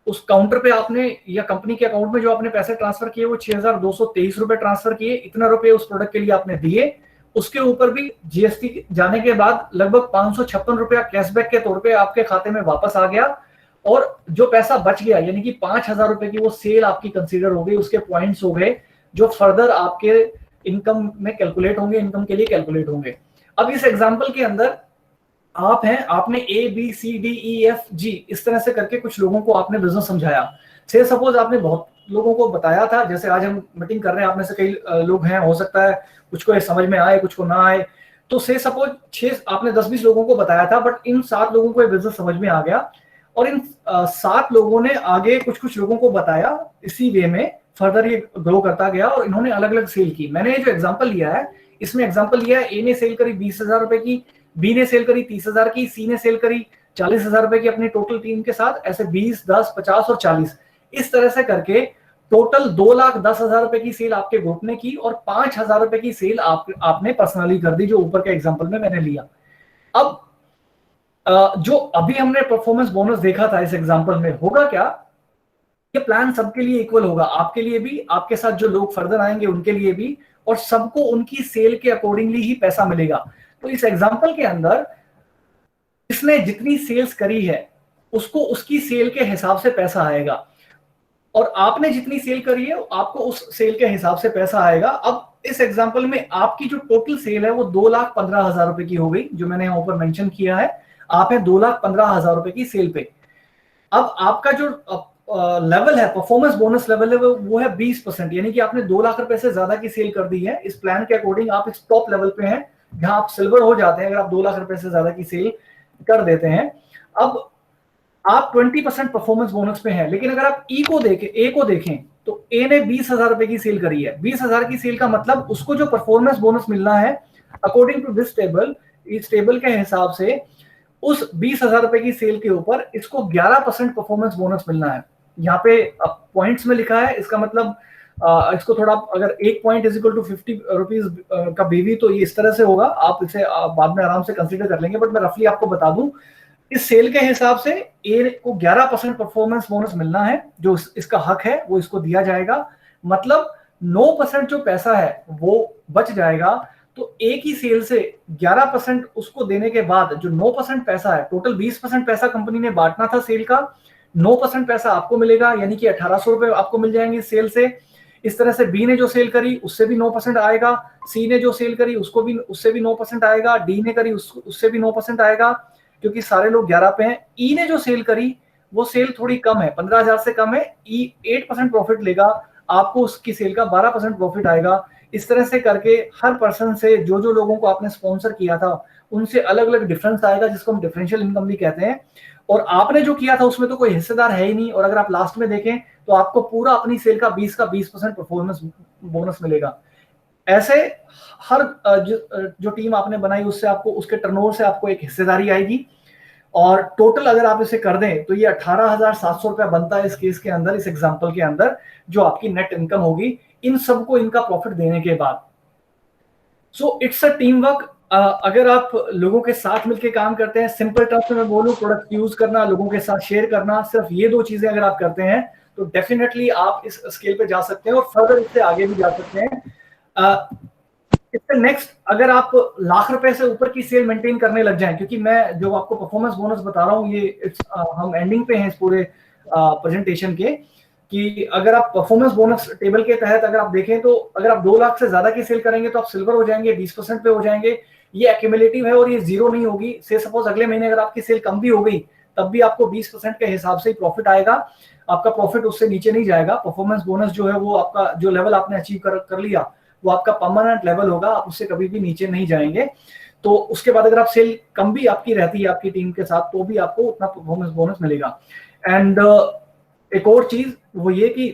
उस काउंटर पे आपने या कंपनी के अकाउंट में जो आपने पैसे ट्रांसफर किए वो 6,223 रुपए ट्रांसफर किए। इतना रुपए उस प्रोडक्ट के लिए आपने दिए। उसके ऊपर भी जीएसटी जाने के बाद लगभग 556 रुपया कैशबैक के तौर पे आपके खाते में वापस आ गया। और जो पैसा बच गया, यानी कि 5,000 रुपए की वो सेल आपकी कंसीडर हो गई, उसके पॉइंट्स हो गए जो फर्दर आपके इनकम में कैलकुलेट होंगे, इनकम के लिए कैलकुलेट होंगे। अब इस एग्जांपल के अंदर आप हैं, आपने A B C D E F G इस तरह से करके कुछ लोगों को आपने बिजनेस समझाया। से सपोज आपने बहुत लोगों को बताया था, जैसे आज हम मीटिंग कर रहे हैं, आप में से कई लोग हैं, हो सकता है कुछ को समझ में आए, कुछ को ना आए। तो से सपोज आपने 10-20 लोगों को बताया था, बट इन 7 लोगों को ये बिजनेस समझ में आ गया, और इन 7 लोगों ने आगे कुछ लोगों को बताया। इसी वे में फर्दर ये ग्रो करता गया और इन्होंने अलग अलग सेल की। मैंने जो एग्जांपल लिया है, इसमें एग्जांपल लिया है, ए ने सेल करी 20,000 रुपए की, बी ने सेल करी 30,000 की, सी ने सेल करी 40,000 रुपए की अपनी टोटल टीम के साथ। ऐसे 20, 10, 50 और 40 इस तरह से करके टोटल 2,10,000 रुपए की सेल आपके ग्रुप ने की, और 5,000 रुपए की सेल आपने पर्सनली कर दी, जो ऊपर के एग्जांपल में मैंने लिया। अब जो अभी हमने परफॉर्मेंस बोनस देखा था इस एग्जांपल में, होगा क्या, ये प्लान सबके लिए इक्वल होगा, आपके लिए भी, आपके साथ जो लोग फर्दर आएंगे उनके लिए भी, और सबको उनकी सेल के अकॉर्डिंगली ही पैसा मिलेगा। तो इस एग्जांपल के अंदर इसने जितनी सेल्स करी है उसको उसकी सेल के हिसाब से पैसा आएगा। और आपने जितनी सेल करी है आपको उस सेल के हिसाब से पैसा आएगा। अब इस एग्जांपल में आपकी जो टोटल सेल है वो 2,15,000 रुपए की हो गई, जो मैंने यहाँ ऊपर मेंशन किया है। आप है 2,15,000 रुपए की सेल पे। अब आपका जो लेवल है, परफॉर्मेंस बोनस लेवल है, वो है 20%, यानी कि आपने 2 लाख रुपए से ज्यादा की सेल कर दी है। इस प्लान के अकॉर्डिंग आप इस टॉप लेवल पे हैं जहां आप सिल्वर हो जाते हैं अगर आप 2 लाख रुपए से ज्यादा की सेल कर देते हैं। अब आप 20% परफॉर्मेंस बोनस पे हैं, लेकिन अगर आप ए को देखें तो ए ने 20,000 रुपए की सेल करी है। 20,000 की सेल का मतलब उसको जो परफॉर्मेंस बोनस मिलना है अकॉर्डिंग टू दिस टेबल, इस टेबल के हिसाब से उस 20,000 रुपए की सेल के ऊपर इसको 11% परफॉर्मेंस बोनस मिलना है। यहाँ पे पॉइंट्स में लिखा है, इसका मतलब इसको थोड़ा, अगर 1 point is equal to 50 rupees का बीवी, तो ये इस तरह से होगा। आप इसे बाद में आराम से कंसीडर कर लेंगे, बट मैं रफली आपको बता दूं, इस सेल के हिसाब से ए को 11% परफॉर्मेंस बोनस मिलना है, जो इसका हक है वो इसको दिया जाएगा। मतलब 9% जो पैसा है वो बच जाएगा। तो एक ही सेल से 11% उसको देने के बाद जो 9% पैसा है, टोटल 20% पैसा कंपनी ने बांटना था सेल का, 9% पैसा आपको मिलेगा, यानी कि 1,800 रुपए आपको मिल जाएंगे सेल से। इस तरह से बी ने जो सेल करी उससे भी 9% आएगा, सी ने जो सेल करी उससे भी 9% आएगा, डी ने करी उससे भी 9% आएगा, क्योंकि सारे लोग 11 पे हैं। ई ने जो सेल करी वो सेल थोड़ी कम है, 15,000 से कम है, ई 8% प्रॉफिट लेगा, आपको उसकी सेल का 12% प्रॉफिट आएगा। इस तरह से करके हर पर्सन से जो लोगों को आपने स्पॉन्सर किया था उनसे अलग अलग डिफरेंस आएगा, जिसको हम डिफरेंशियल इनकम भी कहते हैं। और आपने जो किया था उसमें तो कोई हिस्सेदार है ही नहीं, और अगर आप लास्ट में देखें तो आपको पूरा अपनी सेल का 20% परफॉर्मेंस बोनस मिलेगा। ऐसे हर जो टीम आपने बनाई उससे आपको, उसके टर्नओवर से आपको एक हिस्सेदारी आएगी। और टोटल अगर आप इसे कर दें तो ये 18,700 रुपया बनता है इस केस के अंदर, इस एग्जांपल के अंदर, जो आपकी नेट इनकम होगी इन सबको इनका प्रॉफिट देने के बाद। So it's a team work. अगर आप लोगों के साथ मिलकर काम करते हैं, सिंपल टर्म्स में मैं बोलूं, प्रोडक्ट यूज करना, लोगों के साथ शेयर करना, सिर्फ ये 2 चीजें अगर आप करते हैं तो डेफिनेटली आप इस स्केल पे जा सकते हैं और फर्दर इससे आगे भी जा सकते हैं। इससे नेक्स्ट, अगर आप लाख रुपए से ऊपर की सेल मेंटेन करने लग जाएं, क्योंकि मैं जो आपको परफॉर्मेंस बोनस बता रहा हूं ये हम एंडिंग पे हैं इस पूरे प्रेजेंटेशन के, कि अगर आप परफॉर्मेंस बोनस टेबल के तहत अगर आप देखें तो अगर आप 2 लाख से ज्यादा की सेल करेंगे तो आप सिल्वर हो जाएंगे, 20% पे हो जाएंगे। ये एक्यूमुलेटिव है और ये जीरो नहीं होगी। से सपोज अगले महीने अगर आपकी सेल कम भी हो गई तब भी आपको 20% के हिसाब से ही प्रॉफिट आएगा, आपका प्रॉफिट उससे नीचे नहीं जाएगा। परफॉर्मेंस बोनस जो है वो आपका जो लेवल आपने अचीव कर लिया वो आपका परमानेंट लेवल होगा, आप उससे कभी भी नीचे नहीं जाएंगे। तो उसके बाद अगर आप सेल कम भी आपकी रहती है आपकी टीम के साथ तो भी आपको उतना परफॉर्मेंस बोनस मिलेगा। एंड एक और चीज वो ये कि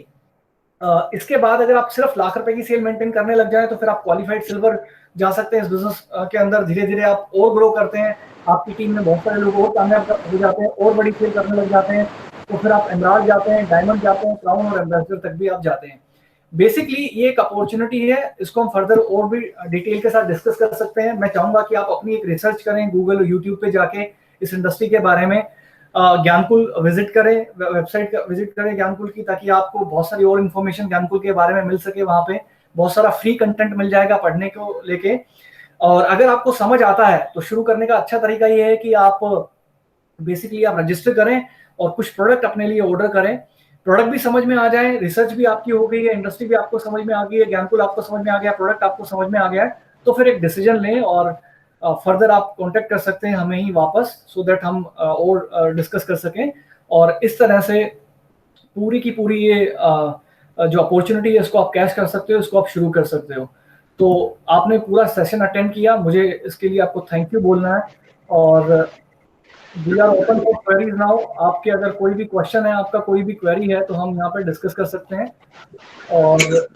इसके बाद अगर आप सिर्फ लाख रुपए की सेल मेंटेन करने लग जाए तो फिर आप क्वालिफाइड सिल्वर जा सकते हैं। इस बिजनेस के अंदर धीरे धीरे आप और ग्रो करते हैं, आपकी टीम में बहुत सारे लोग और कामयाब हो जाते हैं और बड़ी सेल करने लग जाते हैं, तो फिर आप एमराल्ड जाते हैं, डायमंड जाते हैं, क्राउन और एम्बेसडर तक भी आप जाते हैं। बेसिकली ये एक अपॉर्चुनिटी है, इसको हम फर्दर और भी डिटेल के साथ डिस्कस कर सकते हैं। मैं चाहूंगा कि आप अपनी एक रिसर्च करें, गूगल और यूट्यूब पे जाके इस इंडस्ट्री के बारे में, ज्ञानकुल विजिट करें, वेबसाइट विजिट करें ज्ञानकुल की, ताकि आपको बहुत सारी और इन्फॉर्मेशन ज्ञानकुल के बारे में मिल सके। वहां पे बहुत सारा फ्री कंटेंट मिल जाएगा पढ़ने को लेके। और अगर आपको समझ आता है तो शुरू करने का अच्छा तरीका ये है कि आप बेसिकली आप रजिस्टर करें और कुछ प्रोडक्ट अपने लिए ऑर्डर करें। प्रोडक्ट भी समझ में आ जाए, रिसर्च भी आपकी हो गई है, इंडस्ट्री भी आपको समझ में आ गई है, ज्ञानकुल आपको समझ में आ गया, प्रोडक्ट आपको समझ में आ गया है, तो फिर एक डिसीजन लें और फर्दर आप कांटेक्ट कर सकते हैं हमें ही वापस, सो दैट हम और डिस्कस कर सकें। और इस तरह से पूरी की पूरी ये जो अपॉर्चुनिटी है इसको आप कैश कर सकते हो, इसको आप शुरू कर सकते हो। तो आपने पूरा सेशन अटेंड किया, मुझे इसके लिए आपको थैंक यू बोलना है। और we are open for queries now. आपके अगर कोई भी क्वेश्चन है, आपका कोई भी क्वेरी है तो हम यहाँ पे डिस्कस कर सकते हैं। और